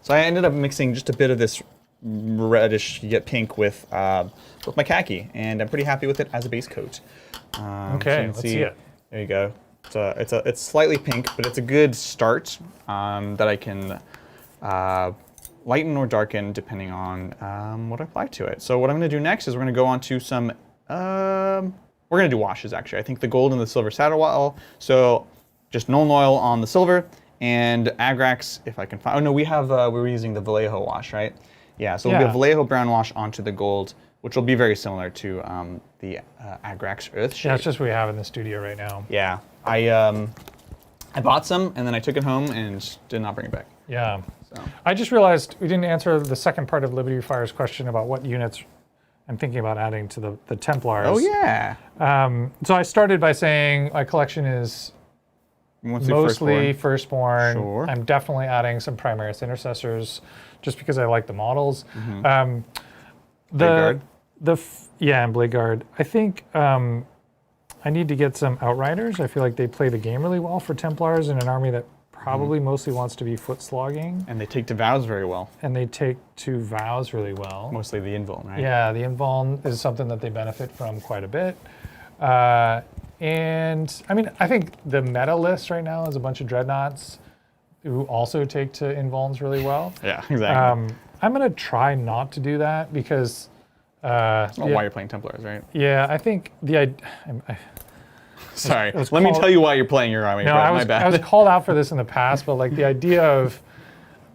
So I ended up mixing just a bit of this reddish yet pink with my khaki, and I'm pretty happy with it as a base coat. So you Okay, can let's see it. There you go. It's slightly pink, but it's a good start that I can lighten or darken depending on what I apply to it. So what I'm going to do next is we're going to go on to some. We're going to do washes, actually. I think the gold and the silver saddle oil. So just Nuln Oil on the silver and Agrax, if I can find. Oh, no, we were using the Vallejo wash, right? Yeah, so it'll be a Vallejo brown wash onto the gold, which will be very similar to the Agrax Earth shade. Yeah, it's just what we have in the studio right now. Yeah, I bought some and then I took it home and did not bring it back. Yeah. So. I just realized we didn't answer the second part of Liberty Fire's question about what units I'm thinking about adding to the Templars. Oh, yeah. So I started by saying my collection is mostly Firstborn. Sure. I'm definitely adding some Primaris Intercessors just because I like the models. Blade Guard. And Blade Guard. I think I need to get some Outriders. I feel like they play the game really well for Templars in an army that probably mostly wants to be foot slogging. And they take to vows very well. And they take to vows really well. Mostly the Invuln, right? Yeah, the Invuln is something that they benefit from quite a bit. And I mean, I think the meta list right now is a bunch of Dreadnoughts who also take to Invulns really well. Yeah, exactly. I'm going to try not to do that because... That's not why you're playing Templars, right? Yeah, I think the... Sorry, let me tell you why you're playing your army, No, Brett, my bad. I was called out for this in the past, but like the idea of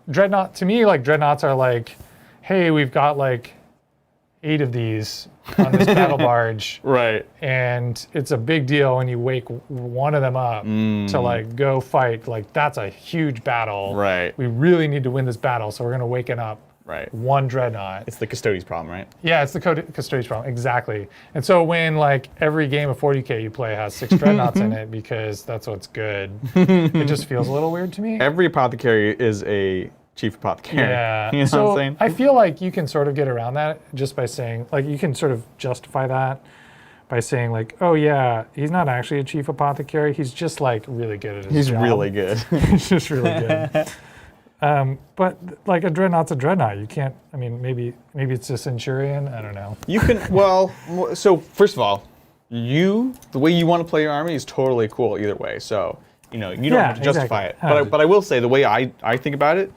Dreadnought, to me, like Dreadnoughts are like, hey, we've got like 8 of these on this battle barge. Right. And it's a big deal when you wake one of them up to like go fight. Like that's a huge battle. Right. We really need to win this battle, so we're gonna waken up Right. one Dreadnought. It's the Custodes problem, right? Yeah, it's the Custodes problem, exactly. And so when like every game of 40K you play has 6 Dreadnoughts in it because that's what's good, it just feels a little weird to me. Every apothecary is a chief apothecary. Yeah. You know So what I'm saying? I feel like you can sort of get around that just by saying, like you can sort of justify that by saying like, oh yeah, he's not actually a chief apothecary, he's just like really good at his job. He's really good. He's just really good. But like a dreadnought's a dreadnought. You can't. I mean, maybe it's a centurion. I don't know. You can. Well, so first of all, the way you want to play your army is totally cool either way. So you don't have to justify exactly. it. But I will say the way I think about it,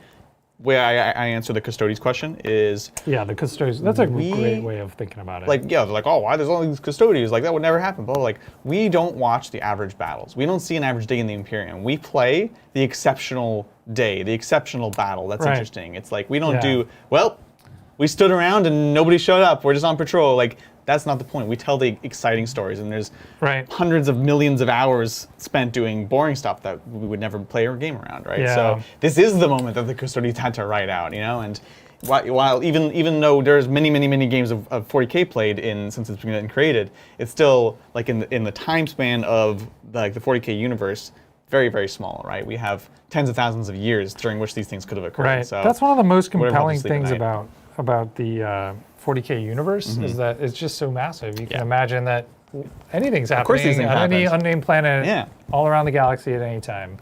way I answer the Custodes question is the Custodes. That's a great way of thinking about it. Like they're like, oh, why there's all these Custodes? Like that would never happen. But like we don't watch the average battles. We don't see an average day in the Imperium. We play the exceptional day, the exceptional battle. That's interesting. It's like we don't do we stood around and nobody showed up. We're just on patrol. Like that's not the point. We tell the exciting stories, and there's hundreds of millions of hours spent doing boring stuff that we would never play a game around, right? Yeah. So this is the moment that the Custodes had to write out, and while even though there's many games of 40K played since it's been created, it's still like in the time span of the 40K universe, very, very small, right? We have tens of thousands of years during which these things could have occurred. Right. So that's one of the most compelling things about the 40K universe is that it's just so massive. You can imagine that anything's happening of course these things on any happen. unnamed planet all around the galaxy at any time.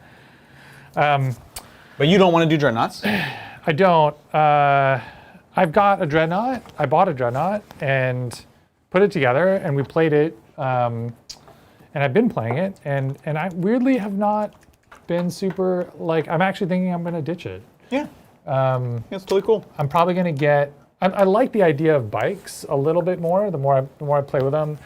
But you don't want to do dreadnoughts? I don't. I've got a dreadnought. I bought a dreadnought and put it together, and we played it. And I've been playing it, and I weirdly have not been super, I'm actually thinking I'm going to ditch it. Yeah. It's totally cool. I'm probably going to get, I like the idea of bikes a little bit more, the more I play with them,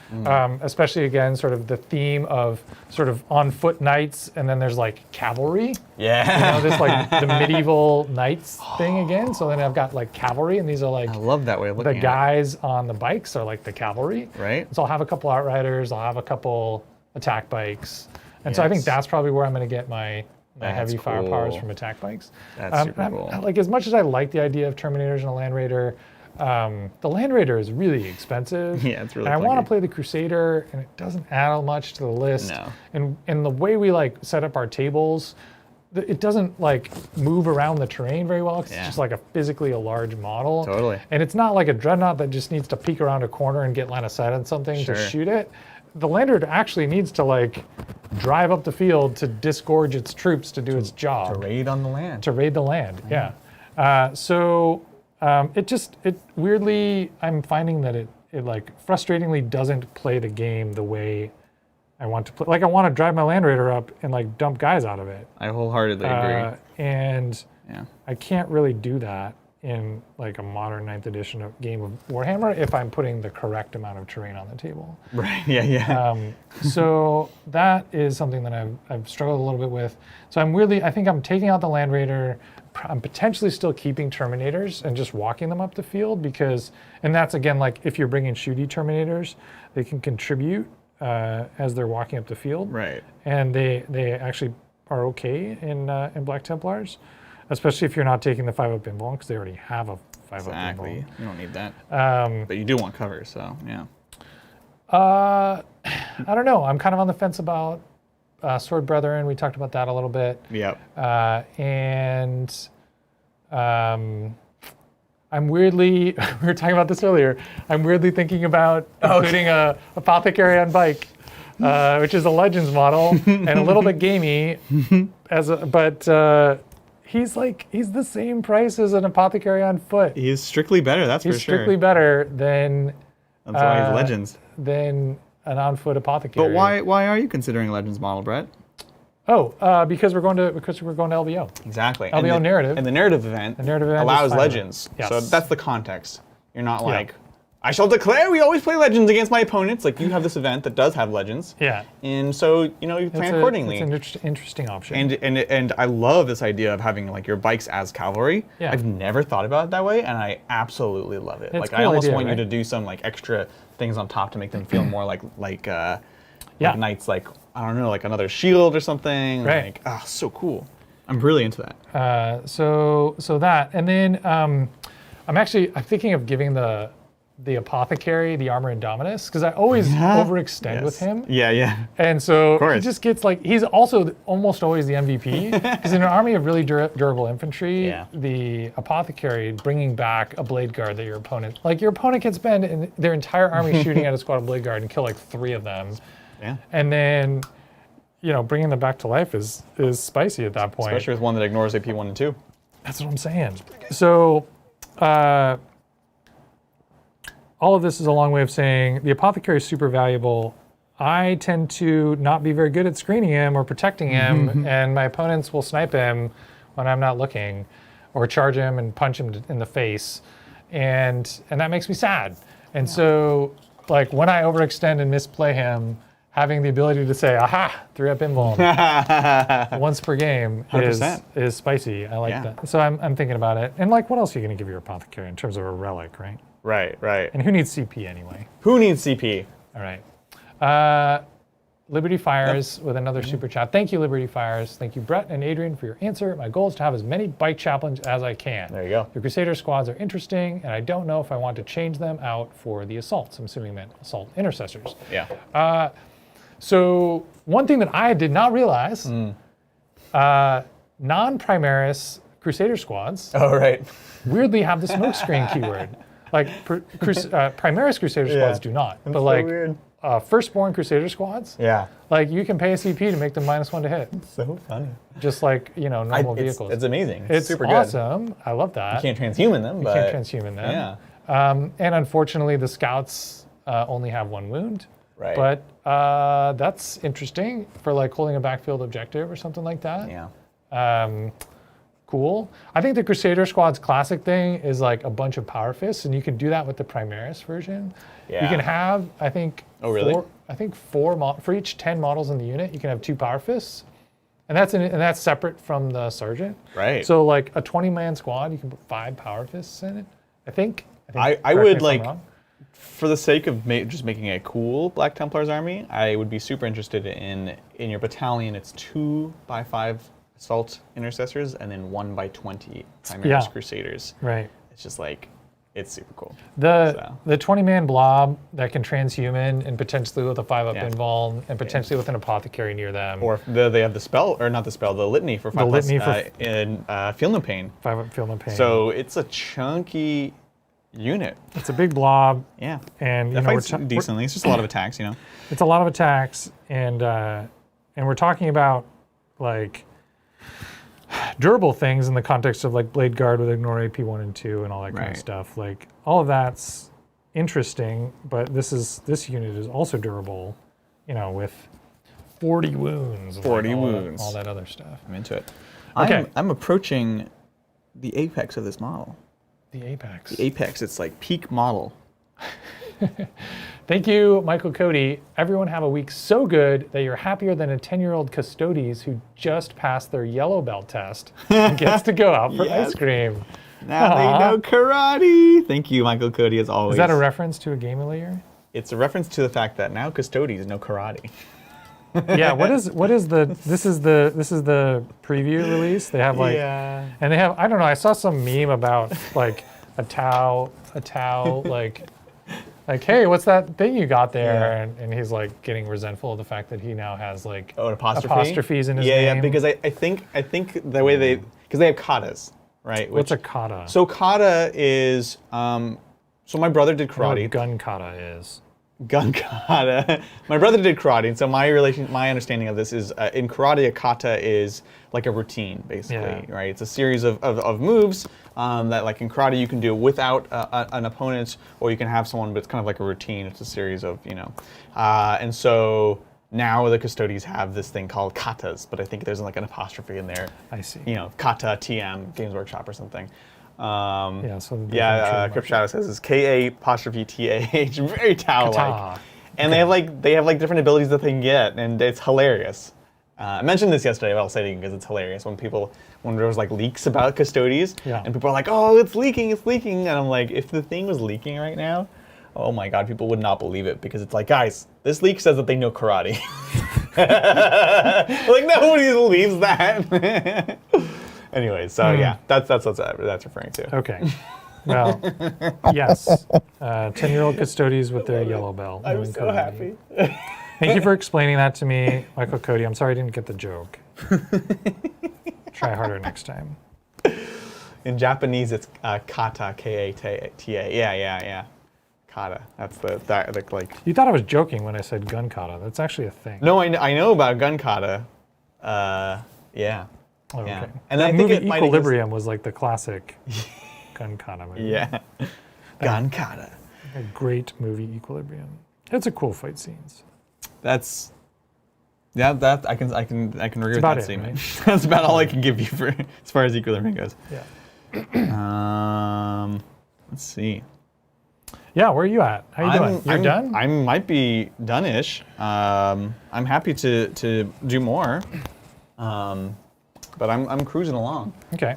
especially again, sort of the theme of sort of on foot knights, and then there's like cavalry. Yeah. This like the medieval knights thing again. So then I've got like cavalry, and these are like, I love that way of looking at it. The guys on the bikes are like the cavalry. Right. So I'll have a couple outriders, I'll have a couple attack bikes. And so I think that's probably where I'm going to get my heavy firepowers from attack bikes. That's super cool. Like as much as I like the idea of Terminators and a Land Raider, the Land Raider is really expensive. Yeah, it's really. And I want to play the Crusader, and it doesn't add much to the list. No. And the way we set up our tables, it doesn't move around the terrain very well. It's just like physically a large model. Totally. And it's not like a dreadnought that just needs to peek around a corner and get line of sight on something to shoot it. The Land Raider actually needs to drive up the field to disgorge its troops to do its job. To raid on the land. To raid the land, so it weirdly, I'm finding that it frustratingly doesn't play the game the way I want to play. I want to drive my Land Raider up and dump guys out of it. I wholeheartedly agree. And I can't really do that in a modern 9th edition game of Warhammer if I'm putting the correct amount of terrain on the table. Right, yeah. So that is something that I've struggled a little bit with. So I think I'm taking out the Land Raider. I'm potentially still keeping Terminators and just walking them up the field and that's again, if you're bringing shooty Terminators, they can contribute as they're walking up the field. Right. And they actually are okay in Black Templars. Especially if you're not taking the 5-up invuln, because they already have a 5-up invuln. Exactly. You don't need that. But you do want cover, so yeah. I don't know. I'm kind of on the fence about Sword Brethren. We talked about that a little bit. Yep. And I'm weirdly, we were talking about this earlier, I'm weirdly thinking about including a Apothecary on bike, which is a Legends model and a little bit gamey, but he's the same price as an Apothecary on foot. He's strictly better, that's for sure. He's strictly better than that's why he's Legends. Than an on-foot Apothecary. But why are you considering a Legends model, Brett? Because we're going to LVO. Exactly. LVO narrative. And the narrative event allows Legends. Yes. So that's the context. You're not I shall declare we always play Legends against my opponents. You have this event that does have Legends. Yeah. And so, you plan accordingly. It's an interesting option. And I love this idea of having your bikes as cavalry. Yeah. I've never thought about it that way, and I absolutely love it. It's a I cool almost idea, want you right? to do some extra things on top to make them feel more like knights, I don't know, another shield or something. Right. So cool. I'm really into that. So that, and then I'm thinking of giving the Apothecary the Armor Indominus, because I always overextend with him. Yeah. And so he just gets he's also almost always the MVP, because in an army of really durable infantry, the Apothecary bringing back a Blade Guard that your opponent can spend their entire army shooting at a squad of Blade Guard and kill 3 of them. Yeah. And then, bringing them back to life is spicy at that point. Especially with one that ignores AP 1 and 2. That's what I'm saying. So, all of this is a long way of saying the apothecary is super valuable. I tend to not be very good at screening him or protecting him, and my opponents will snipe him when I'm not looking, or charge him and punch him in the face, and that makes me sad. And so, like when I overextend and misplay him, having the ability to say, aha, 3-up invuln once per game is spicy. I like that. So I'm thinking about it. And like, what else are you going to give your apothecary in terms of a relic, right? Right. And who needs CP anyway? Who needs CP? All right. Liberty Fires with another super chat. Thank you, Liberty Fires. Thank you, Brett and Adrian, for your answer. My goal is to have as many bike chaplains as I can. There you go. The Crusader squads are interesting, and I don't know if I want to change them out for the assaults. I'm assuming meant assault intercessors. Yeah. So one thing that I did not realize, non-Primaris Crusader squads weirdly have the smokescreen keyword. Like Primaris Crusader squads do not. That's but like so weird. Firstborn Crusader squads, like you can pay a CP to make them -1 to hit. So funny. Just like, normal vehicles. It's amazing. It's super awesome. good. I love that. You can't transhuman them, but... You can't transhuman them. Yeah. And unfortunately, the scouts only have 1 wound. Right. But that's interesting for like holding a backfield objective or something like that. Yeah. Cool. I think the Crusader Squad's classic thing is like a bunch of power fists, and you can do that with the Primaris version. Yeah. You can have, I think, Oh, really? for each 10 models in the unit, you can have 2 power fists, and that's separate from the sergeant. Right. So like a 20-man squad, you can put 5 power fists in it. I think I would like, for the sake of just making a cool Black Templars army, I would be super interested in your battalion. It's 2x5 assault intercessors and then 1x20 Primaris Crusaders. Right. It's just like, it's super cool. The 20-man blob that can transhuman and potentially with a 5-up invuln and potentially with an apothecary near them. Or they have the spell, or not the spell, the litany for 5 plus in Feel No Pain. 5-up Feel No Pain. So it's a chunky unit. It's a big blob. Yeah. And that fights decently. It's just a lot of attacks, It's a lot of attacks, and we're talking about like durable things in the context of like Blade Guard with Ignore AP 1 and 2 and all that kind of stuff. Like all of that's interesting, but this unit is also durable, with 40 wounds. 40 wounds. All that other stuff. I'm into it. Okay. I'm approaching the apex of this model. The apex. The apex. It's like peak model. Thank you, Michael Cody. Everyone have a week so good that you're happier than a 10-year-old custodes who just passed their yellow belt test and gets to go out for ice cream. Now they know karate. Thank you, Michael Cody, as always. Is that a reference to a game of the year? It's a reference to the fact that now custodes know karate. Yeah. What is the? This is the preview release. They have like, and they have, I don't know. I saw some meme about like a T'au like, hey, what's that thing you got there? And he's like getting resentful of the fact that he now has like apostrophes in his name. Yeah, because I think the way because they have katas, right? What's a kata? So kata is, so my brother did karate. Gun kata is. Gun kata. My brother did karate, and so my understanding of this is in karate, a kata is like a routine, basically, right? It's a series of moves that, like in karate, you can do without an opponent, or you can have someone, but it's kind of like a routine. It's a series of, and so now the custodies have this thing called katas, but I think there's like an apostrophe in there. I see. Kata TM Games Workshop or something. Crypt Shadow says it's KA''TAH, very T'au-like. And they have like different abilities that they can get, and it's hilarious. I mentioned this yesterday, but I'll say it again because it's hilarious. When there was like leaks about custodes, and people are like, "Oh, it's leaking," and I'm like, if the thing was leaking right now, oh my god, people would not believe it, because it's like, guys, this leak says that they know karate. Like nobody believes that. Anyway, so yeah, that's what that's referring to. Okay. Well, yes. 10-year-old custodies with their yellow bell. I'm so happy. Thank you for explaining that to me, Michael Cody. I'm sorry I didn't get the joke. Try harder next time. In Japanese, it's kata, K-A-T-A. Yeah. Kata. That's the like. You thought I was joking when I said gun kata. That's actually a thing. No, I know about gun kata. Yeah. Oh, Yeah. okay. And that I think movie it might Equilibrium was like the classic gun kata movie. Yeah. Gun kata. A great movie, Equilibrium. It's a cool fight scenes. That's that I can agree with about that it, statement. right? That's about all I can give you for as far as Equilibrium goes. Yeah. Let's see. Yeah, where are you at? How you doing? You're done? I might be done-ish. I'm happy to do more, but I'm cruising along. Okay.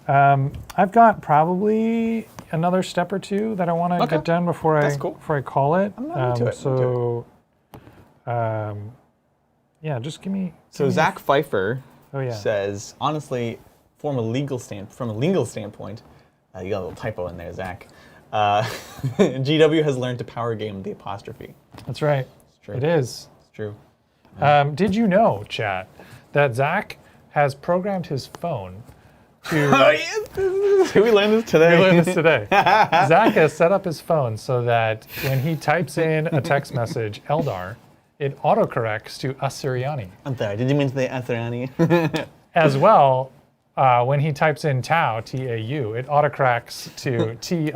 I've got probably another step or two that I want to get done before I call it. I'm not into it. So, yeah, just give me. So Zach Pfeiffer Oh, yeah. says, honestly, from a legal standpoint, you got a little typo in there, Zach. GW has learned to power game the apostrophe. That's right. It's true. It is. It's true. Did you know, chat, that Zach has programmed his phone to. Oh, yes. We learned this today. We learned this today. Zach has set up his phone so that when he types in a text message, Eldar, it autocorrects to Assyriani. I'm sorry, did you mean to say Assyriani? As well, when he types in T'au, T-A-U, it autocorrects to T''A-U.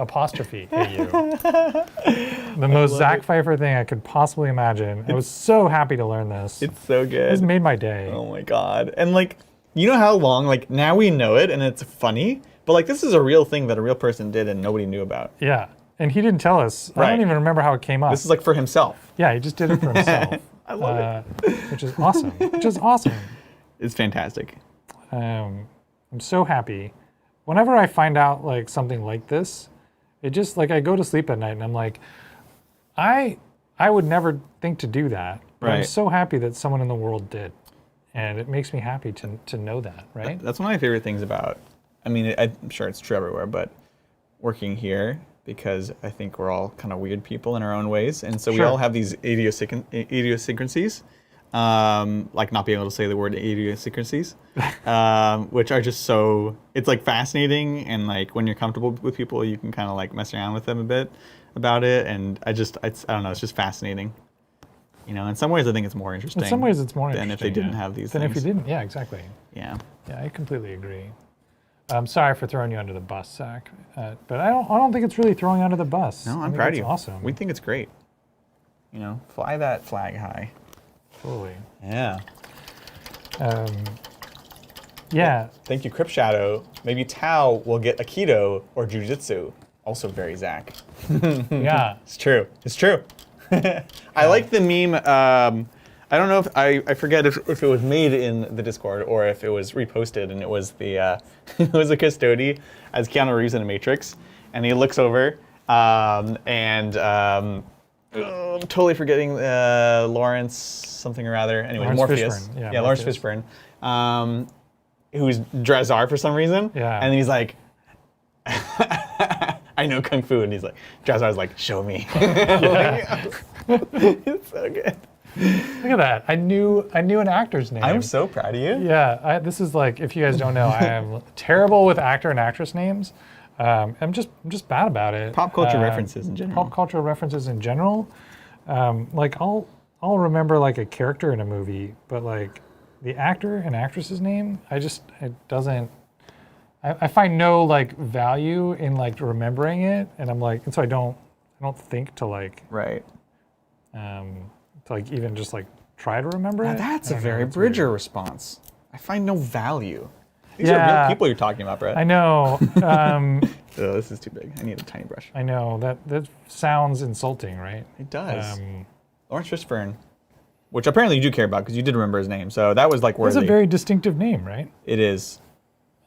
The most Zach Pfeiffer thing I could possibly imagine. I was so happy to learn this. It's so good. This made my day. Oh my god. And like, you know how long, like now we know it and it's funny, but like this is a real thing that a real person did and nobody knew about. Yeah. And he didn't tell us. Right. I don't even remember how it came up. This is like for himself. Yeah, he just did it for himself. I love it. Which is awesome. Which is awesome. It's fantastic. I'm so happy. Whenever I find out like something like this, it just like I go to sleep at night and I'm like, I would never think to do that. But I'm Right. so happy that someone in the world did. And it makes me happy to know that, right? That's one of my favorite things about, I mean, I'm sure it's true everywhere, but working here, because I think we're all kind of weird people in our own ways. And so we Sure. all have these idiosyncrasies, like not being able to say the word idiosyncrasies, which are just so, it's like fascinating. And like when you're comfortable with people, you can kind of like mess around with them a bit about it. And I don't know, it's just fascinating. You know, in some ways I think it's more interesting. In some ways it's more than interesting. if they didn't yeah. have these Than things. if you didn't, yeah, exactly. Yeah. Yeah, I completely agree. I'm sorry for throwing you under the bus, Zach. But I don't think it's really throwing you under the bus. No, I I'm think proud of it's you. Awesome. We think it's great. You know, fly that flag high. Totally. Yeah. Yeah. Thank you, Crypt Shadow. Maybe T'au will get Aikido or Jiu-Jitsu. Also very Zach. Yeah. It's true. It's true. I like the meme. I don't know if I forget if it was made in the Discord or if it was reposted, and it was the it was a custody as Keanu Reeves in a Matrix, and he looks over and I'm totally forgetting Lawrence something or other. Anyways, Lawrence Morpheus. Fishburne. Yeah, Lawrence Morpheus. Fishburne, who's Drazar for some reason. Yeah. And then he's like, I know Kung Fu, and he's like, Drazar's like, show me. It's so good. Look at that. I knew an actor's name. I'm so proud of you. Yeah, this is like, if you guys don't know, I am terrible with actor and actress names. I'm just bad about it. Pop culture references in general. Pop culture references in general. Like I'll remember like a character in a movie, but like the actor and actress's name, I find no like value in like remembering it, and I'm like, and so I don't think to like Right. to like even just like try to remember Now it. that's I a don't know, very it's Bridger weird. response. I find no value. These are Yeah. real people you're talking about, Brett. I know. Oh, this is too big. I need a tiny brush. I know that sounds insulting, right? It does. Um, Lawrence Fishburne, which apparently you do care about because you did remember his name. So that was like worthy. It's a very distinctive name, right? It is.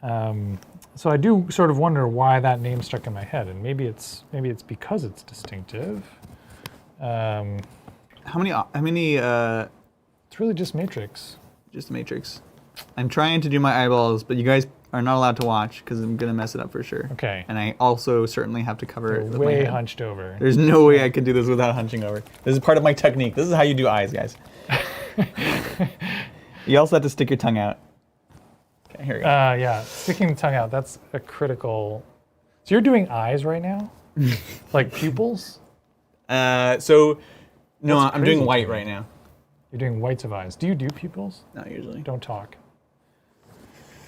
So I do sort of wonder why that name stuck in my head, and maybe it's because it's distinctive. How many? It's really just Matrix. Just Matrix. I'm trying to do my eyeballs, but you guys are not allowed to watch because I'm gonna mess it up for sure. Okay. And I also certainly have to cover it with my Way head. hunched over. There's no way I could do this without hunching over. This is part of my technique. This is how you do eyes, guys. You also have to stick your tongue out. Okay, here we go. Yeah, sticking the tongue out. That's a critical. So you're doing eyes right now, like pupils. No, That's I'm doing crazy white to me. right now. You're doing whites of eyes. Do you do pupils? Not usually. Don't talk.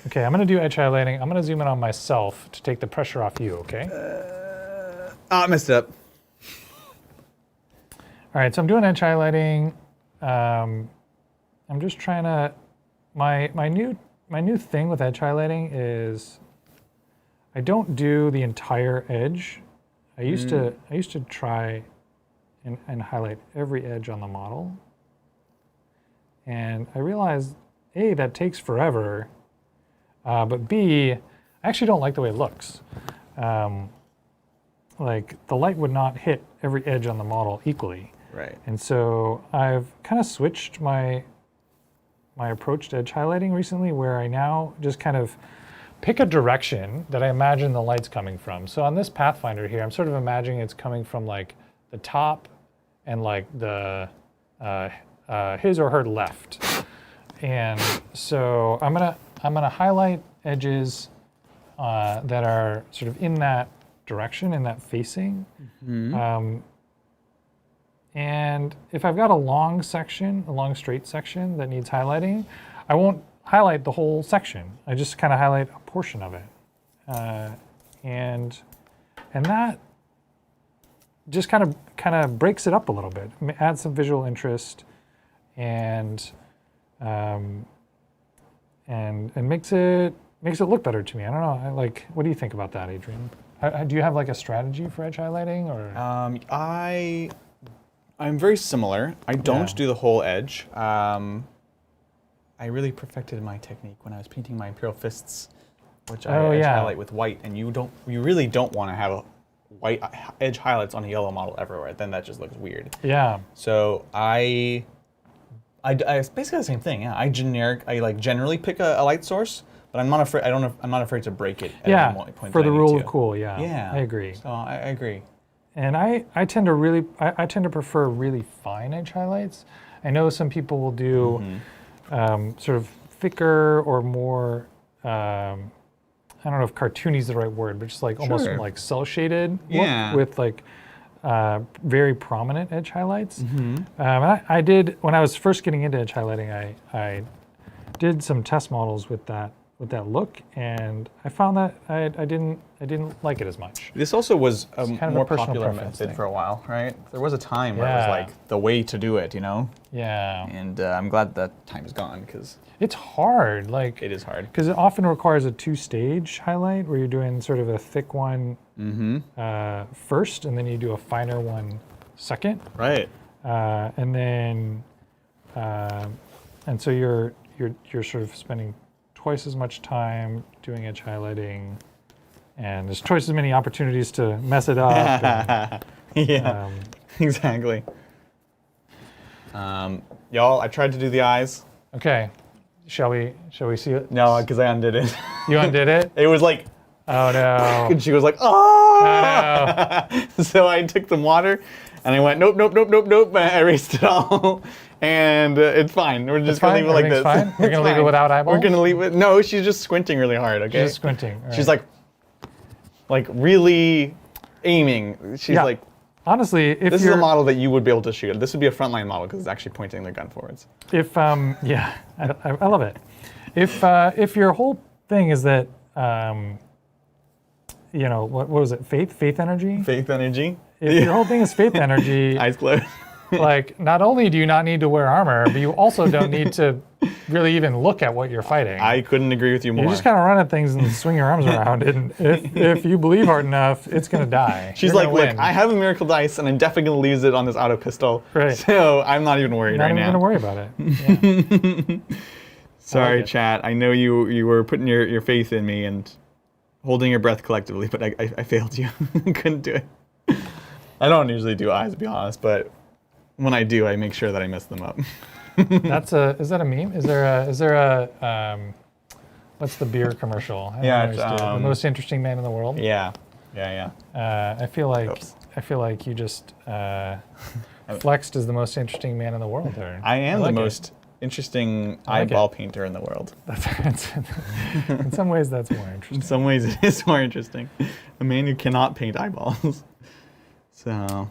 Okay, I'm going to do edge highlighting. I'm going to zoom in on myself to take the pressure off you, okay? I messed it up. All right, so I'm doing edge highlighting. I'm just trying to, my new thing with edge highlighting is I don't do the entire edge. I used to try and highlight every edge on the model. And I realized, A, that takes forever, but B, I actually don't like the way it looks. Like the light would not hit every edge on the model equally. Right. And so I've kind of switched my approach to edge highlighting recently, where I now just kind of pick a direction that I imagine the light's coming from. So on this Pathfinder here, I'm sort of imagining it's coming from like the top and like the his or her left. And so I'm gonna highlight edges that are sort of in that direction, in that facing. And if I've got a long section, a long straight section that needs highlighting, I won't highlight the whole section. I just kind of highlight a portion of it. And that just kind of breaks it up a little bit, adds some visual interest, and makes it look better to me. I don't know. What do you think about that, Adrian? Do you have like a strategy for edge highlighting, or? I'm very similar. I don't do the whole edge. I really perfected my technique when I was painting my Imperial Fists, which I edge highlight with white, and you really don't want to have a white edge highlights on a yellow model everywhere. Then that just looks weird. Yeah. So I basically the same thing. Yeah, I generally pick a light source, but I'm not afraid. I'm not afraid to break it. At any point for the rule of cool. Yeah. Yeah. I agree. So I agree. And I tend to prefer really fine edge highlights. I know some people will do sort of thicker or more, I don't know if cartoony is the right word, but just like almost like cell shaded look with like very prominent edge highlights. I did, when I was first getting into edge highlighting, I did some test models with that look, and I found that I didn't like it as much. This also was a kind of more a personal popular preference method thing. for a while, right? There was a time where it was like the way to do it, you know? Yeah. And I'm glad that time is gone, because it's hard. it is hard. Because it often requires a two-stage highlight where you're doing sort of a thick one first, and then you do a finer one second. Right. And then, and so you're sort of spending twice as much time doing edge highlighting, and there's twice as many opportunities to mess it up. Yeah, exactly. Y'all, I tried to do the eyes. Okay, shall we see it? No, because I undid it. You undid it? It was like, oh no. and she was like, oh! No. So I took some water, and I went, nope. I erased it all. And it's fine. We're just going to leave it like this. Fine? We're going to leave it without eyeballs? We're going to leave it. No, she's just squinting really hard, okay? She's just squinting. Right. She's like really aiming. She's like, honestly, if this is a model that you would be able to shoot. This would be a frontline model because it's actually pointing the gun forwards. If, yeah, I love it. If your whole thing is that, you know, what was it? Faith energy? Faith energy. If your whole thing is faith energy. Eyes closed. Like, not only do you not need to wear armor, but you also don't need to really even look at what you're fighting. I couldn't agree with you more. You just kind of run at things and swing your arms around, and if you believe hard enough, it's going to die. She's like, look, I have a miracle dice, and I'm definitely going to lose it on this auto pistol. Right. So I'm not even worried right now. Not even going to worry about it. Yeah. Sorry, chat. I know you were putting your faith in me and holding your breath collectively, but I failed you. Couldn't do it. I don't usually do eyes, to be honest, but when I do, I make sure that I mess them up. Is that a meme? Is there a what's the beer commercial? The most interesting man in the world. Yeah. I feel like you just flexed as the most interesting man in the world there. I am the most interesting eyeball painter in the world. In some ways, that's more interesting. In some ways, it is more interesting. A man who cannot paint eyeballs. So,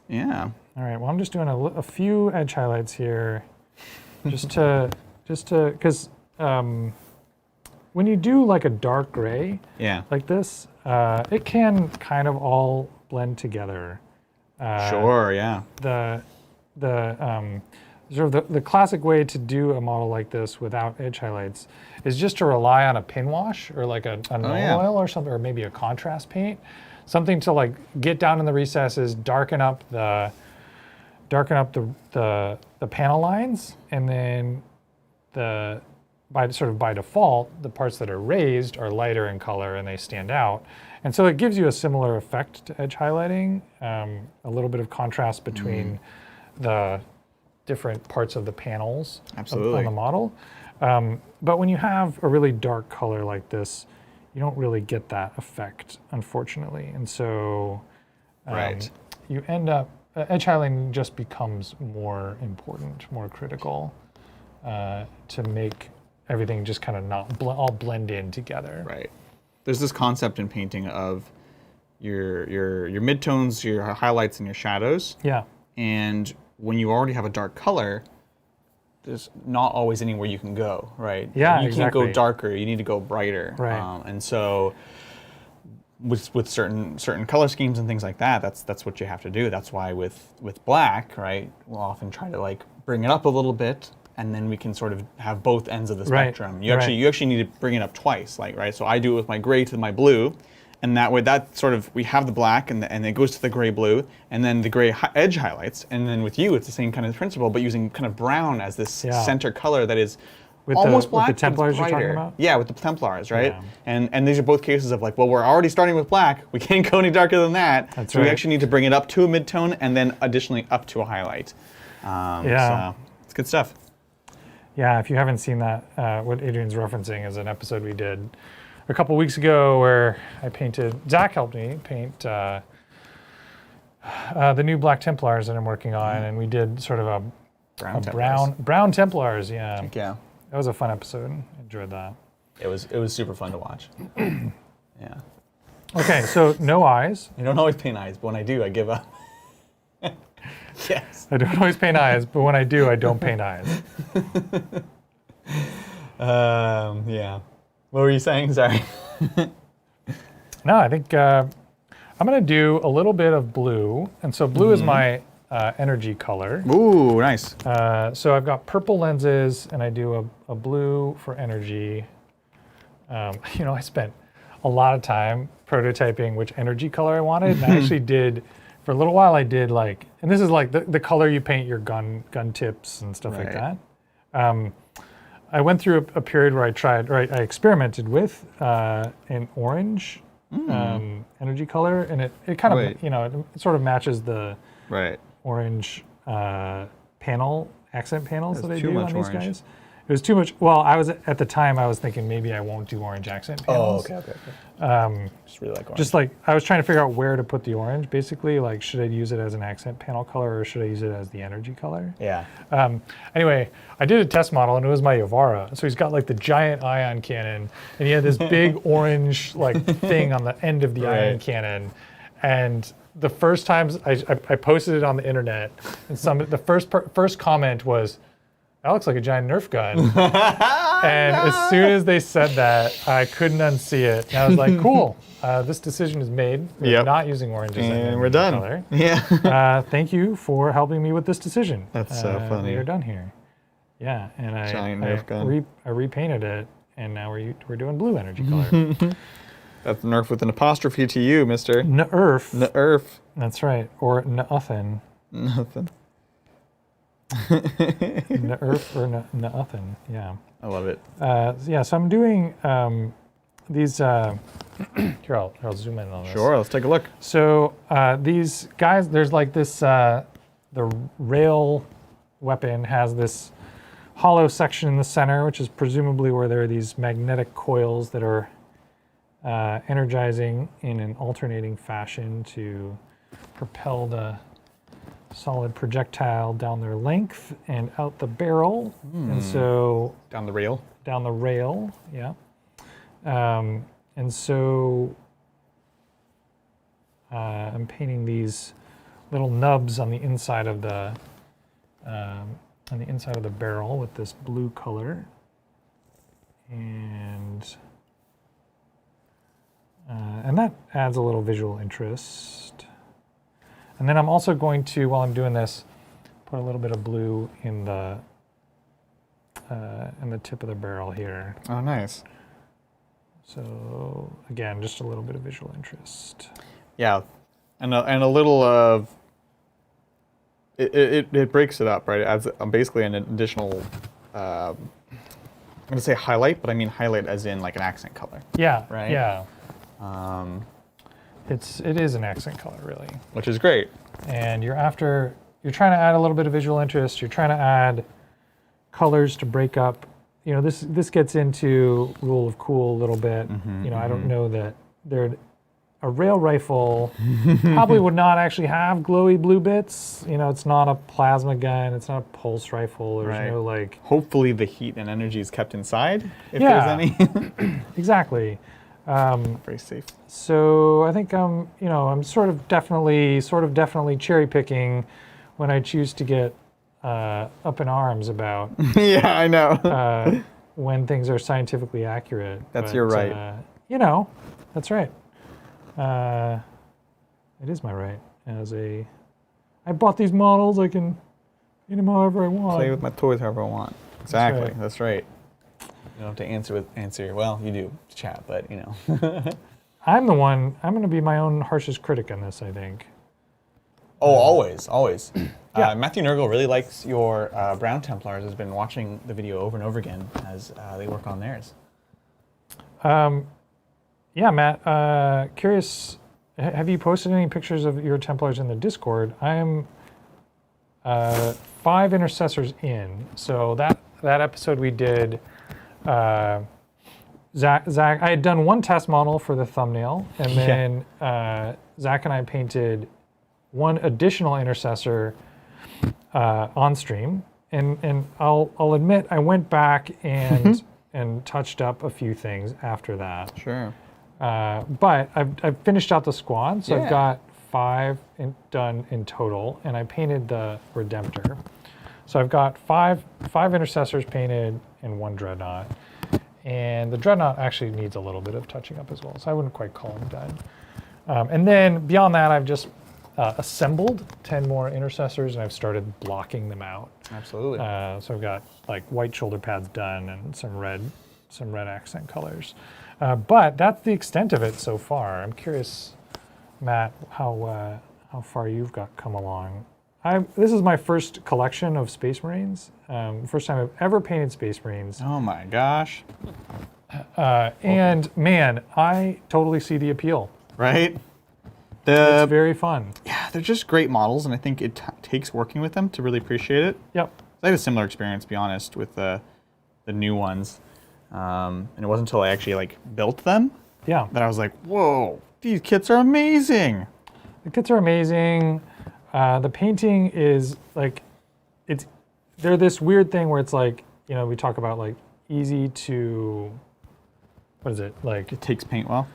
yeah. All right. Well, I'm just doing a few edge highlights here, just to because when you do like a dark gray, Yeah. like this, it can kind of all blend together. Sure, yeah. The sort of the classic way to do a model like this without edge highlights is just to rely on a pin wash or like a null oil or something, or maybe a contrast paint, something to like get down in the recesses, darken up the panel lines, and then by default, the parts that are raised are lighter in color and they stand out. And so it gives you a similar effect to edge highlighting, a little bit of contrast between the different parts of the panels on the model. But when you have a really dark color like this, you don't really get that effect, unfortunately. And so you end up, edge highlighting just becomes more important, more critical to make everything just kind of not all blend in together. Right. There's this concept in painting of your midtones, your highlights, and your shadows. Yeah. And when you already have a dark color, there's not always anywhere you can go, right? Yeah, you can't go darker. You need to go brighter. Right. And so, with certain color schemes and things like that, that's what you have to do. That's why with black, right, we'll often try to like bring it up a little bit, and then we can sort of have both ends of the spectrum. You actually need to bring it up twice, like, right? So I do it with my gray to my blue, and that way we have the black and it goes to the gray blue, and then the gray edge highlights, and then with you it's the same kind of principle, but using kind of brown as this center color that is almost black. With the Templars you're talking about? Yeah, with the Templars, right? Yeah. And these are both cases of like, well, we're already starting with black, we can't go any darker than that. That's so right. we actually need to bring it up to a midtone and then additionally up to a highlight. So it's good stuff. Yeah, if you haven't seen that, what Adrian's referencing is an episode we did a couple weeks ago where Zach helped me paint the new Black Templars that I'm working on, and we did sort of a brown Templars, yeah. Yeah. That was a fun episode. I enjoyed that. It was super fun to watch. Yeah. Okay, so no eyes. I don't always paint eyes, but when I do, I give up. Yes. I don't always paint eyes, but when I do, I don't paint eyes. Yeah. What were you saying? Sorry. No, I think I'm going to do a little bit of blue. And so blue is my energy color. Ooh, nice. So I've got purple lenses, and I do a blue for energy. I spent a lot of time prototyping which energy color I wanted. And I actually did, for a little while, I did like, and this is like the color you paint your gun tips and stuff like that. I went through a period where I experimented with an orange energy color, and it kind of, it sort of matches the orange accent panels that I do on these guys. It was too much. Well, at the time I was thinking maybe I won't do orange accent panels. Oh, okay. Just really like orange. Just like I was trying to figure out where to put the orange. Basically, like should I use it as an accent panel color or should I use it as the energy color? Yeah. Anyway, I did a test model and it was my Yavara. So he's got like the giant ion cannon, and he had this big orange like thing on the end of the ion cannon, and the first times I posted it on the internet, and the first comment was, "That looks like a giant Nerf gun." And as soon as they said that, I couldn't unsee it. And I was like, "Cool, this decision is made. We're not using oranges and we're done." Color. Yeah. Thank you for helping me with this decision. That's so funny. We are done here. Yeah, and I repainted it, and now we're doing blue energy color. That's Nerf with an apostrophe to you, mister. Nerf. Nerf. That's right. Or nothing. Nothing. Nerf or nothing. Yeah. I love it. So I'm doing these. Here, I'll zoom in on this. Sure, let's take a look. So these guys, there's like this. The rail weapon has this hollow section in the center, which is presumably where there are these magnetic coils that are energizing in an alternating fashion to propel the solid projectile down their length and out the barrel. And so down the rail, yeah. And so I'm painting these little nubs on the inside of the barrel with this blue color. And that adds a little visual interest. And then I'm also going to, while I'm doing this, put a little bit of blue in the tip of the barrel here. Oh, nice. So again, just a little bit of visual interest. Yeah, and a little of it breaks it up, right? It adds basically an additional. I'm gonna say highlight, but I mean highlight as in like an accent color. Yeah. Right? Yeah. It is an accent color, really. Which is great. And you're trying to add a little bit of visual interest. You're trying to add colors to break up. You know, this gets into rule of cool a little bit. I don't know that a rail rifle probably would not actually have glowy blue bits. You know, it's not a plasma gun. It's not a pulse rifle. There's no like. Hopefully, the heat and energy is kept inside, if there's any. Exactly. Very safe. So I think I'm sort of definitely cherry picking when I choose to get up in arms about. Yeah, I know. When things are scientifically accurate. That's your right. That's right. It is my right. I bought these models. I can eat them however I want. Play with my toys however I want. Exactly. That's right. You don't have to answer. Well, you do chat, but you know. I'm going to be my own harshest critic on this, I think. Oh, always. Yeah. Matthew Nurgle really likes your Brown Templars. Has been watching the video over and over again as they work on theirs. Yeah, Matt. Curious, have you posted any pictures of your Templars in the Discord? I'm 5 intercessors in, so that episode we did. Zach, I had done one test model for the thumbnail, and then Zach and I painted one additional intercessor on stream, and I'll admit I went back and touched up a few things after that. Sure. But I've finished out the squad, so I've got 5 done in total, and I painted the Redemptor. So I've got five intercessors painted and 1 dreadnought. And the dreadnought actually needs a little bit of touching up as well, so I wouldn't quite call him done. And then beyond that, I've just assembled 10 more intercessors, and I've started blocking them out. Absolutely. So I've got like white shoulder pads done and some red accent colors. But that's the extent of it so far. I'm curious, Matt, how far you've come along. This is my first collection of Space Marines. First time I've ever painted Space Marines. Oh my gosh. And man, I totally see the appeal. Right? It's very fun. Yeah, they're just great models, and I think it takes working with them to really appreciate it. Yep. I had a similar experience, to be honest, with the new ones. And it wasn't until I actually built them that I was like, whoa, these kits are amazing. The kits are amazing. The painting is they're this weird thing where it's we talk about easy to, what is it? It takes paint well.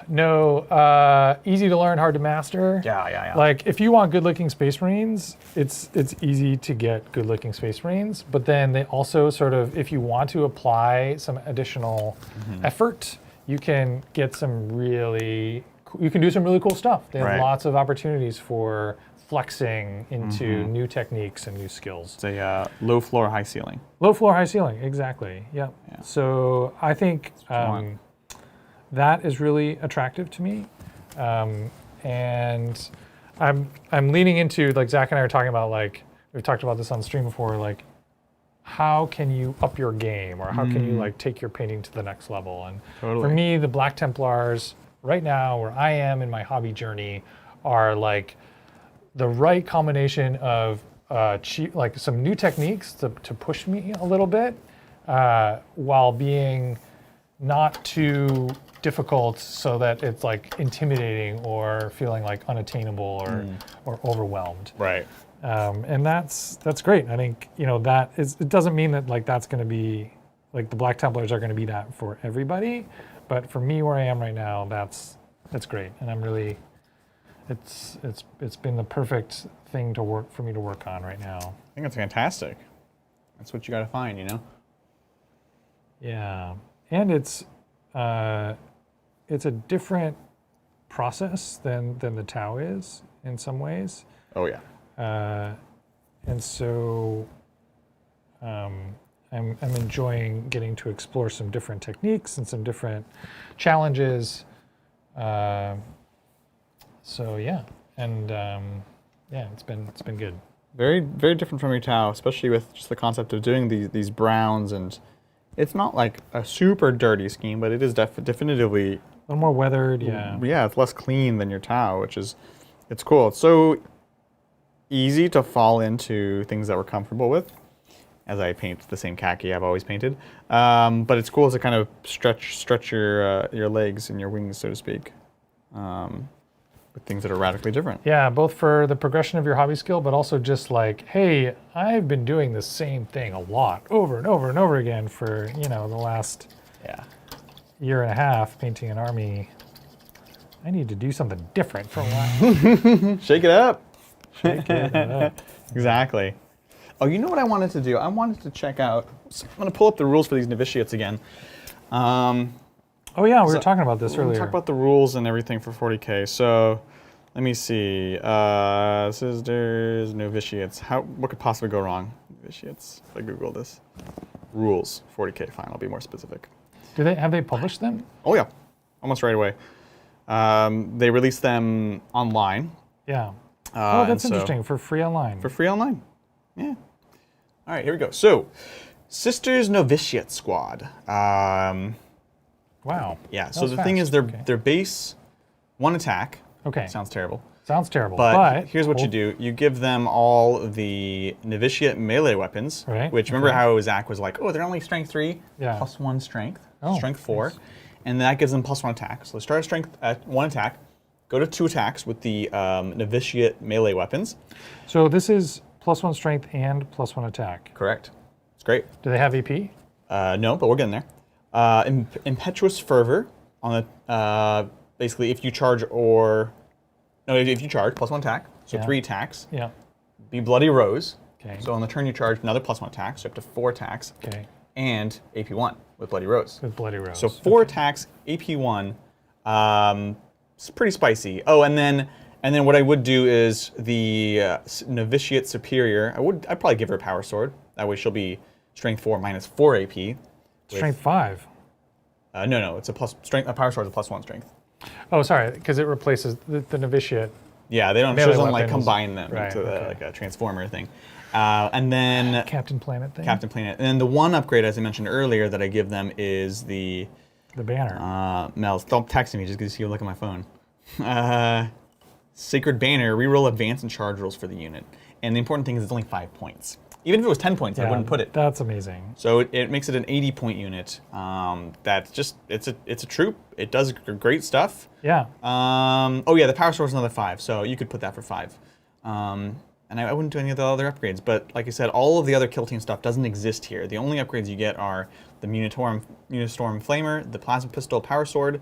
No, easy to learn, hard to master. Yeah. If you want good-looking Space Marines, it's easy to get good-looking Space Marines. But then they also sort of, if you want to apply some additional effort, you can get you can do some really cool stuff. They have lots of opportunities for flexing into new techniques and new skills. It's a low floor, high ceiling. Low floor, high ceiling, exactly. Yep. Yeah. So I think that is really attractive to me, and I'm leaning into Zach and I are talking about we've talked about this on stream before how can you up your game, or how can you take your painting to the next level? And for me, the Black Templars right now, where I am in my hobby journey, are the right combination of some new techniques to push me a little bit, while being not too difficult so that it's intimidating or feeling unattainable or overwhelmed. Right. And that's great. I think it doesn't mean that that's going to be the Black Templars are going to be that for everybody, but for me where I am right now, that's great, and I'm really it's been the perfect thing for me to work on right now. I think it's fantastic. That's what you got to find, Yeah, and it's a different process than the T'au is in some ways. Oh yeah. And so I'm enjoying getting to explore some different techniques and some different challenges. So yeah, and yeah, it's been good. Very, very different from your T'au, especially with just the concept of doing these browns, and it's not like a super dirty scheme, but it is definitively A little more weathered, yeah. Yeah, it's less clean than your T'au, it's cool. It's so easy to fall into things that we're comfortable with, as I paint the same khaki I've always painted. But it's cool to kind of stretch your legs and your wings, so to speak, with things that are radically different. Yeah, both for the progression of your hobby skill, but also just like, hey, I've been doing the same thing a lot, over and over and over again for, the last year and a half painting an army. I need to do something different for a while. Shake it up. Shake it up. Exactly. Oh, you know what I wanted to do? I wanted to check out, I'm going to pull up the rules for these novitiates again. Oh yeah, we were talking about this earlier. Talk about the rules and everything for 40K. So, let me see. Sisters, novitiates. What could possibly go wrong? Novitiates. If I Google this. Rules. 40K. Fine. I'll be more specific. Have they published them? Oh yeah, almost right away. They released them online. Yeah. Oh, that's interesting. For free online. For free online. Yeah. All right. Here we go. So, Sisters Novitiate Squad. Wow. Yeah, so the thing is, their base, 1 attack. Okay. Sounds terrible. Sounds terrible. But here's what you do. You give them all the novitiate melee weapons, right. Which remember how Zach was like, oh, they're only strength 3, yeah. +1 strength, oh, strength 4. nice. And +1 attack. So start strength at 1 attack, go to 2 attacks with the novitiate melee weapons. So this is +1 strength and +1 attack. Correct. It's great. Do they have EP? No, but we're getting there. Impetuous Fervor on the basically if you charge if you charge +1 attack, so 3 attacks. Yeah. Be Bloody Rose. Okay. So on the turn you charge another +1 attack, so up to 4 attacks. Okay. And AP1 with Bloody Rose. With Bloody Rose. So 4 attacks, AP1. It's pretty spicy. Oh, and then what I would do is the Novitiate Superior. I'd probably give her a Power Sword. That way she'll be strength 4 -4 AP. Strength 5. No, it's a Power Sword is a +1 strength. Oh, sorry, because it replaces the novitiate. Yeah, she doesn't like combine them into like a transformer thing. And then Captain Planet thing. Captain Planet. And then the one upgrade, as I mentioned earlier, that I give them is the banner. Mel, stop texting me just because you look at my phone. Sacred Banner, reroll advance and charge rolls for the unit. And the important thing is it's only 5 points. Even if it was 10 points, I wouldn't put it. That's amazing. So it makes it an 80-point unit. That's just it's a troop. It does great stuff. Yeah. Oh yeah, the Power Sword is another 5, so you could put that for 5. And I wouldn't do any of the other upgrades. But like I said, all of the other Kill Team stuff doesn't exist here. The only upgrades you get are the Munistorm Flamer, the Plasma Pistol Power Sword,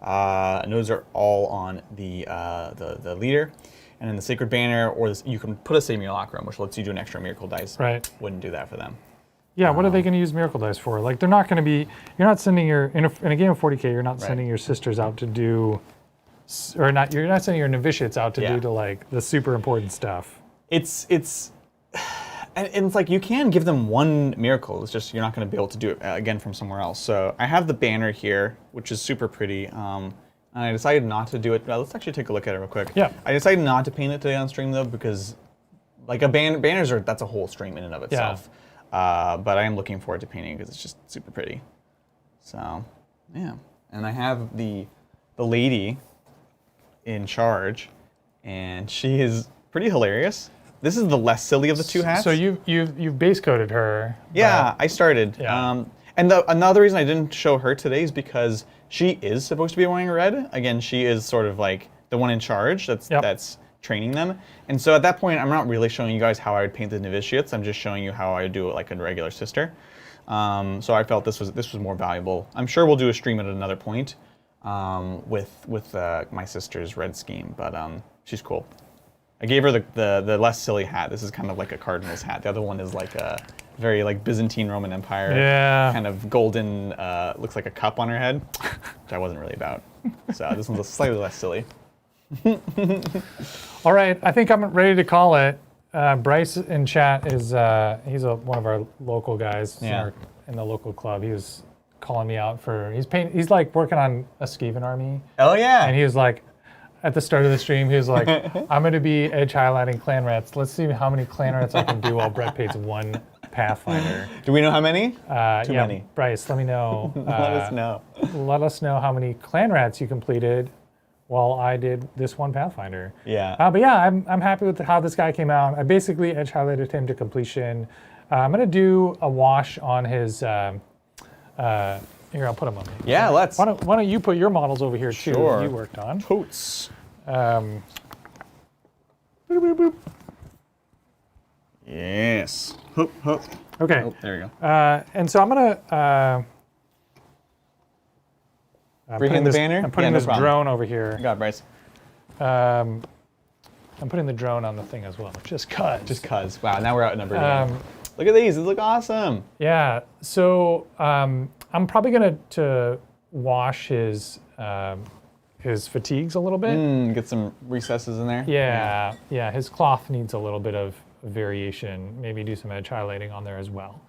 and those are all on the leader. And then the Sacred Banner, or you can put a Simulacrum, which lets you do an extra Miracle Dice. Right. Wouldn't do that for them. Yeah, what are they going to use Miracle Dice for? Like, they're not going to be, you're not sending in a game of 40K, you're not sending your sisters out to do, you're not sending your novitiates out to do like the super important stuff. And it's like you can give them 1 miracle, it's just you're not going to be able to do it again from somewhere else. So I have the banner here, which is super pretty. And I decided not to do it. Let's actually take a look at it real quick. Yeah. I decided not to paint it today on stream though, because like banners that's a whole stream in and of itself. Yeah. But I am looking forward to painting because it's just super pretty. So yeah. And I have the lady in charge, and she is pretty hilarious. This is the less silly of the 2 hats. So you've base coated her. Yeah, I started. Yeah. And another reason I didn't show her today is because she is supposed to be wearing red. Again, she is sort of like the one in charge that's training them. And so at that point, I'm not really showing you guys how I would paint the novitiates. I'm just showing you how I would do it like a regular sister. So I felt this was more valuable. I'm sure we'll do a stream at another point with my sister's red scheme, but she's cool. I gave her the less silly hat. This is kind of like a Cardinals hat. The other one is like a very like Byzantine Roman Empire. Yeah. Kind of golden, looks like a cup on her head, which I wasn't really about. So this one's slightly less silly. All right, I think I'm ready to call it. Bryce in chat is he's one of our local guys in the local club. He was calling me out for he's like working on a Skaven army. Oh yeah. And he was like, at the start of the stream, he was like, I'm going to be edge highlighting clan rats. Let's see how many clan rats I can do while Brett paints one Pathfinder. Do we know how many? Too yeah, many. Bryce, let me know. Let us know. Let us know how many clan rats you completed while I did this one Pathfinder. Yeah. But yeah, I'm happy with how this guy came out. I basically edge highlighted him to completion. I'm going to do a wash on his... here, I'll put them on. Yeah, let's. Why don't you put your models over here too that you worked on? Totes. Boop, boop, boop. Yes. Hoop, hoop. Okay. Oh, there we go. And so I'm gonna Freehand the banner? I'm putting Yeah, no this problem. drone over here. God, Bryce. I'm putting the drone on the thing as well, just cause. Just cuz. Wow, now we're outnumbered again. Look at these. These look awesome. Yeah. So I'm probably gonna wash his fatigues a little bit. Get some recesses in there. Yeah. His cloth needs a little bit of variation. Maybe do some edge highlighting on there as well.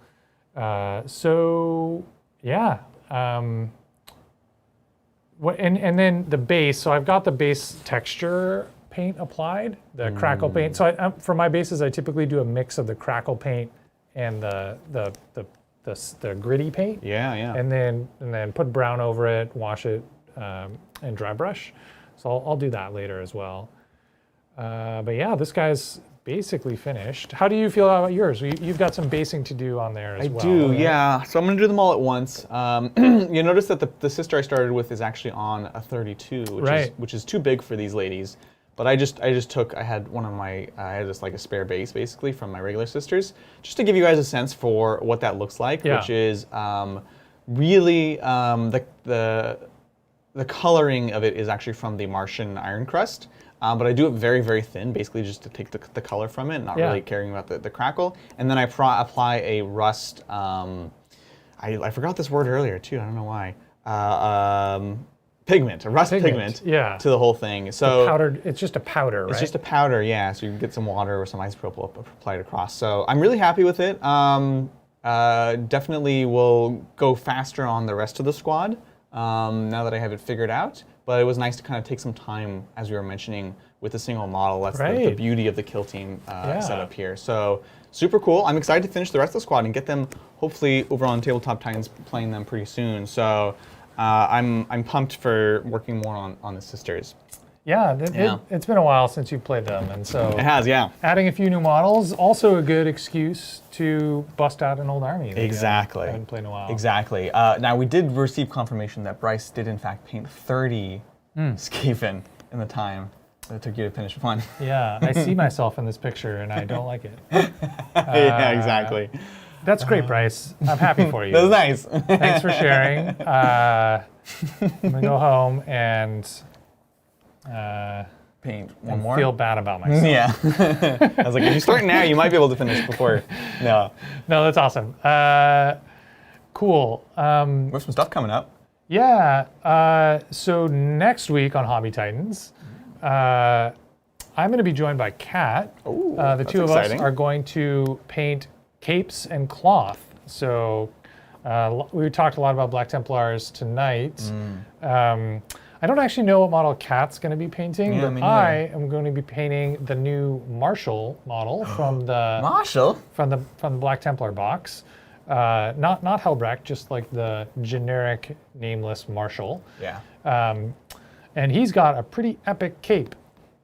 So yeah. And then the base. So I've got the base texture paint applied, the crackle paint. So for my bases, I typically do a mix of the crackle paint and the gritty paint. Yeah, yeah. And then put brown over it, wash it, and dry brush. So I'll do that later as well. But yeah, this guy's basically finished. How do you feel about yours? You've got some basing to do on there as well. I do, right? yeah. So I'm going to do them all at once. You notice that the sister I started with is actually on a 32, which is too big for these ladies. But I just took, I had just like a spare base basically from my regular sisters, just to give you guys a sense for what that looks like, which is really the coloring of it is actually from the Martian Iron Crust. But I do it very, very thin, basically just to take the color from it, not really caring about the crackle. And then I apply a rust, I forgot this word earlier too, I don't know why. Pigment, a rust pigment to the whole thing. So powdered, it's just a powder, right? It's just a powder, yeah. So you can get some water or some isopropyl applied across. So I'm really happy with it. Definitely will go faster on the rest of the squad now that I have it figured out. But it was nice to kind of take some time, as we were mentioning, with a single model. That's the beauty of the kill team setup here. So super cool. I'm excited to finish the rest of the squad and get them hopefully over on Tabletop Titans playing them pretty soon. So I'm pumped for working more on the sisters. Yeah, it's been a while since you played them, and so it has, yeah. Adding a few new models, also a good excuse to bust out an old army. Exactly. I haven't played in a while. Exactly. Now we did receive confirmation that Bryce did in fact paint 30 Skaven in the time that it took you to finish one. Yeah, I see myself in this picture, and I don't like it. Yeah, exactly. That's great, Bryce. I'm happy for you. That was nice. Thanks for sharing. I'm gonna go home and paint one more. Feel bad about myself. Yeah. I was like, if you start now, you might be able to finish before. No, that's awesome. Cool. We have some stuff coming up. Yeah. So next week on Hobby Titans, I'm going to be joined by Kat. Ooh, the two of us are going to paint capes and cloth. So we talked a lot about Black Templars tonight. I don't actually know what model Kat's going to be painting, but I am going to be painting the new Marshall model from the from the Black Templar box. Not Helbrecht, just like the generic nameless Marshall. Yeah. And he's got a pretty epic cape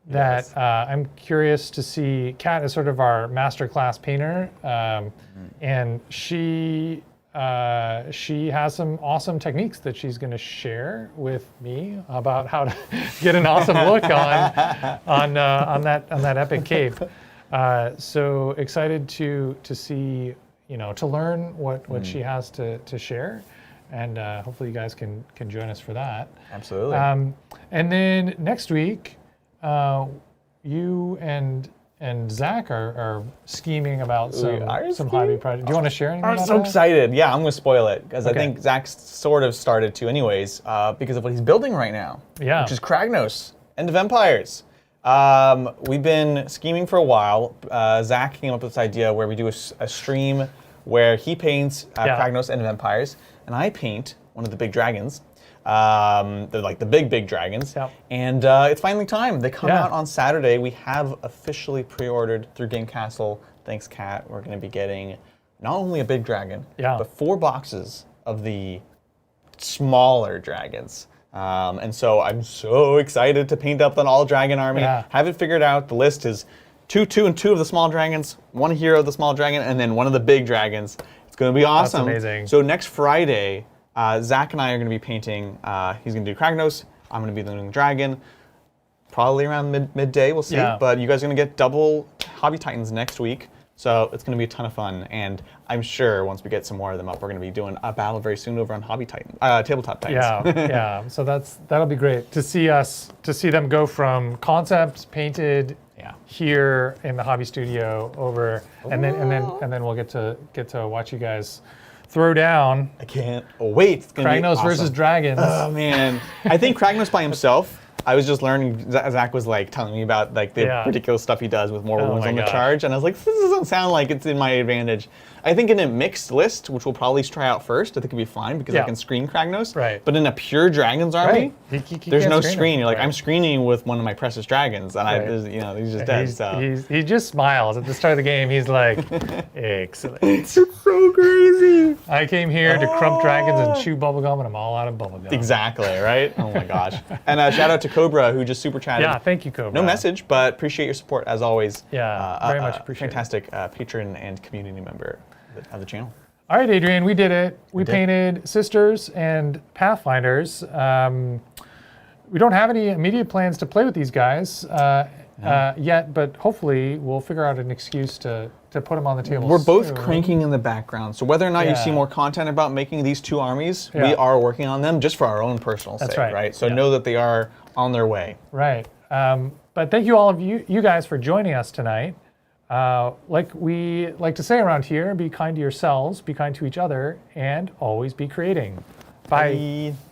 that I'm curious to see. Kat is sort of our masterclass painter, and she has some awesome techniques that she's going to share with me about how to get an awesome look on that epic cape. So excited to see, to learn what she has to share, and hopefully you guys can join us for that. Absolutely. And then next week, you and and Zach are scheming about are some hobby projects. Do you want to share anything I'm about so that? excited. Yeah, I'm going to spoil it because Okay. I think Zach's sort of started to anyways because of what he's building right now. Yeah. Which is Kragnos, End of Empires. We've been scheming for a while. Zach came up with this idea where we do a stream where he paints Kragnos, End of Empires, and I paint one of the big dragons. They're like the big dragons. Yep. And it's finally time. They come Yeah. out on Saturday. We have officially pre-ordered through Game Castle. Thanks, Kat. We're going to be getting not only a big dragon, but 4 boxes of the smaller dragons. And so I'm so excited to paint up an all-dragon army. Yeah. Have it figured out. The list is 2, 2, and 2 of the small dragons, 1 hero of the small dragon, and then 1 of the big dragons. It's going to be awesome. That's amazing. So next Friday, Zach and I are going to be painting. He's going to do Kragnos. I'm going to be doing the dragon. Probably around midday, we'll see. Yeah. But you guys are going to get double Hobby Titans next week. So it's going to be a ton of fun. And I'm sure once we get some more of them up, we're going to be doing a battle very soon over on Hobby Titan, Tabletop Titans. Yeah, yeah. So that'll be great to see them go from concepts painted here in the hobby studio over, and then we'll get to watch you guys throw down. I can't wait. It's gonna be Kragnos awesome. versus dragons. Oh man, I think Kragnos by himself. I was just learning. Zach was like telling me about like the ridiculous stuff he does with more wounds on the charge, and I was like, this doesn't sound like it's in my advantage. I think in a mixed list, which we'll probably try out first, I think it'd be fine because I can screen Kragnos. Right. But in a pure Dragons army, He there's can't no screen screen. him. You're like, I'm screening with one of my precious dragons, and he's just dead. So He just smiles at the start of the game. He's like, excellent. it's so crazy. I came here to crump dragons and chew bubblegum, and I'm all out of bubblegum. Exactly, right? Oh my gosh. And shout out to Cobra, who just super chatted. Yeah, thank you, Cobra. No message, but appreciate your support as always. Yeah, very much appreciate it. Fantastic patron and community member of the channel. All right, Adrian, we did it. We painted Sisters and Pathfinders. We don't have any immediate plans to play with these guys yet, but hopefully we'll figure out an excuse to put them on the table. We're both soon. cranking in the background, so whether or not you see more content about making these 2 armies, we are working on them just for our own personal sake, right? So know that they are on their way. Right. But thank you all of you guys for joining us tonight. Like we like to say around here, be kind to yourselves, be kind to each other, and always be creating. Bye. Bye.